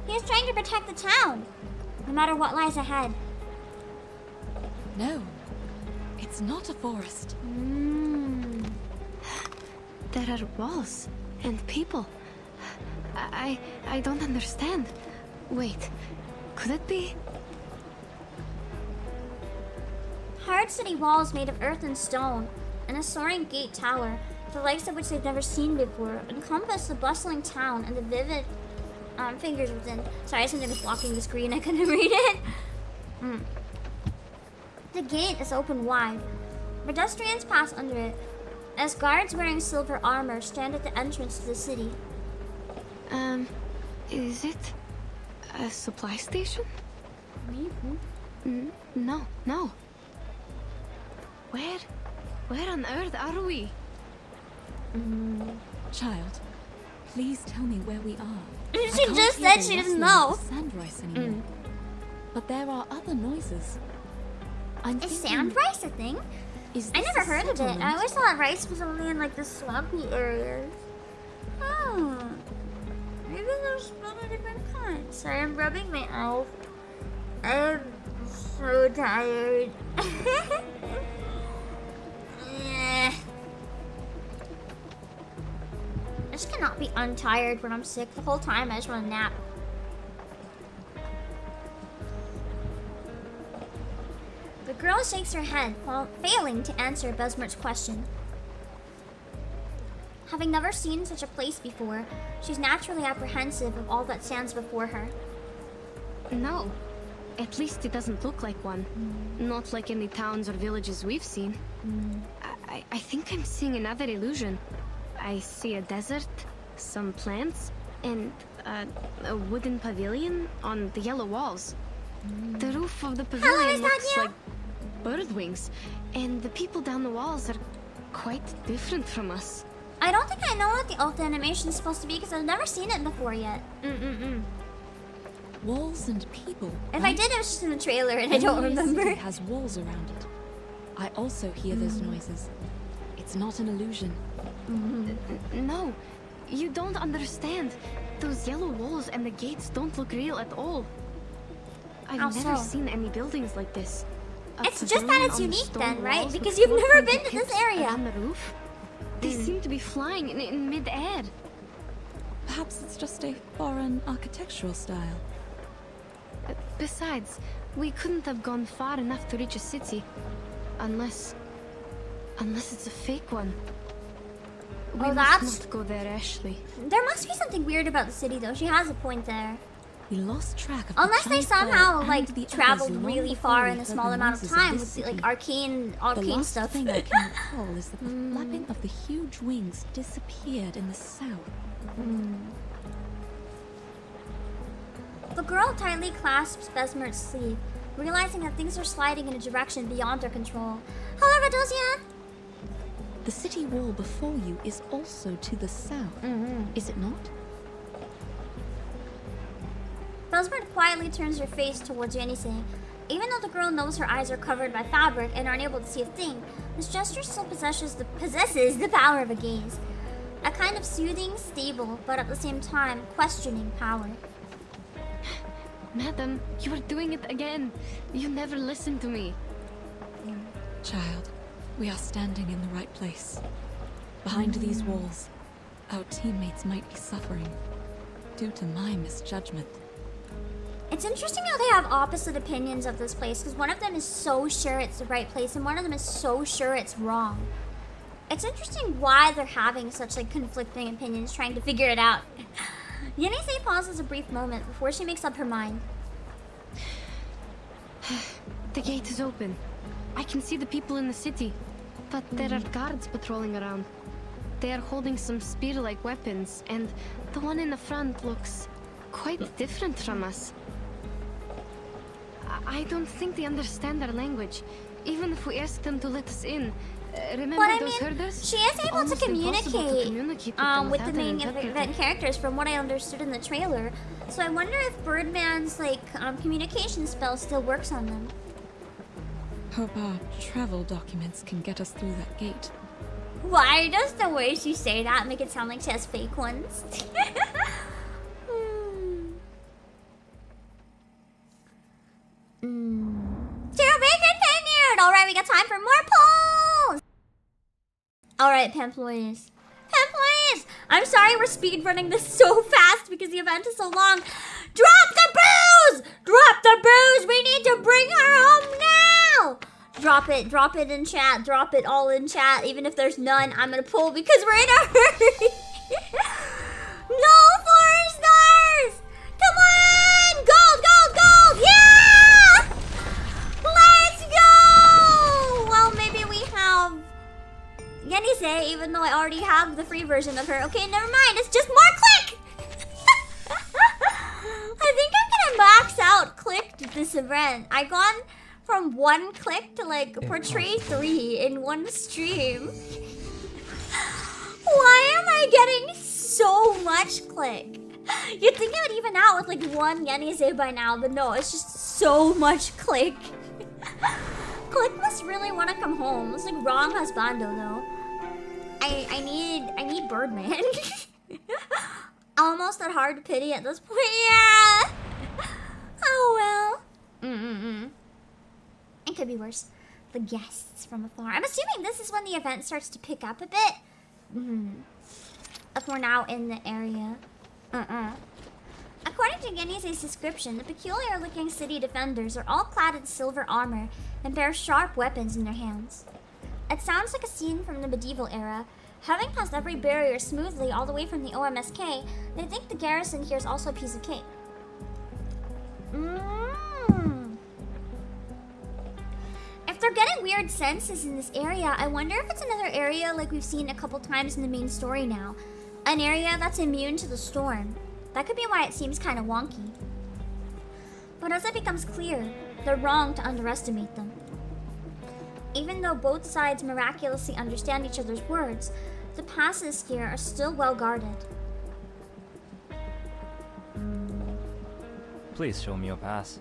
He was trying to protect the town, no matter what lies ahead. No, it's not a forest. There are walls and people. I don't understand. Wait, could it be? Hard city walls made of earth and stone, and a soaring gate tower, the likes of which they've never seen before, encompass the bustling town and the vivid figures within. Sorry, something was blocking the screen. I couldn't read it. The gate is open wide. Pedestrians pass under it, as guards wearing silver armor stand at the entrance to the city. Is it a supply station? No. Where on earth are we? Child, please tell me where we are. She just said she doesn't know. Sand rice anymore. But there are other noises. Is sand rice a thing? I never heard of it. I always thought rice was only in like the swampy areas. Oh. Maybe there's other different kinds. Sorry, I'm rubbing my eyes. I have So tired. I just cannot be untired when I'm sick the whole time. I just want to nap. The girl shakes her head, failing to answer Besmert's question. Having never seen such a place before, she's naturally apprehensive of all that stands before her. No. At least it doesn't look like one. Not like any towns or villages we've seen. I think I'm seeing another illusion. I see a desert, some plants, and a wooden pavilion on the yellow walls. The roof of the pavilion looks like bird wings, and the people down the walls are quite different from us. I don't think I know what the alt animation is supposed to be because I've never seen it before yet. Walls and people. If I did, it was just in the trailer and I don't remember. It has walls around it. I also hear those noises. It's not an illusion. No, you don't understand. Those yellow walls and the gates don't look real at all. I've never seen any buildings like this. It's just that it's unique then, right? Because you've never been to this area. On the roof, they seem to be flying in mid-air. Perhaps it's just a foreign architectural style. Besides, we couldn't have gone far enough to reach a city. Unless it's a fake one. We must not go there, Ashley. There must be something weird about the city though. She has a point there. We lost track of unless they somehow like the traveled really far in a small amount of time with like arcane stuff. The last thing I can recall is that the flapping of the huge wings disappeared in the south. The girl tightly clasps Besmert's sleeve, realizing that things are sliding in a direction beyond her control. Hello, Radosia! The city wall before you is also to the south, is it not? Besmert quietly turns her face towards Yenise. Even though the girl knows her eyes are covered by fabric and aren't able to see a thing, this gesture still possesses the power of a gaze. A kind of soothing, stable, but at the same time, questioning power. Madam, you are doing it again. You never listen to me. Child, we are standing in the right place. Behind these walls, our teammates might be suffering due to my misjudgment. It's interesting how they have opposite opinions of this place, because one of them is so sure it's the right place and one of them is so sure it's wrong. It's interesting why they're having such like conflicting opinions, trying to figure it out. Yenise pauses a brief moment before she makes up her mind. The gate is open. I can see the people in the city, but there are guards patrolling around. They are holding some spear-like weapons, and the one in the front looks quite different from us. I don't think they understand our language, even if we ask them to let us in. Remember those herders? She is able to communicate with the main interpreter. event characters from what I understood in the trailer. So I wonder if Birdman's like communication spell still works on them. Hope our travel documents can get us through that gate. Why does the way she say that make it sound like she has fake ones? To be continued! Alright, we got time for more polls! Alright, Pamployes. Pamployes! I'm sorry we're speedrunning this so fast because the event is so long. Drop the booze! Drop the booze! We need to bring her home now! Drop it in chat. Drop it all in chat. Even if there's none, I'm gonna pull because we're in a hurry. No 4 stars! Come on! Gold, gold, gold! Yeah! Let's go! Well, maybe we have Yenise, even though I already have the free version of her. Okay, never mind. It's just more click! I think I'm gonna max out clicked this event. I gone from 1 click to like portray 3 in one stream. Why am I getting so much click? You'd think it would even out with like 1 Yenise by now, but no, it's just so much click. Click must really want to come home. It's like wrong husbando though. I need Birdman. Almost that hard to pity at this point. Yeah. Oh well. could be worse. The guests from afar. I'm assuming this is when the event starts to pick up a bit. If we're now in the area. According to Genese's description, the peculiar-looking city defenders are all clad in silver armor and bear sharp weapons in their hands. It sounds like a scene from the medieval era. Having passed every barrier smoothly all the way from the OMSK, they think the garrison here is also a piece of cake. If they're getting weird senses in this area, I wonder if it's another area like we've seen a couple times in the main story now. An area that's immune to the storm. That could be why it seems kind of wonky. But as it becomes clear, they're wrong to underestimate them. Even though both sides miraculously understand each other's words, the passes here are still well guarded. Please show me your pass.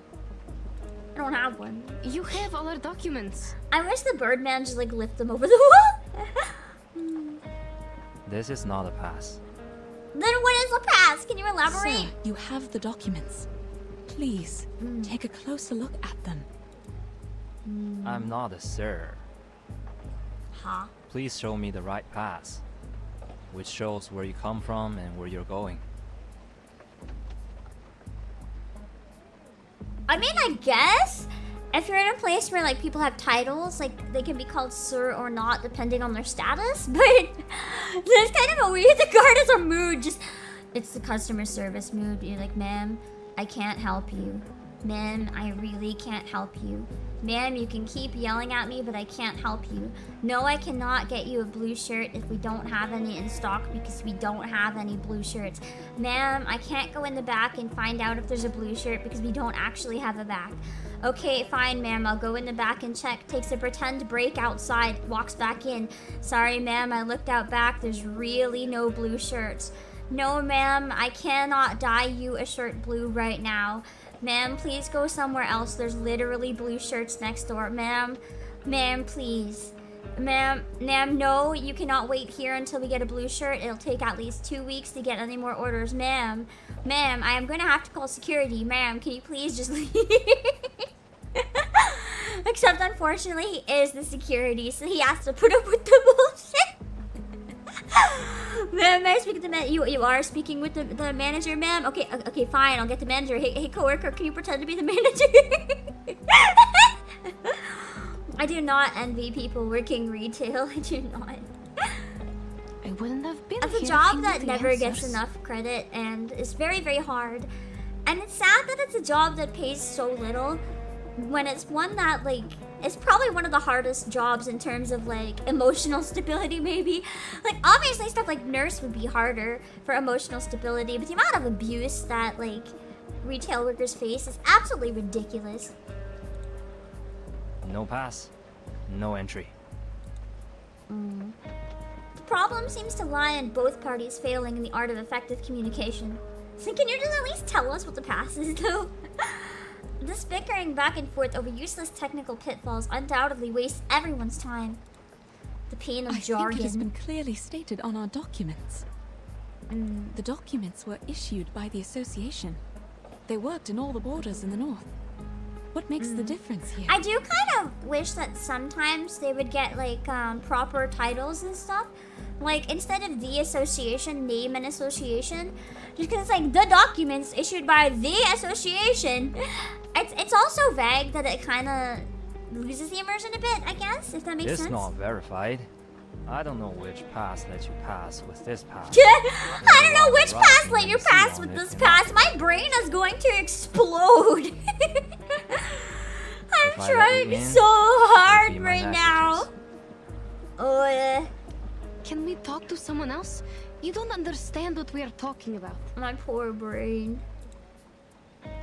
I don't have one. You have all our documents. I wish the Birdman just like lift them over the wall. This is not a pass. Then what is a pass? Can you elaborate? Sir, you have the documents. Please, take a closer look at them. I'm not a sir. Huh? Please show me the right pass, which shows where you come from and where you're going. I mean, I guess if you're in a place where like people have titles, like they can be called sir or not depending on their status, but there's kind of a weird, the guard is a mood, just, it's the customer service mood. You're like, ma'am, I can't help you. Ma'am, I really can't help you. Ma'am, you can keep yelling at me, but I can't help you. No, I cannot get you a blue shirt if we don't have any in stock because we don't have any blue shirts. Ma'am, I can't go in the back and find out if there's a blue shirt because we don't actually have a back. Okay, fine, ma'am, I'll go in the back and check. Takes a pretend break outside, walks back in. Sorry, ma'am, I looked out back. There's really no blue shirts. No, ma'am, I cannot dye you a shirt blue right now. Ma'am, please go somewhere else. There's literally blue shirts next door. Ma'am, please. Ma'am, no, you cannot wait here until we get a blue shirt. It'll take at least 2 weeks to get any more orders. Ma'am, I am gonna have to call security. Ma'am, can you please just leave? Except unfortunately, he is the security, so he has to put up with the bullshit. Ma'am, may I speak to the man? You are speaking with the manager, ma'am? Okay, fine, I'll get the manager. Hey, coworker, can you pretend to be the manager? I do not envy people working retail. I do not. I wouldn't have been. It's a job that never gets enough credit and is very, very hard. And it's sad that it's a job that pays so little when it's one that, like, it's probably one of the hardest jobs in terms of, like, emotional stability, maybe. Like, obviously stuff like nurse would be harder for emotional stability, but the amount of abuse that, like, retail workers face is absolutely ridiculous. No pass, no entry. The problem seems to lie in both parties failing in the art of effective communication. So can you just at least tell us what the pass is, though? This bickering back and forth over useless technical pitfalls undoubtedly wastes everyone's time. The pain of jargon. I think it has been clearly stated on our documents. The documents were issued by the association. They worked in all the borders in the north. What makes the difference here? I do kind of wish that sometimes they would get, like, proper titles and stuff. Like, instead of the association, name an association. Just because it's like, the documents issued by the association. It's also vague that it kind of loses the immersion a bit, I guess, if that makes sense. It's not verified. I don't know which pass let you pass with this pass. I don't know which pass let you pass with this pass. My brain is going to explode. I'm trying so hard right now. Oh, yeah. Can we talk to someone else? You don't understand what we are talking about. My poor brain.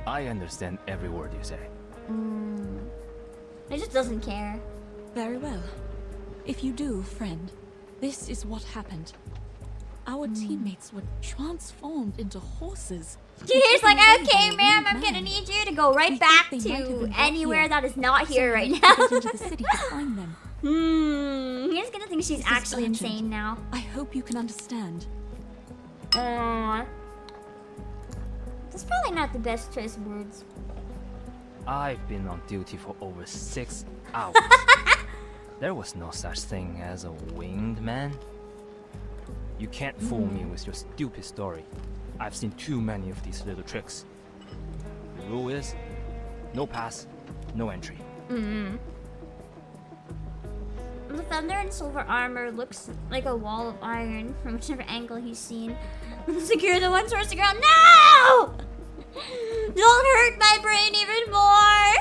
I understand every word you say. It just doesn't care. Very well. If you do, friend, this is what happened. Our teammates were transformed into horses. He's like, okay, ma'am, I'm gonna need you to go right back to anywhere that is not here right now. Get into the city to find them. He's gonna think she's actually insane now. I hope you can understand. That's probably not the best choice of words. I've been on duty for over 6 hours. There was no such thing as a winged man. You can't fool me with your stupid story. I've seen too many of these little tricks. The rule is, no pass, no entry. The thunder and silver armor looks like a wall of iron from whichever angle he's seen. Secure the one source to ground. No! Don't hurt my brain even more!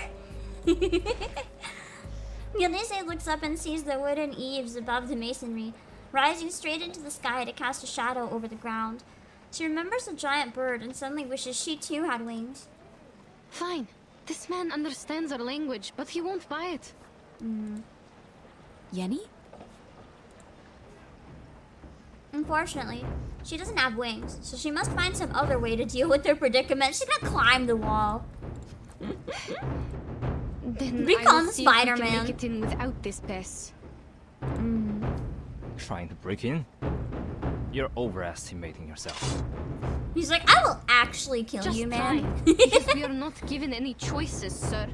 Yonise looks up and sees the wooden eaves above the masonry, rising straight into the sky to cast a shadow over the ground. She remembers a giant bird and suddenly wishes she too had wings. Fine. This man understands our language, but he won't buy it. Yenny? Unfortunately, she doesn't have wings, so she must find some other way to deal with their predicament. She's gonna climb the wall. Then Become I will see if we Spider-Man. can make it in without this pass. Trying to break in? You're overestimating yourself. He's like, I will actually kill Just you, man. because we are not given any choices, sir.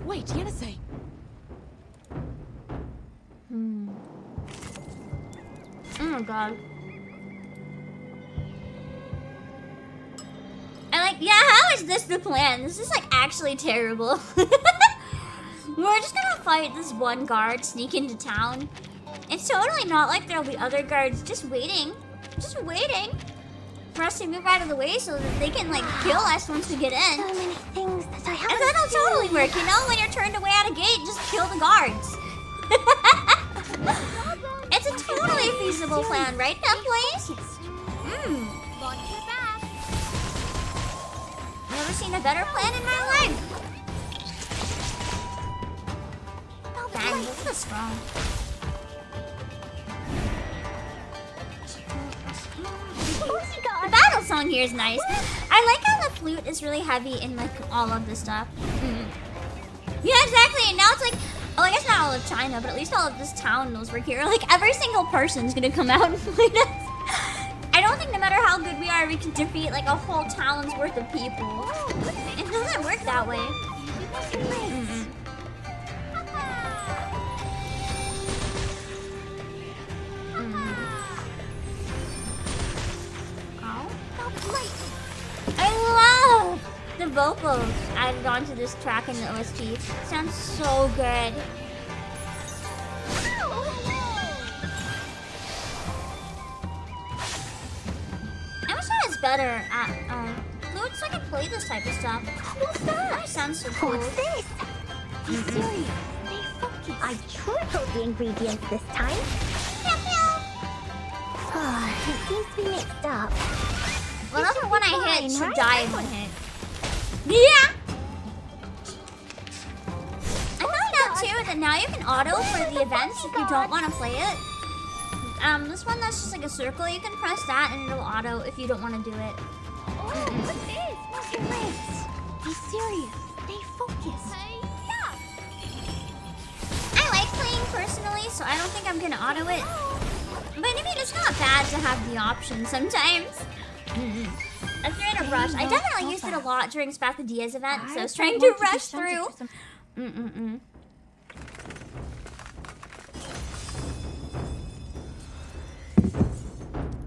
Wait, Yenise. Oh my god. Yeah, how is this the plan? This is like actually terrible. We're just gonna fight this one guard, sneak into town. It's totally not like there'll be other guards just waiting for us to move out of the way so that they can like kill us once we get in. So many things that I haven't And that'll totally work, you know? When you're turned away at a gate, just kill the guards. It's a totally feasible plan, right, Duckways? Never seen a better plan in my life. Dang, look at this strong. The battle song here is nice. I like how the flute is really heavy in like all of this stuff. Yeah, exactly. And now it's like, oh, I guess not all of China, but at least all of this town knows we're here. Like every single person's gonna come out and fight us. I don't think no matter how good we are, we can defeat like a whole town's worth of people. It doesn't work that way. I love the vocals added onto this track in the OST. Sounds so good. I wish I was better at flute so I could play this type of stuff. That sounds so cool. What's this? Be serious. Stay focused. I tripled the ingredients this time. It seems to be mixed up. Well, that's the one I hit should right? die in one hit. Yeah! I found out too that now you can auto for the events if you don't want to play it. This one that's just like a circle, you can press that and it'll auto if you don't want to do it. What's this? What's your legs? Be serious. Stay focused. I like playing personally, so I don't think I'm gonna auto it. But I mean, it's not bad to have the option sometimes. I'm trying to rush. I definitely used it a lot during Spath Diaz event, so I was trying to rush through.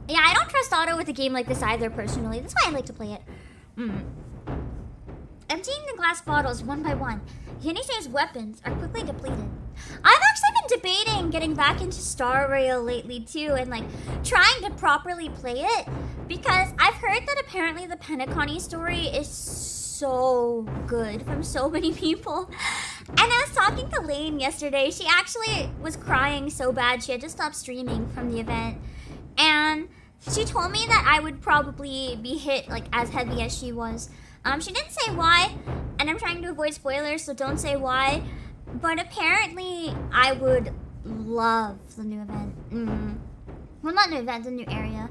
Yeah, I don't trust auto with a game like this either, personally. That's why I like to play it. Emptying the glass bottles one by one, Yenise's weapons are quickly depleted. I've actually been debating getting back into Star Rail lately too, and like trying to properly play it, because I've heard that apparently the Penacony story is so good from so many people. And I was talking to Lane yesterday. She actually was crying so bad she had to stop streaming from the event. And she told me that I would probably be hit like as heavy as she was. She didn't say why, and I'm trying to avoid spoilers, so don't say why. But apparently, I would love the new event. Well, not new event, the new area.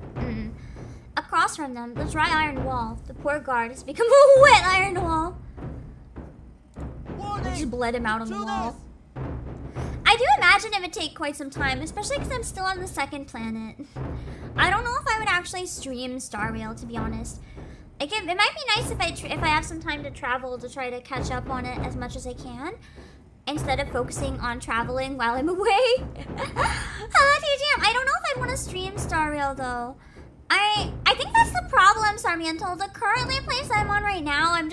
Across from them, the dry iron wall. The poor guard has become a wet iron wall. I just bled him out on the wall. I do imagine it would take quite some time, especially because I'm still on the second planet. I don't know if I would actually stream Star Rail, to be honest. Again, it might be nice if I have some time to travel to try to catch up on it as much as I can, instead of focusing on traveling while I'm away. Hello, TGM. I don't know if I want to stream Star Rail though. I think that's the problem, Sarmiento. The currently place I'm on right now, I'm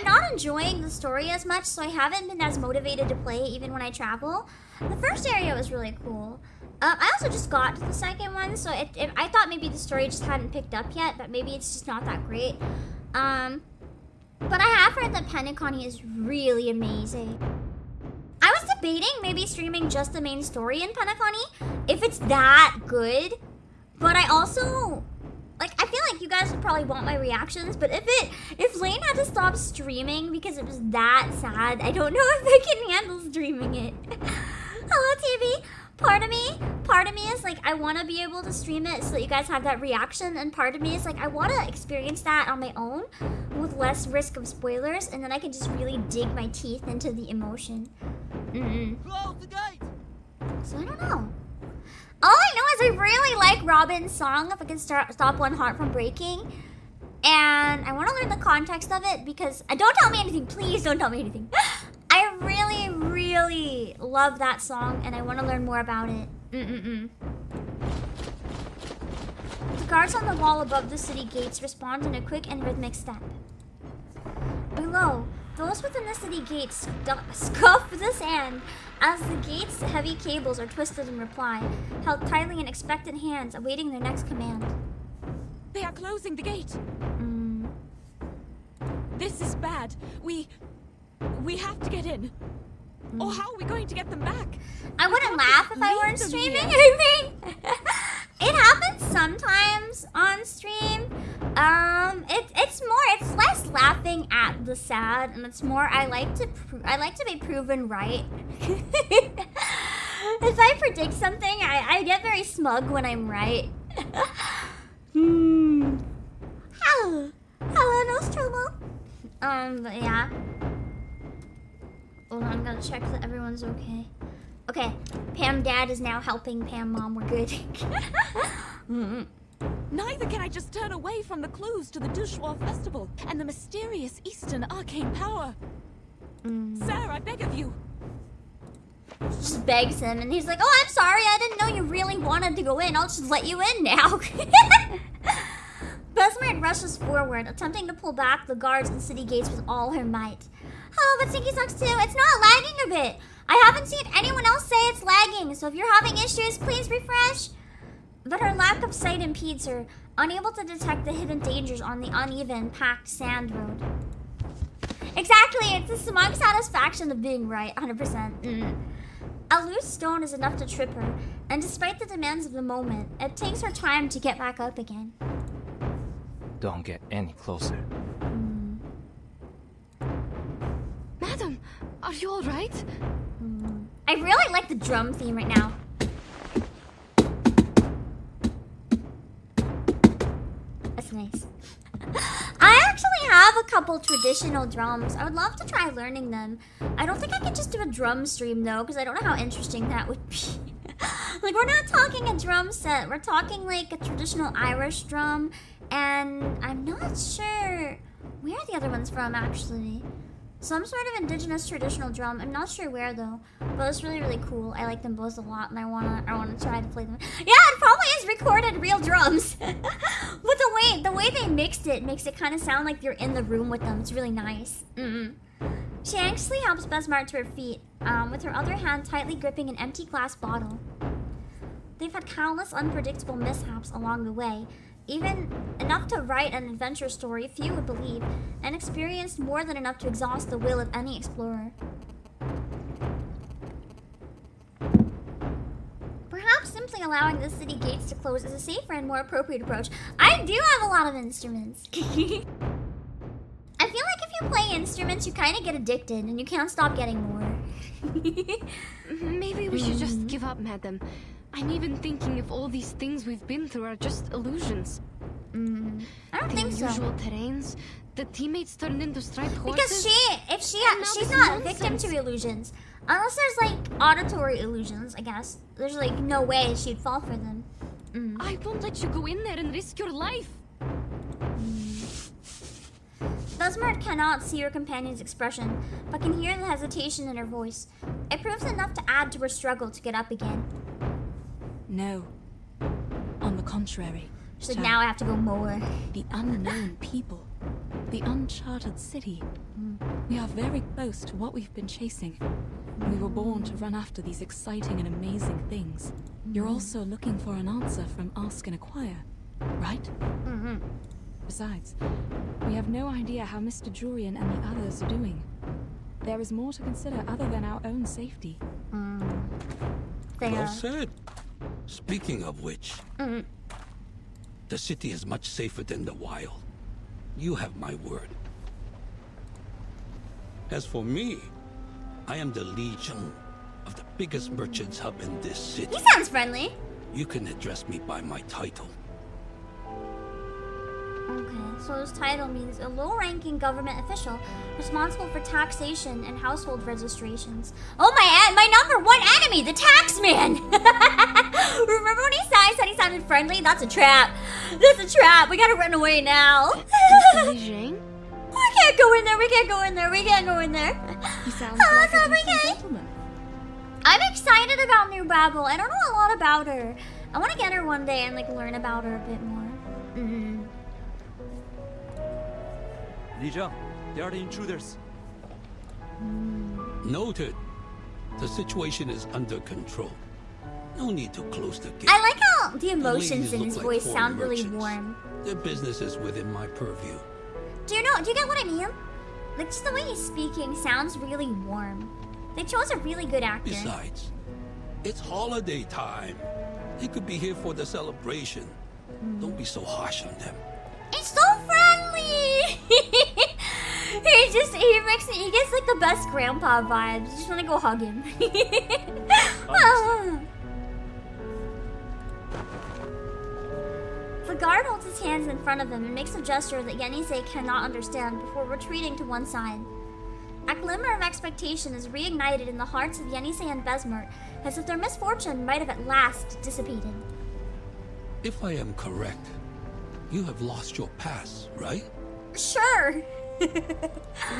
not enjoying the story as much, so I haven't been as motivated to play even when I travel. The first area was really cool. I also just got to the second one, so I thought maybe the story just hadn't picked up yet, but maybe it's just not that great. But I have heard that Penacony is really amazing. I was debating maybe streaming just the main story in Penacony, if it's that good. But I also, like, I feel like you guys would probably want my reactions, but if Lane had to stop streaming because it was that sad, I don't know if I can handle streaming it. Hello, TV. Part of me is like, I want to be able to stream it so that you guys have that reaction, and part of me is like, I want to experience that on my own with less risk of spoilers, and then I can just really dig my teeth into the emotion. Close the gate! So I don't know. All I know is I really like Robin's song, If I Can Stop One Heart From Breaking, and I want to learn the context of it because, don't tell me anything, please don't tell me anything. I really, really love that song, and I want to learn more about it. The guards on the wall above the city gates respond in a quick and rhythmic step. Below, those within the city gates scuff the sand as the gate's heavy cables are twisted in reply, held tightly in expectant hands, awaiting their next command. They are closing the gate. This is bad. We have to get in. Or how are we going to get them back? I wouldn't laugh if I weren't streaming. I mean, it happens sometimes on stream. It's less laughing at the sad, and it's more I like to be proven right. If I predict something, I get very smug when I'm right. Hello, Nostromo. But yeah. Hold on, I'm gonna check that everyone's okay. Okay, Pam Dad is now helping Pam Mom. We're good. Neither can I just turn away from the clues to the Shuori festival and the mysterious Eastern arcane power. Sir, I beg of you. Just begs him, and he's like, "Oh, I'm sorry. I didn't know you really wanted to go in. I'll just let you in now." Besmart rushes forward, attempting to pull back the guards and city gates with all her might. Oh, but Stinky sucks too. It's not lagging a bit. I haven't seen anyone else say it's lagging, so if you're having issues, please refresh. But her lack of sight impedes her, unable to detect the hidden dangers on the uneven, packed sand road. Exactly, it's the smug satisfaction of being right, 100%. A loose stone is enough to trip her, and despite the demands of the moment, it takes her time to get back up again. Don't get any closer. Madam, are you all right? I really like the drum theme right now. That's nice. I actually have a couple traditional drums. I would love to try learning them. I don't think I could just do a drum stream though, because I don't know how interesting that would be. Like, we're not talking a drum set. We're talking like a traditional Irish drum. And I'm not sure where the other one's from, actually. Some sort of indigenous traditional drum. I'm not sure where though, but it's really, really cool. I like them both a lot, and I wanna try to play them. Yeah, it probably is recorded real drums, but the way they mixed it makes it kind of sound like you're in the room with them. It's really nice. She anxiously helps Besmart to her feet, with her other hand tightly gripping an empty glass bottle. They've had countless unpredictable mishaps along the way. Even enough to write an adventure story few would believe, and experienced more than enough to exhaust the will of any explorer. Perhaps simply allowing the city gates to close is a safer and more appropriate approach. I do have a lot of instruments. I feel like if you play instruments, you kind of get addicted, and you can't stop getting more. Maybe we should just give up, madam. I'm even thinking if all these things we've been through are just illusions. I don't think so. The usual terrains, the teammates turned into striped horses. Because she's not a victim to illusions. Unless there's like auditory illusions, I guess. There's like no way she'd fall for them. I won't let you go in there and risk your life. Besmart cannot see her companion's expression, but can hear the hesitation in her voice. It proves enough to add to her struggle to get up again. No. On the contrary. She's like, now I have to go more. The unknown people. The uncharted city. We are very close to what we've been chasing. We were born to run after these exciting and amazing things. You're also looking for an answer from Ask and Acquire, right? Besides, we have no idea how Mr. Jurian and the others are doing. There is more to consider other than our own safety. Well said. Speaking of which, the city is much safer than the wild. You have my word. As for me, I am the Legion of the biggest merchants hub in this city. He sounds friendly. You can address me by my title. Okay, so his title means a low-ranking government official responsible for taxation and household registrations. Oh, my number one enemy, the taxman! Remember when he said he sounded friendly? That's a trap. That's a trap. We gotta run away now. Beijing? We can't go in there. We can't go in there. We can't go in there. He sounds like a decent gentleman. I'm excited about New Babel. I don't know a lot about her. I want to get her one day and like learn about her a bit more. Li Zhang, they are the intruders. Noted. The situation is under control. No need to close the gate. I like how the The emotions ladies in look his like voice foreign sound really merchants. warm. Their business is within my purview. Do you get what I mean? Like, just the way he's speaking sounds really warm. They chose a really good actor. Besides, it's holiday time. They could be here for the celebration. Don't be so harsh on them. It's so friendly! he gets like the best grandpa vibes. You just want to go hug him. The guard holds his hands in front of him and makes a gesture that Yenisei cannot understand before retreating to one side. A glimmer of expectation is reignited in the hearts of Yenisei and Besmart, as if their misfortune might have at last dissipated. If I am correct, you have lost your pass, right? Sure.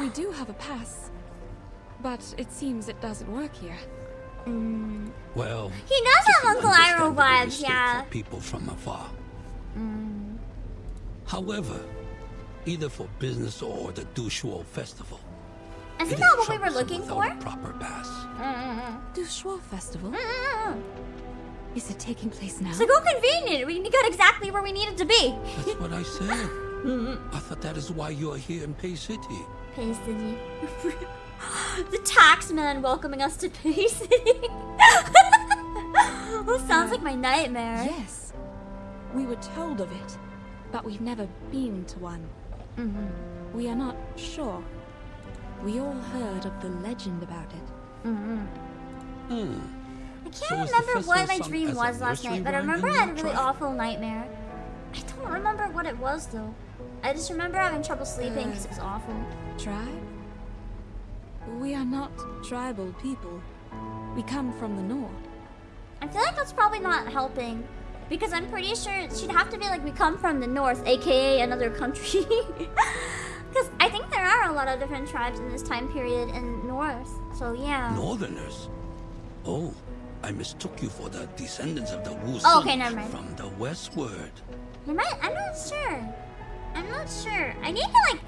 We do have a pass, but it seems it doesn't work here. Well, He does it's have an Uncle Iroh understandable vibes, mistake yeah. for people from afar. However, either for business or the Dushuo festival, Isn't it that is what we were troublesome looking without for? a proper pass. Du Shuo Festival? Is it taking place now? It's like, oh, convenient. We got exactly where we needed to be. That's what I said. I thought that is why you are here in Pei City. Pei City. The taxman welcoming us to Pei City. Well, sounds like my nightmare. Yes. We were told of it, but we've never been to one. We are not sure. We all heard of the legend about it. I can't remember what my dream was last night, but I remember I had a really awful nightmare. I don't remember what it was though. I just remember having trouble sleeping because it was awful. Tribe? We are not tribal people. We come from the north. I feel like that's probably not helping, because I'm pretty sure it should have to be like we come from the north, aka another country. Because I think there are a lot of different tribes in this time period in north, so yeah. Northerners? Oh, I mistook you for the descendants of the Wu Oh, okay, never mind. from the westward. I'm not sure. I'm not sure. I need to like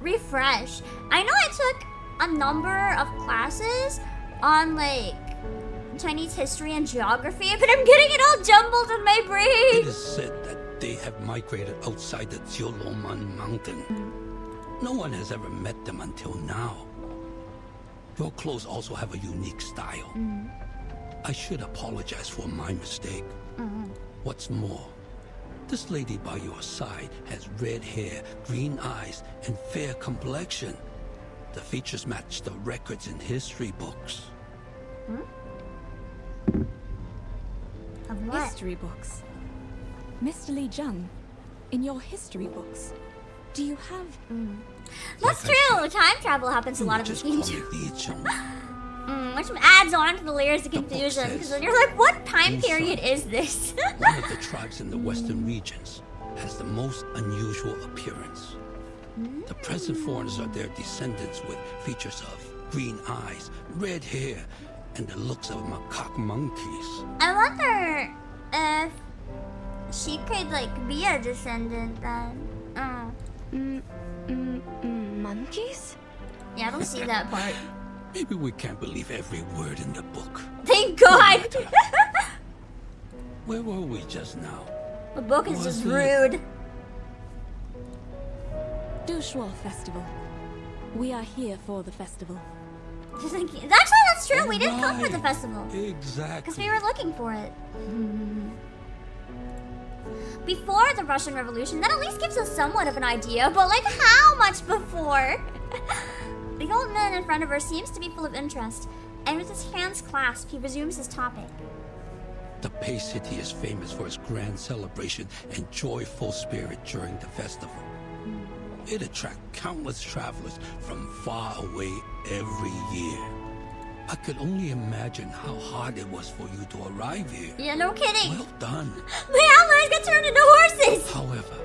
refresh. I know I took a number of classes on like Chinese history and geography, but I'm getting it all jumbled in my brain. It is said that they have migrated outside the Jiuloman mountain. No one has ever met them until now. Your clothes also have a unique style. I should apologize for my mistake. What's more, this lady by your side has red hair, green eyes, and fair complexion. The features match the records in history books. Of what? History books. Mr. Li Zhang, in your history books, do you have... That's true. Time travel happens a lot of this game too. Which adds on to the layers of confusion, because then you're like, what time period is this? One of the tribes in the western regions has the most unusual appearance. The present foreigners are their descendants with features of green eyes, red hair, and the looks of macaque monkeys. I wonder if she could like be a descendant then. Monkeys? Yeah, I don't see that part. Maybe we can't believe every word in the book. Thank God! Where were we just now? The book is just rude. Shuori Festival. We are here for the festival. Actually, that's true. We did come for the festival. Exactly. Because we were looking for it. Before the Russian Revolution, that at least gives us somewhat of an idea, but like how much before? The old man in front of her seems to be full of interest, and with his hands clasped, he resumes his topic. The Pei City is famous for its grand celebration and joyful spirit during the festival. It attracts countless travelers from far away every year. I could only imagine how hard it was for you to arrive here. Yeah, no kidding. Well done. My outlaws got turned into horses! However,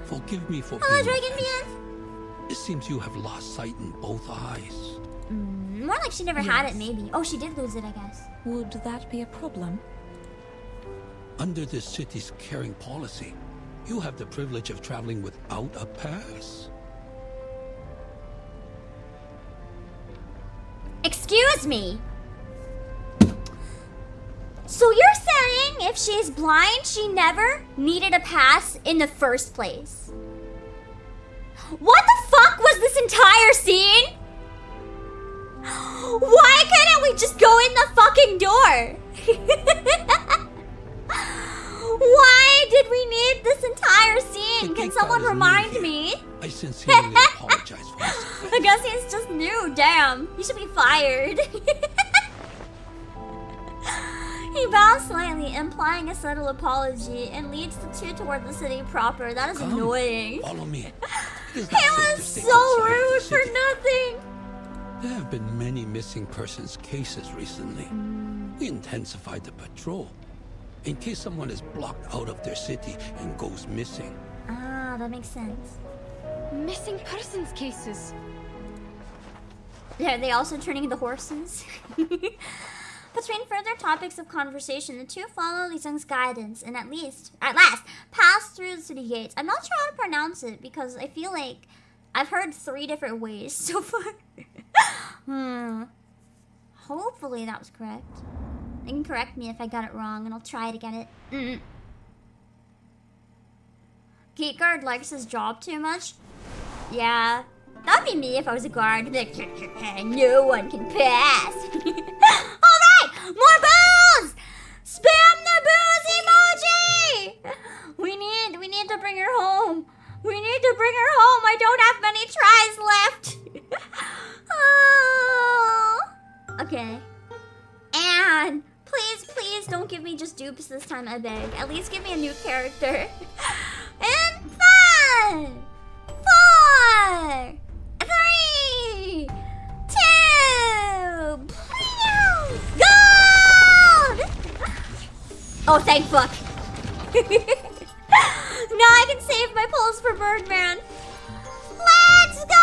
forgive me for Hello, being Dragon offensive. Man. It seems you have lost sight in both eyes. More like she never had it, maybe. Oh, she did lose it, I guess. Would that be a problem? Under this city's caring policy, you have the privilege of traveling without a pass. Excuse me. So you're saying if she's blind, she never needed a pass in the first place? What the fuck was this entire scene? Why couldn't we just go in the fucking door? Why did we need this entire scene? Can someone remind me? I sincerely apologize for this. I guess he's just new. Damn. He should be fired. He bows slightly, implying a subtle apology, and leads the two toward the city proper. That is annoying. Follow me. He was so rude for nothing. There have been many missing persons cases recently. We intensified the patrol in case someone is blocked out of their city and goes missing. Ah, that makes sense. Missing persons cases. Are they also turning into horses? Between further topics of conversation, the two follow Li Zheng's guidance and at last, pass through the city gates. I'm not sure how to pronounce it because I feel like I've heard 3 different ways so far. Hopefully that was correct. You can correct me if I got it wrong and I'll try to get it. Gate guard likes his job too much? Yeah. That'd be me if I was a guard. Like, no one can pass. Alright! More booze! Spam the booze emoji! We need to bring her home. We need to bring her home. I don't have many tries left. Oh. Okay. And please don't give me just dupes this time, I beg. At least give me a new character. And 5, 4, 3, 2, gold! Oh, thank fuck. Now I can save my pulls for Birdman. Let's go!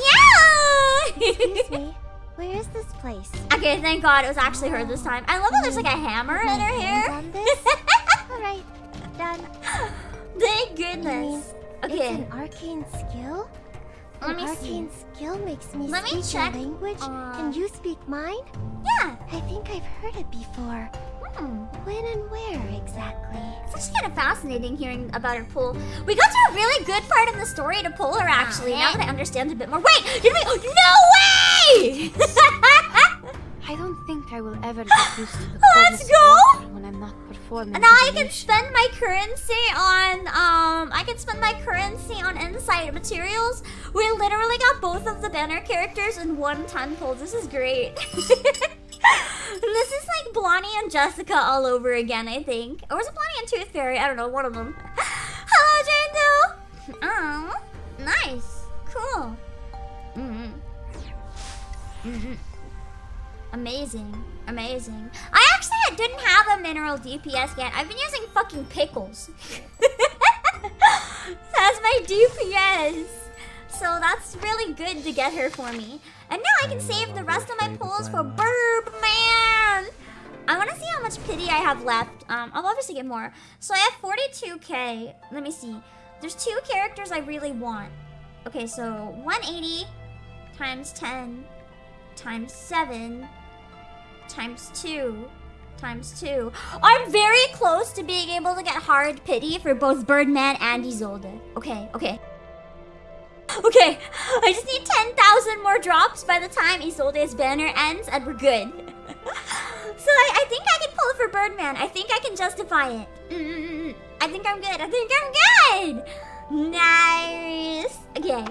Yeah! Excuse me, where is this place? Okay, thank God it was actually her this time. I love how there's like a hammer in her hair. Alright, done. Thank goodness. Okay. It's an arcane skill? Let An me arcane skill makes me Let me speak check, a language. Can you speak mine? Yeah. I think I've heard it before. When and where exactly? It's actually kind of fascinating hearing about her pull. We got to a really good part in the story to pull her, actually, now that I understand a bit more. Wait! Did we? No way! I don't think I will ever get used to the Let's coldness go! of water when I'm not performing. And now I can spend my currency on insight materials. We literally got both of the banner characters in one time pull. This is great. This is like Blondie and Jessica all over again, I think. Or was it Blondie and Tooth Fairy? I don't know, one of them. Hello, Jane Doe! Oh, nice. Cool. Amazing. Amazing. I actually didn't have a mineral DPS yet. I've been using fucking pickles. So my DPS. So that's really good to get her for me. And now I can save the rest of my pulls for Birdman. I want to see how much pity I have left. I'll obviously get more. So I have 42k. Let me see. There's 2 characters I really want. Okay, so 180 times 10 times 7 times 2 times 2. I'm very close to being able to get hard pity for both Birdman and Isolde. Okay. Okay, I just need 10,000 more drops by the time Isolde's banner ends and we're good. So I think I can pull for Birdman. I think I can justify it. I think I'm good. Nice. Okay.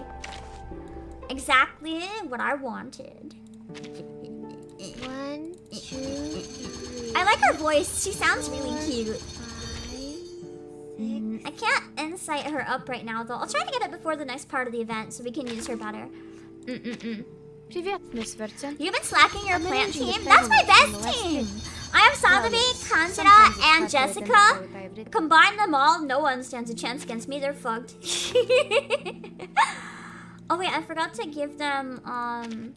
Exactly what I wanted. 1, 2, 3. I like her voice. She sounds really cute. I can't insight her up right now though. I'll try to get it before the next part of the event so we can use her better. Привет, Miss Vertin. You've been slacking your plant team? That's my best team! I have Sadabi, Kansura, and Jessica. Combine them all, no one stands a chance against me. They're fucked. Oh wait, I forgot to give them, I'm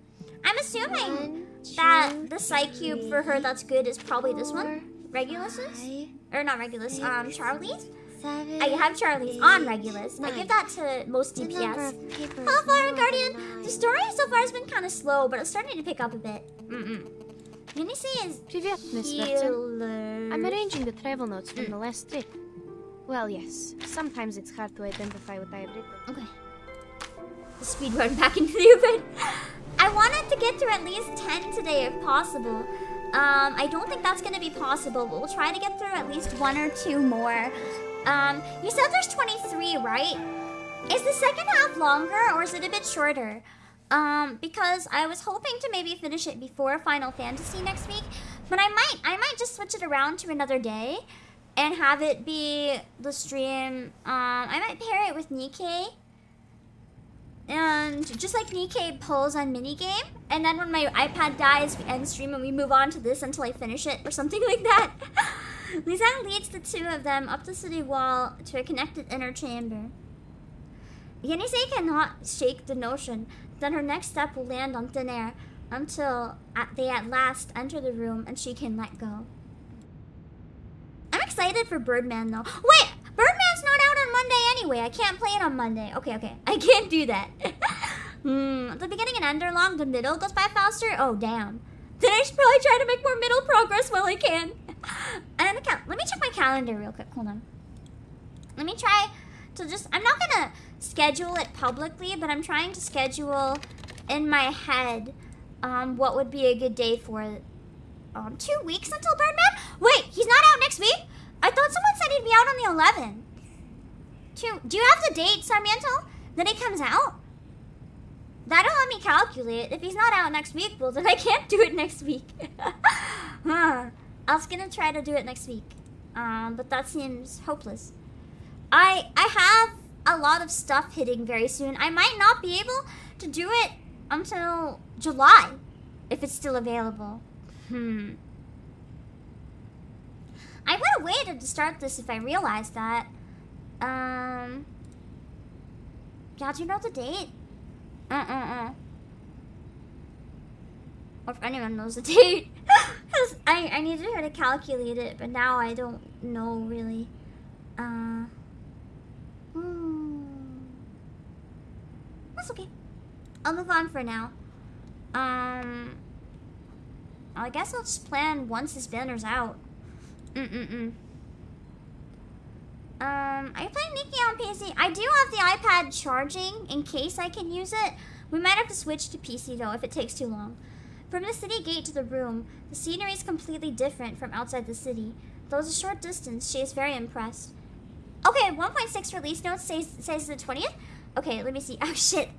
assuming that the Psy Cube for her that's good is probably this one. Regulus's? Or not Regulus, Charlie's? I have Charlie's on Regulus. I give that to most DPS. Hello, Fire Guardian! The story so far has been kind of slow, but it's starting to pick up a bit. Unisi is Привет, Miss Vertin. I'm arranging the travel notes from the last trip. Well, yes. Sometimes it's hard to identify what I have written. Okay. The speed run back into the event. I wanted to get to at least 10 today if possible. I don't think that's gonna be possible, but we'll try to get through at least 1 or 2 more. You said there's 23, right? Is the second half longer or is it a bit shorter? Because I was hoping to maybe finish it before Final Fantasy next week, but I might just switch it around to another day and have it be the stream. I might pair it with Nikkei. And just like Nikkei pulls on minigame, and then when my iPad dies, we end stream and we move on to this until I finish it or something like that. Lisanne leads the 2 of them up the city wall to a connected inner chamber. Yenisei cannot shake the notion that her next step will land on thin air until they at last enter the room and she can let go. I'm excited for Birdman though. Wait! Birdman's not out on Monday anyway. I can't play it on Monday. Okay. I can't do that. The beginning and Enderlong, the middle goes by faster? Oh, damn. Then I should probably try to make more middle progress while I can. And let me check my calendar real quick. Hold on. Let me try to just... I'm not going to schedule it publicly, but I'm trying to schedule in my head what would be a good day for it. 2 weeks until Birdman? Wait, he's not out next week? I thought someone said he'd be out on the 11th. Do you have the date, Sarmiento, that he comes out? That'll let me calculate. If he's not out next week, well, then I can't do it next week. I was gonna try to do it next week, but that seems hopeless. I have a lot of stuff hitting very soon. I might not be able to do it until July, if it's still available. I would have waited to start this if I realized that. Yeah, do you know the date? Or if anyone knows the date. Because I needed her to calculate it, but now I don't know really. That's okay. I'll move on for now. I guess I'll just plan once this banner's out. Are you playing Nikki on PC? I do have the iPad charging in case I can use it. We might have to switch to PC though if it takes too long. From the city gate to the room, the scenery is completely different from outside the city. Though it's a short distance, she is very impressed. Okay, 1.6 release notes says the 20th? Okay, let me see. Oh shit.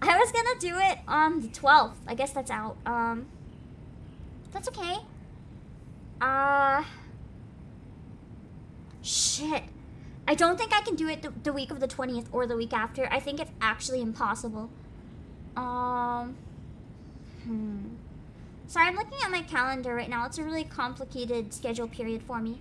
I was gonna do it on the 12th. I guess that's out. That's okay. Shit. I don't think I can do it the week of the 20th or the week after. I think it's actually impossible. Sorry, I'm looking at my calendar right now. It's a really complicated schedule period for me.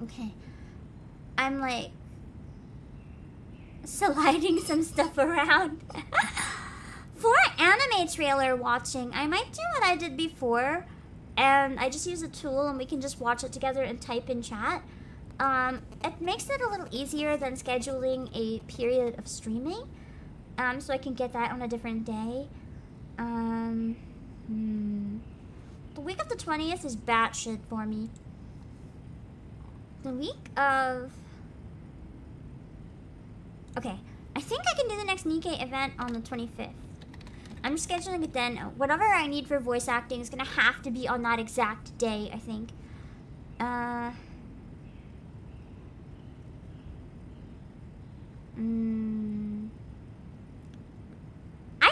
Okay. I'm like sliding some stuff around. For anime trailer watching, I might do what I did before, and I just use a tool and we can just watch it together and type in chat. It makes it a little easier than scheduling a period of streaming, so I can get that on a different day. The week of the 20th is batshit for me. The week of... Okay, I think I can do the next Nikkei event on the 25th. I'm scheduling it then. Whatever I need for voice acting is gonna have to be on that exact day, I think. I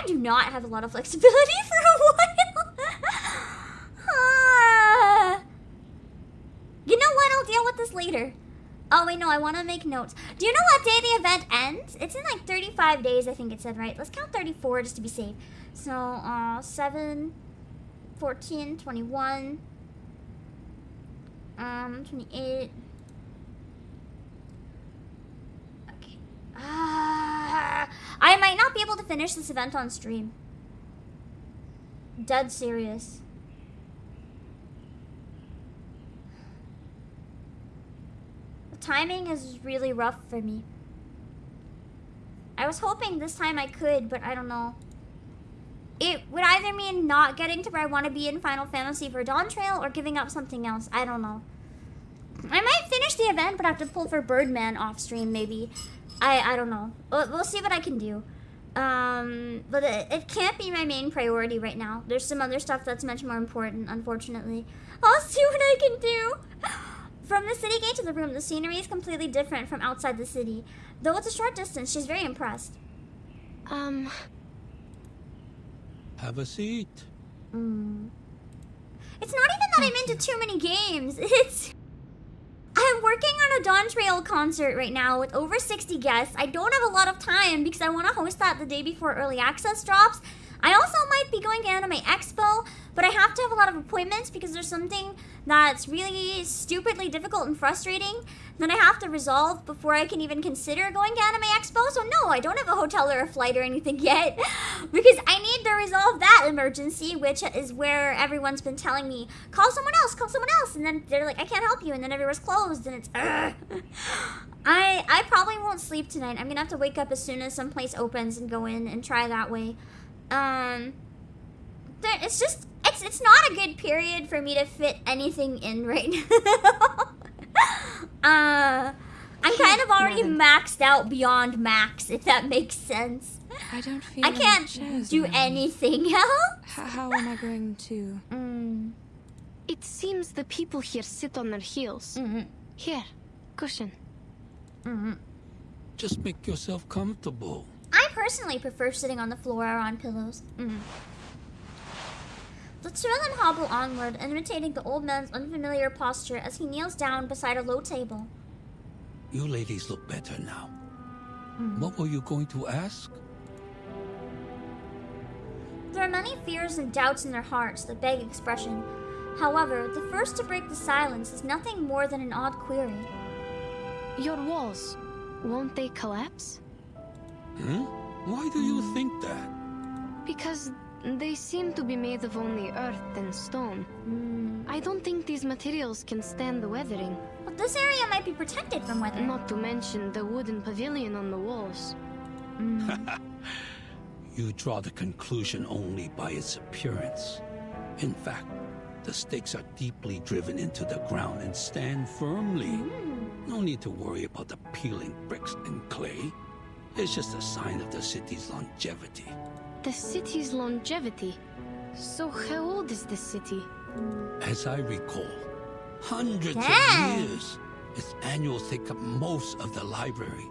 do not have a lot of flexibility for a while. You know what? I'll deal with this later. Oh, wait, no, I want to make notes. Do you know what day the event ends? It's in like 35 days, I think it said, right? Let's count 34 just to be safe. So, 7, 14, 21, 28. Okay. I might not be able to finish this event on stream. Dead serious. Timing is really rough for me. I was hoping this time I could, but I don't know. It would either mean not getting to where I want to be in Final Fantasy for Dawn Trail or giving up something else. I don't know. I might finish the event, but have to pull for Birdman off stream, maybe. I don't know. We'll see what I can do. But it can't be my main priority right now. There's some other stuff that's much more important, unfortunately. I'll see what I can do. From the city gate to the room, the scenery is completely different from outside the city. Though it's a short distance, she's very impressed. Have a seat. It's not even that I'm into too many games. I'm working on a Dawn Trail concert right now with over 60 guests. I don't have a lot of time because I want to host that the day before early access drops. I also might be going to Anime Expo, but I have to have a lot of appointments because there's something that's really stupidly difficult and frustrating that I have to resolve before I can even consider going to Anime Expo. So no, I don't have a hotel or a flight or anything yet because I need to resolve that emergency, which is where everyone's been telling me, call someone else, and then they're like, I can't help you, and then everywhere's closed, and it's I probably won't sleep tonight. I'm gonna have to wake up as soon as some place opens and go in and try that way. It's not a good period for me to fit anything in right now. I'm kind of already maxed out beyond max, if that makes sense. I don't feel I can't do anything else. How am I going to? It seems the people here sit on their heels. Here, cushion. Just make yourself comfortable. I personally prefer sitting on the floor or on pillows. Let's thrill and hobble onward, imitating the old man's unfamiliar posture as he kneels down beside a low table. You ladies look better now. What were you going to ask? There are many fears and doubts in their hearts that beg expression. However, the first to break the silence is nothing more than an odd query. Your walls, won't they collapse? Why do you think that? Because they seem to be made of only earth and stone. I don't think these materials can stand the weathering. But this area might be protected from weather. Not to mention the wooden pavilion on the walls. You draw the conclusion only by its appearance. In fact, the stakes are deeply driven into the ground and stand firmly. No need to worry about the peeling bricks and clay. It's just a sign of the city's longevity. The city's longevity? So how old is this city? As I recall, hundreds of years. Its annuals take up most of the library.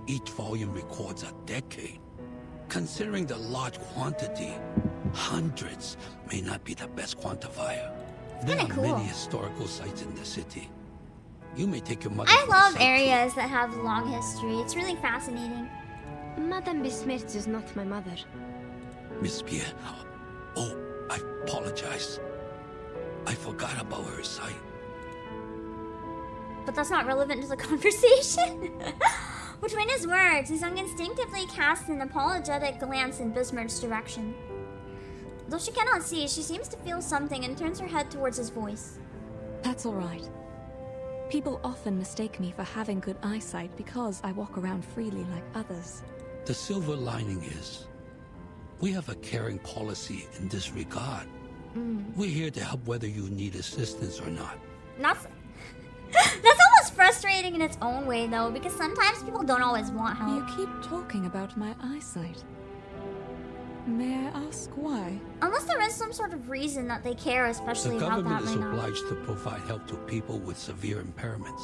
Each volume records a decade. Considering the large quantity, hundreds may not be the best quantifier. There are many historical sites in the city. You may take your mother. I love areas that have long history. It's really fascinating. Madame Besmirch is not my mother. Miss Pierre. Oh, I apologize. I forgot about her sight. But that's not relevant to the conversation. Between his words, his young instinctively casts an apologetic glance in Bismarck's direction. Though she cannot see, she seems to feel something and turns her head towards his voice. That's all right. People often mistake me for having good eyesight because I walk around freely like others. The silver lining is, we have a caring policy in this regard. We're here to help whether you need assistance or not. That's almost frustrating in its own way, though, because sometimes people don't always want help. You keep talking about my eyesight. May I ask why? Unless there is some sort of reason that they care, especially The about that government is right now. obliged to provide help to people with severe impairments,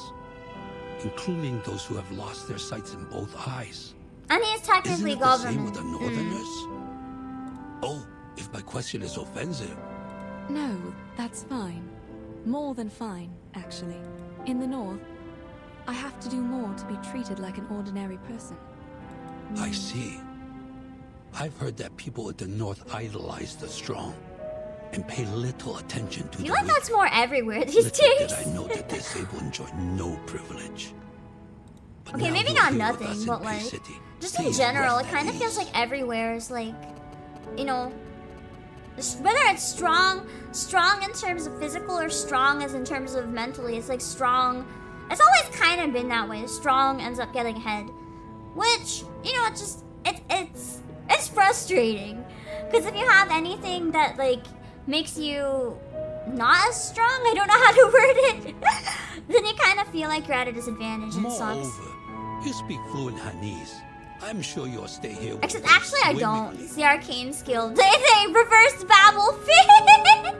including those who have lost their sights in both eyes. And he is technically Isn't it the same with government. the Northerners? Oh, if my question is offensive. No, that's fine. More than fine, actually. In the North, I have to do more to be treated like an ordinary person. I see. I've heard that people at the North idolize the strong and pay little attention to I the feel like weak. that's more everywhere these Little days. did I know that disabled enjoy no privilege. But Okay, now maybe you're not here with nothing, us in but Bay like, City. just in Please general, rest it kind at of feels ease. like everywhere is like, you know, whether it's strong in terms of physical or strong as in terms of mentally, it's like strong. It's always kind of been that way. Strong ends up getting ahead, which, you know, it's frustrating because if you have anything that like makes you not as strong, I don't know how to word it, then you kind of feel like you're at a disadvantage and it sucks. Moreover, you speak fluent Hanese. I'm sure you'll stay here with Except us actually I swimmingly. don't. It's the arcane skill. They reverse babble fit.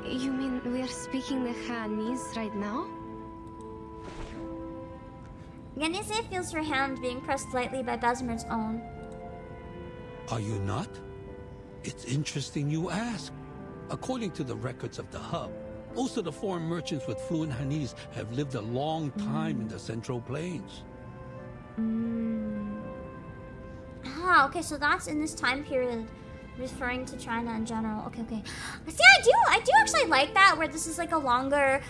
You mean we're speaking the Hanese right now? Genese feels her hand being pressed lightly by Besmer's own. Are you not? It's interesting you ask. According to the records of the hub, most of the foreign merchants with fluent Hanese have lived a long time in the Central Plains. Ah, okay, so that's in this time period, referring to China in general. Okay. See, I do actually like that, where this is like a longer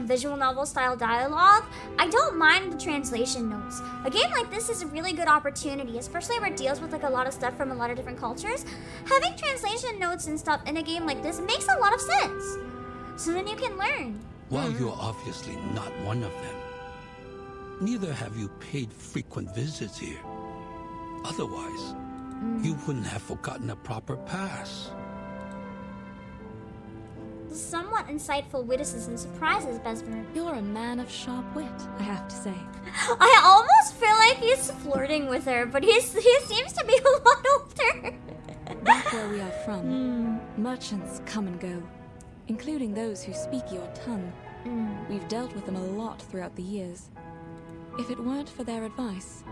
visual novel style dialogue. I don't mind the translation notes. A game like this is a really good opportunity, especially where it deals with like a lot of stuff from a lot of different cultures. Having translation notes and stuff in a game like this makes a lot of sense. So then you can learn. While you're obviously not one of them, neither have you paid frequent visits here. Otherwise, you wouldn't have forgotten a proper pass. The somewhat insightful witticism surprises Besmer. You're a man of sharp wit, I have to say. I almost feel like he's flirting with her, but he seems to be a lot older. Back where we are from, merchants come and go, including those who speak your tongue. We've dealt with them a lot throughout the years. If it weren't for their advice,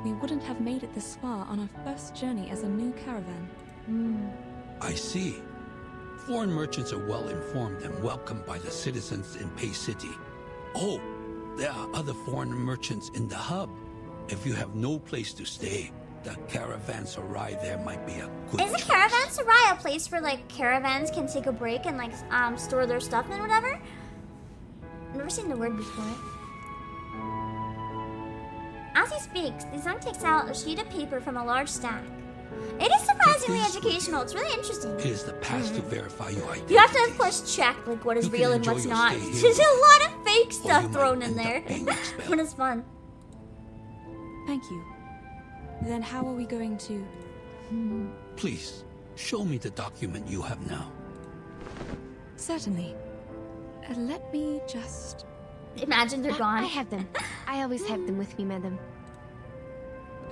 we wouldn't have made it this far on our first journey as a new caravan. I see. Foreign merchants are well informed and welcomed by the citizens in Bay City. Oh, there are other foreign merchants in the hub. If you have no place to stay, the caravanserai there might be a good Is a caravanserai a place where like caravans can take a break and like store their stuff and whatever? I've never seen the word before. As he speaks, Lizang takes out a sheet of paper from a large stack. It is surprisingly educational. It's really interesting. It is the pass to verify your identity. You have to, of course, check like what is You can real and enjoy what's your not. stay here There's a lot of fake you stuff might thrown in end up there, being expelled. but it's fun. Thank you. Then how are we going to... Please, show me the document you have now. Certainly. Let me just... Imagine they're gone. I have them. I always have them with me, madam.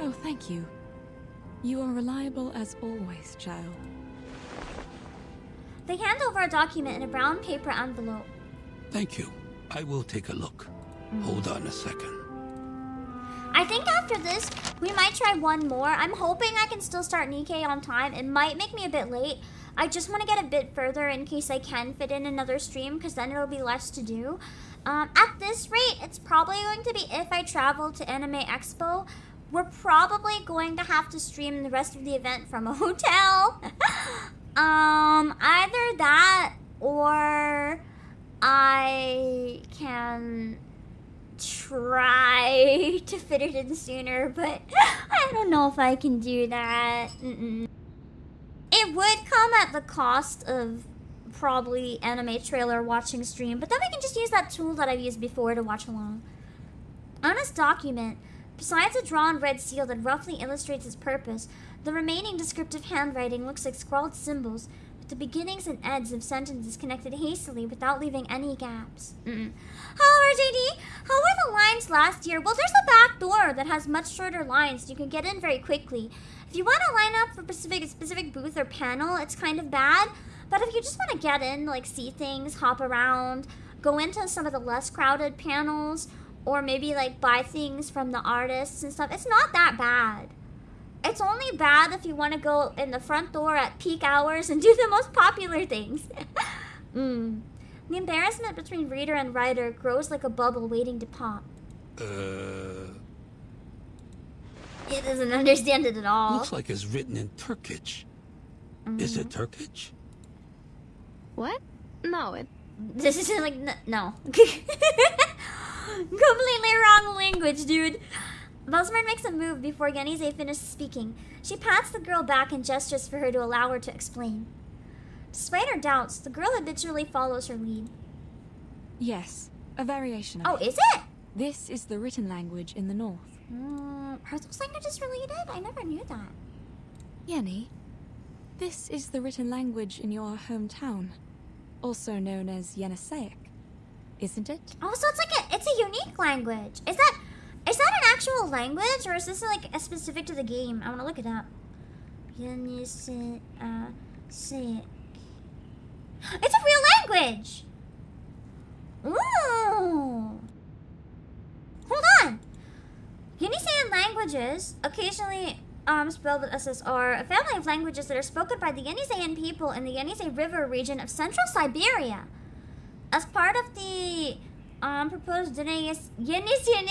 Oh, thank you. You are reliable as always, child. They hand over a document in a brown paper envelope. Thank you. I will take a look. Hold on a second. I think after this, we might try one more. I'm hoping I can still start Nikkei on time. It might make me a bit late. I just want to get a bit further in case I can fit in another stream, because then it'll be less to do. At this rate, it's probably going to be if I travel to Anime Expo, we're probably going to have to stream the rest of the event from a hotel. Either that or I can try to fit it in sooner, but I don't know if I can do that. It would come at the cost of probably anime trailer watching stream, but then we can just use that tool that I've used before to watch along. On this document, besides a drawn red seal that roughly illustrates its purpose, the remaining descriptive handwriting looks like scrawled symbols with the beginnings and ends of sentences connected hastily without leaving any gaps. However, JD, how were the lines last year? Well, there's a back door that has much shorter lines so you can get in very quickly. If you want to line up for a specific booth or panel, it's kind of bad. But if you just want to get in, like see things, hop around, go into some of the less crowded panels, or maybe like buy things from the artists and stuff, it's not that bad. It's only bad if you want to go in the front door at peak hours and do the most popular things. The embarrassment between reader and writer grows like a bubble waiting to pop. It doesn't understand it at all. Looks like it's written in Turkish. Is it Turkish? What? No, This is like, no. Completely wrong language, dude. Bosmer makes a move before Yenise finishes speaking. She pats the girl back and gestures for her to allow her to explain. Despite her doubts, the girl habitually follows her lead. Yes, a variation of Oh, it. is it? This is the written language in the north. Are those languages related? I never knew that. Yenny, this is the written language in your hometown, also known as Yeniseic, isn't it? Oh, so it's a unique language. Is that an actual language, or is this like a specific to the game? I want to look it up. Yeniseic. It's a real language. Ooh. Hold on. Yeniseian languages, occasionally spelled with SSR, a family of languages that are spoken by the Yeniseian people in the Yenisei River region of central Siberia. As part of the proposed Yeniseian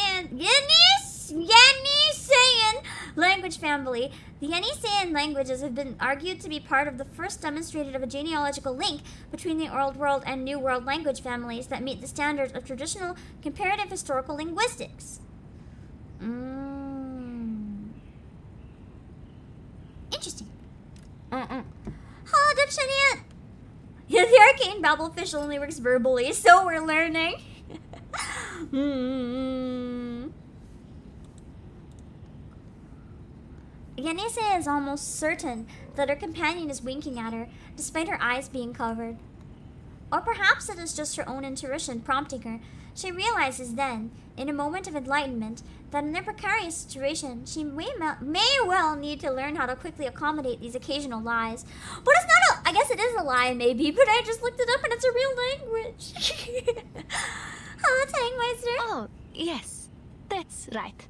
language family, the Yeniseian languages have been argued to be part of the first demonstrated of a genealogical link between the Old World and New World language families that meet the standards of traditional comparative historical linguistics. Interesting. Hello, Dipshanian! Yeah, the arcane babblefish only works verbally, so we're learning. Yenise is almost certain that her companion is winking at her, despite her eyes being covered. Or perhaps it is just her own intuition prompting her. She realizes then, in a moment of enlightenment, that in their precarious situation, she may well need to learn how to quickly accommodate these occasional lies. But it's not I guess it is a lie, maybe, but I just looked it up and it's a real language. Hello, Tangmeister. Oh, yes, that's right.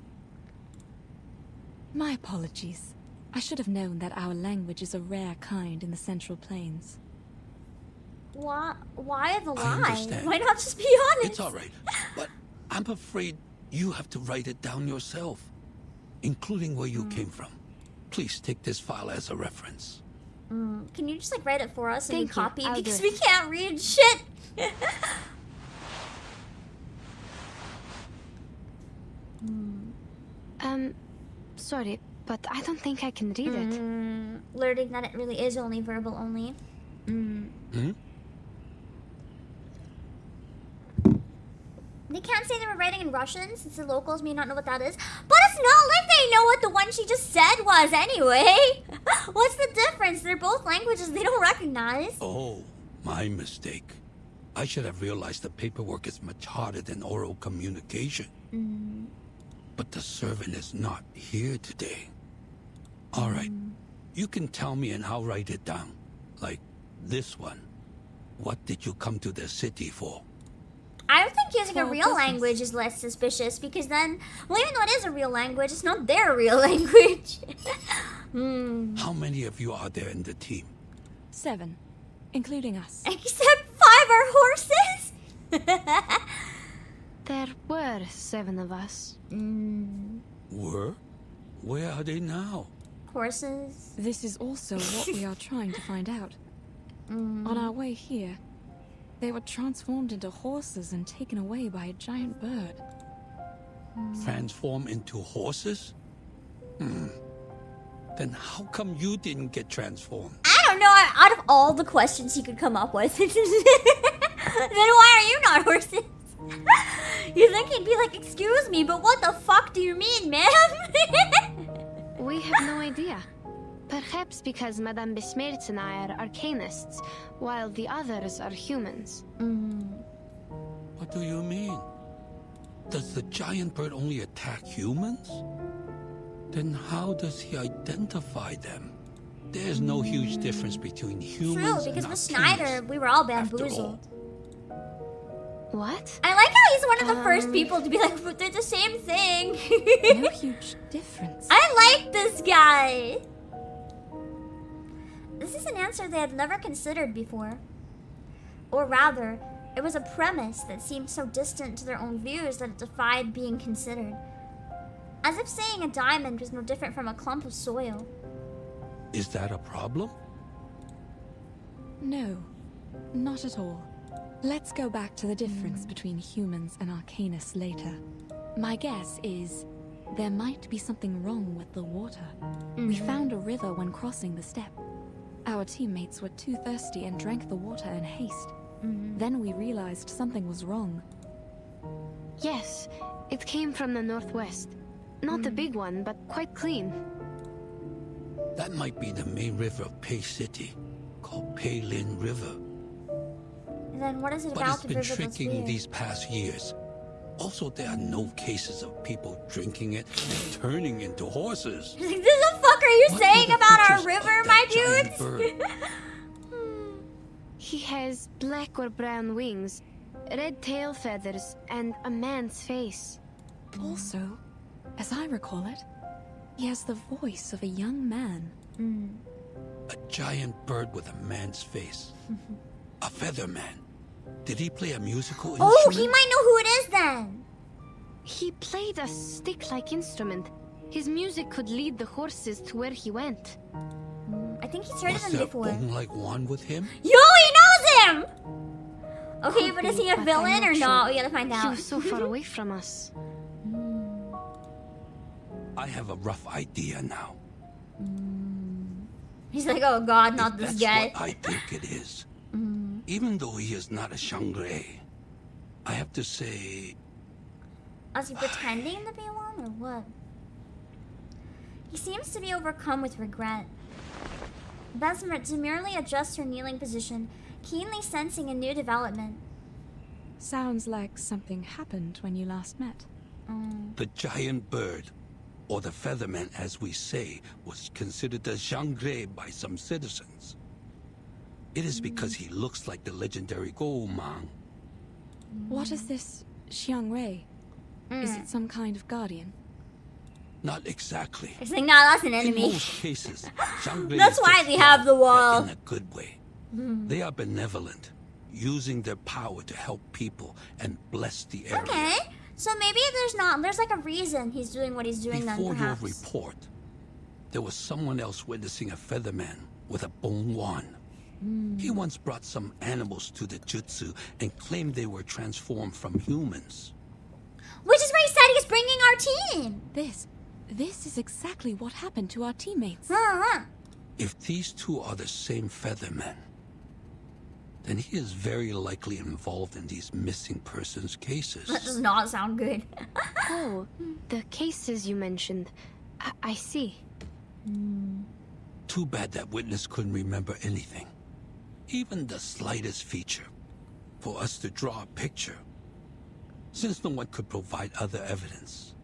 My apologies. I should have known that our language is a rare kind in the Central Plains. Why the I lie? understand. Why not just be honest? It's all right, but I'm afraid you have to write it down yourself, including where you came from. Please take this file as a reference. Can you just like write it for us and we Thank you. copy I'll do because it. we can't read shit? Sorry, but I don't think I can read it. Learning that it really is only verbal only. They can't say they were writing in Russian since the locals may not know what that is. But it's not like they know what the one she just said was anyway. What's the difference? They're both languages they don't recognize. Oh, my mistake. I should have realized the paperwork is much harder than oral communication. But the servant is not here today. All right, you can tell me and I'll write it down. Like this one. What did you come to the city for? I would think using a For real business. language is less suspicious because then, well, even though it is a real language, it's not their real language. How many of you are there in the team? 7, including us. Except 5 are horses? There were 7 of us. Were? Where are they now? Horses. This is also what we are trying to find out. On our way here, they were transformed into horses and taken away by a giant bird. Transform into horses? Then how come you didn't get transformed? I don't know. Out of all the questions he could come up with, then why are you not horses? You think he'd be like, excuse me, but what the fuck do you mean, ma'am? We have no idea. Perhaps because Madame Besmertz and I are arcanists, while the others are humans. What do you mean? Does the giant bird only attack humans? Then how does he identify them? There's no huge difference between humans True, because and with Snyder, we were all bamboozled. What? I like how he's one of the first people to be like, but they're the same thing. No huge difference. I like this guy. This is an answer they had never considered before. Or rather, it was a premise that seemed so distant to their own views that it defied being considered. As if saying a diamond was no different from a clump of soil. Is that a problem? No, not at all. Let's go back to the difference between humans and Arcanists later. My guess is there might be something wrong with the water. We found a river when crossing the steppe. Our teammates were too thirsty and drank the water in haste. Then we realized something was wrong. Yes, it came from the northwest. Not the big one, but quite clean. That might be the main river of Pei City, called Pei Lin River. Then what is it But about it's the been river that's shrinking weird? these past years. Also, there are no cases of people drinking it and turning into horses. What the fuck are you What saying are the about our features river, of my that giant dudes? He has black or brown wings, red tail feathers, and a man's face. Also, as I recall it, he has the voice of a young man. A giant bird with a man's face. A feather man. Did he play a musical instrument? Oh, he might know who it is then. He played a stick-like instrument. His music could lead the horses to where he went. I think he's heard of Was him there a before. bone-like one with him? Yo, he knows him! Okay, but is he a But I'm villain or sure. not? We gotta find He out. was so far away from us. I have a rough idea now. He's like, oh god, not this That's guy. what I think it is. Even though he is not a Shangre, I have to say, Is he pretending to be one or what? He seems to be overcome with regret. Besmertz demurely adjusts her kneeling position, keenly sensing a new development. Sounds like something happened when you last met. the giant bird, or the featherman as we say, was considered a Shangre by some citizens. It is because he looks like the legendary Goemang. What is this Xiangrei? Is it some kind of guardian? Not exactly. It's like, nah, that's an In enemy. most cases, Shangre That's is why just they have the love, wall. but in a good way. They are benevolent, using their power to help people and bless the area. Okay, so maybe there's like a reason he's doing what he's doing then, Before your perhaps. report, there was someone else witnessing a featherman with a bone wand. He once brought some animals to the jutsu and claimed they were transformed from humans. Which is where he said he's bringing our team. This is exactly what happened to our teammates. If these two are the same feathermen, then he is very likely involved in these missing persons cases. That does not sound good. Oh, the cases you mentioned. I see. Too bad that witness couldn't remember anything. Even the slightest feature. For us to draw a picture. Since no one could provide other evidence,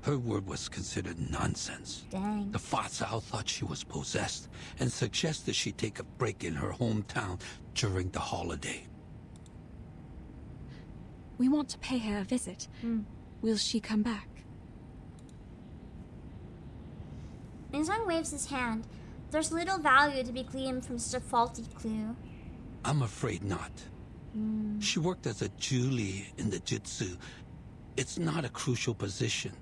her word was considered nonsense. Dang. The Fatsao thought she was possessed and suggested she take a break in her hometown during the holiday. We want to pay her a visit. Will she come back? Insung waves his hand. There's little value to be gleaned from such a faulty clue. I'm afraid not. She worked as a Julie in the Jutsu. It's not a crucial position.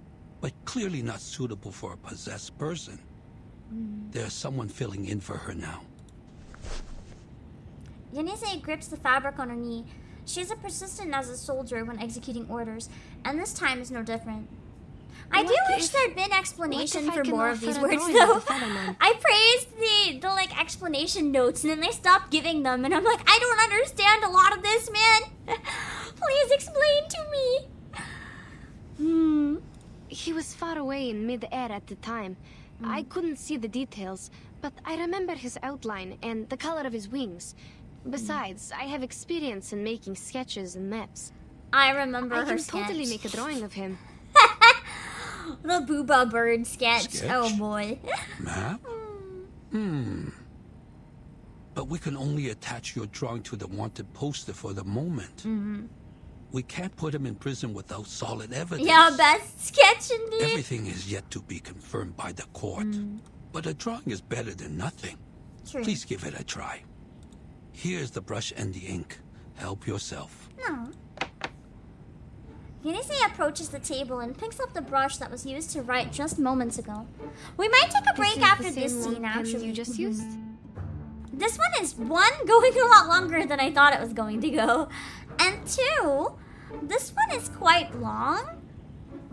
but clearly not suitable for a possessed person. There's someone filling in for her now. Yenise grips the fabric on her knee. She's as persistent as a soldier when executing orders, and this time is no different. I do wish there'd been explanation for more of these words, though. I praised the like explanation notes, and then they stopped giving them, and I'm like, I don't understand a lot of this, man. Please explain to me. He was far away in mid-air at the time. I couldn't see the details, but I remember his outline and the color of his wings. Besides, I have experience in making sketches and maps. I remember her I can sketch. totally make a drawing of him. The booba bird sketch. Oh boy. Map? But we can only attach your drawing to the wanted poster for the moment. We can't put him in prison without solid evidence. Yeah, best sketch indeed. Everything is yet to be confirmed by the court. But a drawing is better than nothing. True. Please give it a try. Here's the brush and the ink. Help yourself. No. Yenise approaches the table and picks up the brush that was used to write just moments ago. We might take a break after this scene, actually. You just used? This one is, one, going a lot longer than I thought it was going to go. And two, this one is quite long,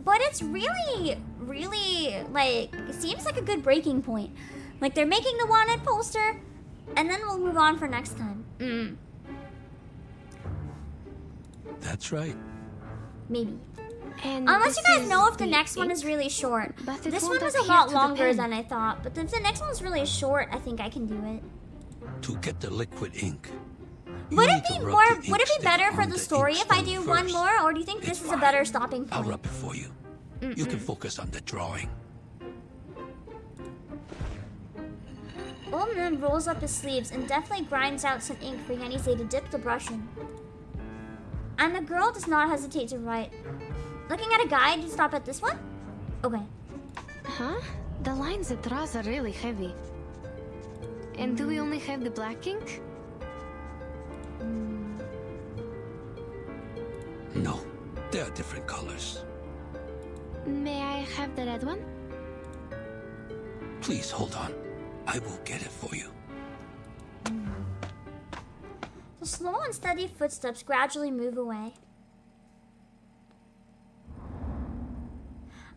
but it's really, really, like, it seems like a good breaking point. Like, they're making the wanted poster, and then we'll move on for next time. That's right. Maybe. And unless you guys is know if the the next one ink? is really short. But it This won't one was a adhere lot to the longer pen. than I thought, but if the next one was really short, I think I can do it. To get the liquid ink. Would it be better for the story if I do one more, or do you think this is a better stopping point? I'll rub it for you. You can focus on the drawing. Old Man rolls up his sleeves and deftly grinds out some ink for Yenise to dip the brush in. And the girl does not hesitate to write. Looking at a guide, you stop at this one? Okay. Huh? The lines it draws are really heavy. And do we only have the black ink? No, there are different colors. May I have the red one? Please hold on. I will get it for you. The slow and steady footsteps gradually move away.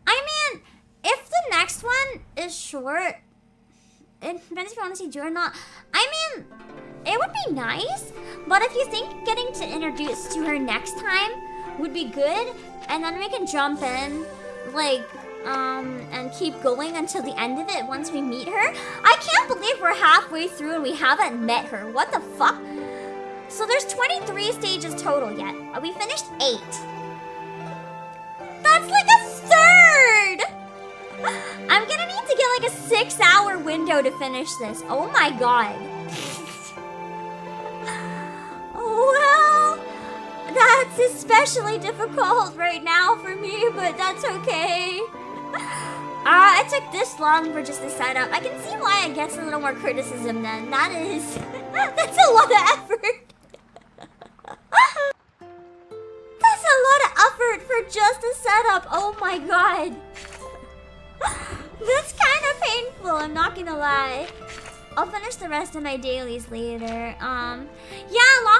I mean, if the next one is short, it depends if you want to see Drew or not. I mean, it would be nice, but if you think getting to introduce to her next time would be good, and then we can jump in, like, and keep going until the end of it once we meet her. I can't believe we're halfway through and we haven't met her. What the fuck? So there's 23 stages total yet. We finished 8. That's like a third! I'm gonna need to get like a 6-hour window to finish this. Oh my god. Well, that's especially difficult right now for me, but that's okay. It took this long for just the setup. I can see why it gets a little more criticism then. That is... that's a lot of effort. That's a lot of effort for just a setup. Oh my god. That's kind of painful, I'm not gonna lie. I'll finish the rest of my dailies later. Yeah, long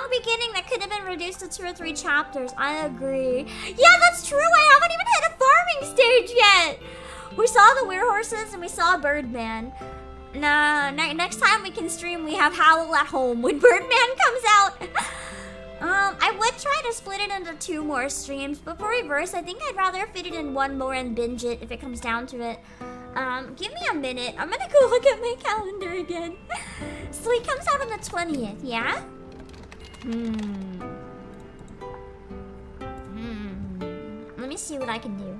beginning that could have been reduced to 2 or 3 chapters. I agree. Yeah, that's true. I haven't even hit a farming stage yet. We saw the werehorses and we saw Birdman. Nah, next time we can stream, we have Howl at Home when Birdman comes out. I would try to split it into 2 more streams, but for Reverse, I think I'd rather fit it in 1 more and binge it if it comes down to it. Give me a minute. I'm gonna go look at my calendar again. So he comes out on the 20th, yeah? Let me see what I can do.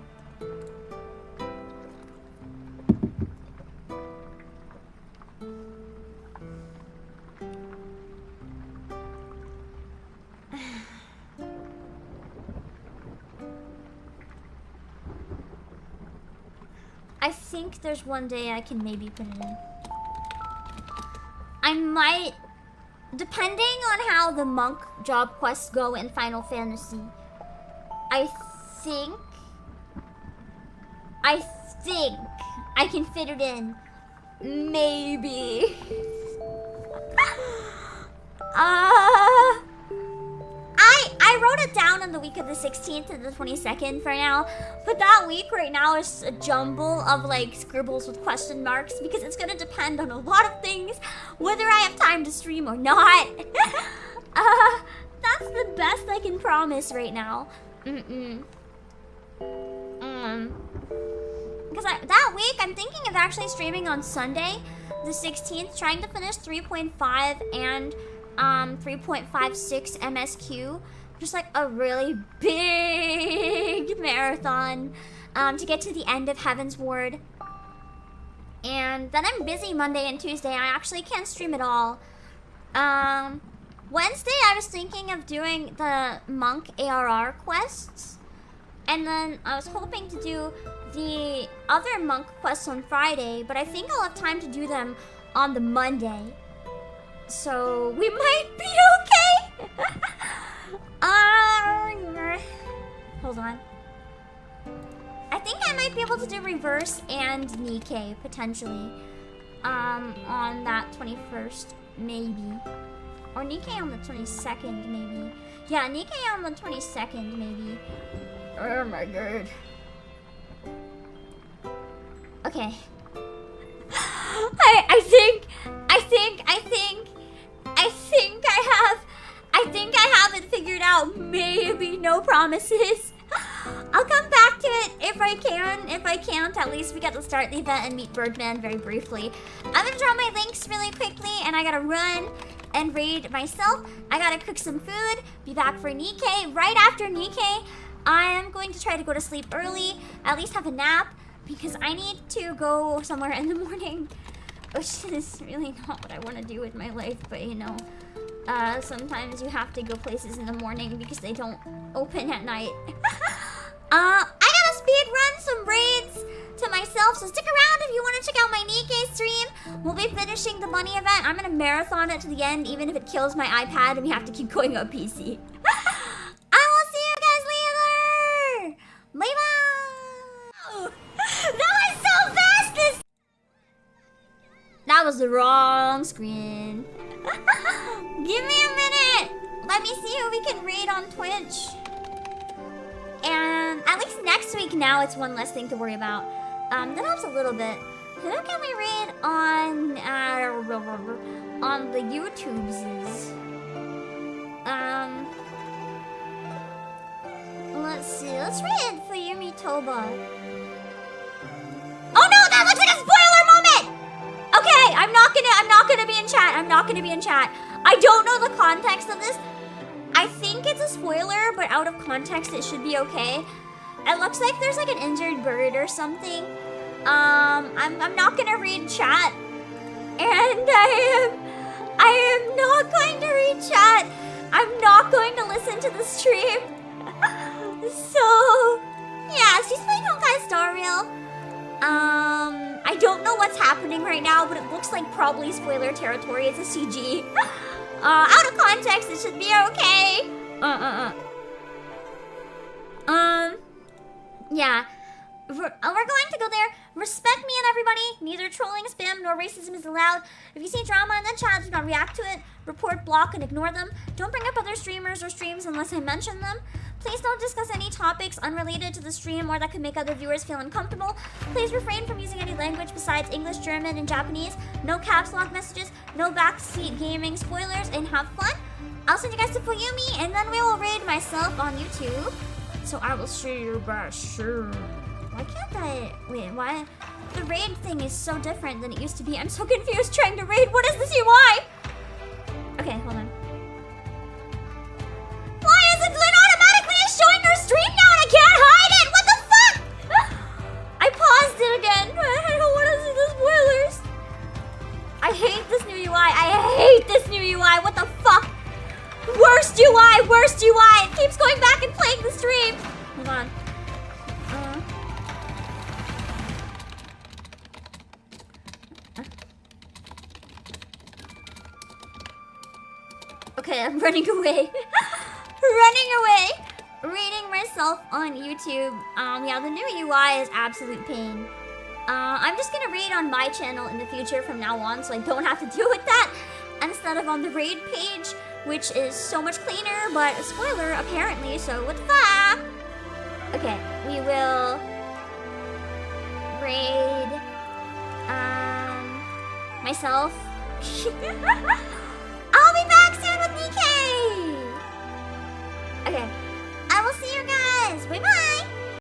I think there's one day I can maybe put it in. I might, depending on how the monk job quests go in Final Fantasy, I think I think I can fit it in. Maybe. I wrote it down on the week of the 16th and the 22nd for now, but that week right now is a jumble of like scribbles with question marks because it's gonna depend on a lot of things, whether I have time to stream or not. That's the best I can promise right now. Because that week I'm thinking of actually streaming on Sunday, the 16th, trying to finish 3.5 and 3.56 MSQ. Just like a really big marathon to get to the end of Heaven's Ward. And then I'm busy Monday and Tuesday. I actually can't stream at all. Wednesday I was thinking of doing the Monk ARR quests. And then I was hoping to do the other Monk quests on Friday, but I think I'll have time to do them on the Monday. So we might be okay. Hold on. I think I might be able to do reverse and Nikkei potentially. On that 21st, maybe. Or Nikkei on the 22nd, maybe. Yeah, Nikkei on the 22nd, maybe. Oh my god. Okay. I think I have it figured out. Maybe, no promises. I'll come back to it if I can. If I can't, at least we get to start the event and meet Birdman very briefly. I'm gonna draw my links really quickly, and I gotta run and raid myself. I gotta cook some food, be back for Nikkei. Right after Nikkei, I am going to try to go to sleep early, at least have a nap, because I need to go somewhere in the morning, which is really not what I want to do with my life, but you know, sometimes you have to go places in the morning because they don't open at night. I gotta speed run some raids to myself, so stick around if you want to check out my Nikkei stream. We'll be finishing the money event. I'm gonna marathon it to the end, even if it kills my iPad and we have to keep going on PC. I will see you guys later! Bye-bye! That was so fast! That was the wrong screen. Give me a minute! Let me see who we can raid on Twitch. And at least next week now it's one less thing to worry about. That helps a little bit. Who can we raid on the YouTubes? Let's see. Let's raid for Yumi Toba. Oh no, that looks like a spoiler moment! Okay, I'm not gonna be in chat. I'm not gonna be in chat. I don't know the context of this. I think it's a spoiler, but out of context it should be okay. It looks like there's like an injured bird or something. I'm not gonna read chat. And I am not going to read chat. I'm not going to listen to the stream. So yeah, she's playing Honkai Star Rail. I don't know what's happening right now, but it looks like probably spoiler territory. It's a CG. Out of context, it should be okay. Yeah. We're going to go there. Respect me and everybody. Neither trolling, spam, nor racism is allowed. If you see drama in the chat, do not react to it. Report, block, and ignore them. Don't bring up other streamers or streams unless I mention them. Please don't discuss any topics unrelated to the stream or that could make other viewers feel uncomfortable. Please refrain from using any language besides English, German, and Japanese. No caps lock messages, no backseat gaming spoilers, and have fun. I'll send you guys to Fuyumi, and then we will raid myself on YouTube. So I will see you guys soon. Why can't I... Wait, why? The raid thing is so different than it used to be. I'm so confused trying to raid. What is this UI? Okay, hold on. Why is it automatically showing her stream now and I can't hide it? What the fuck? I paused it again. I don't want to see the spoilers. I hate this new UI. I hate this new UI. What the fuck? Worst UI. Worst UI. It keeps going back and playing the stream. Hold on. Okay, I'm running away. Running away. reading myself on YouTube, yeah, the new UI is absolute pain. I'm just gonna read on my channel in the future from now on, so I don't have to deal with that instead of on the raid page, which is so much cleaner, but a spoiler apparently, so what the fuck? Okay, we will raid myself.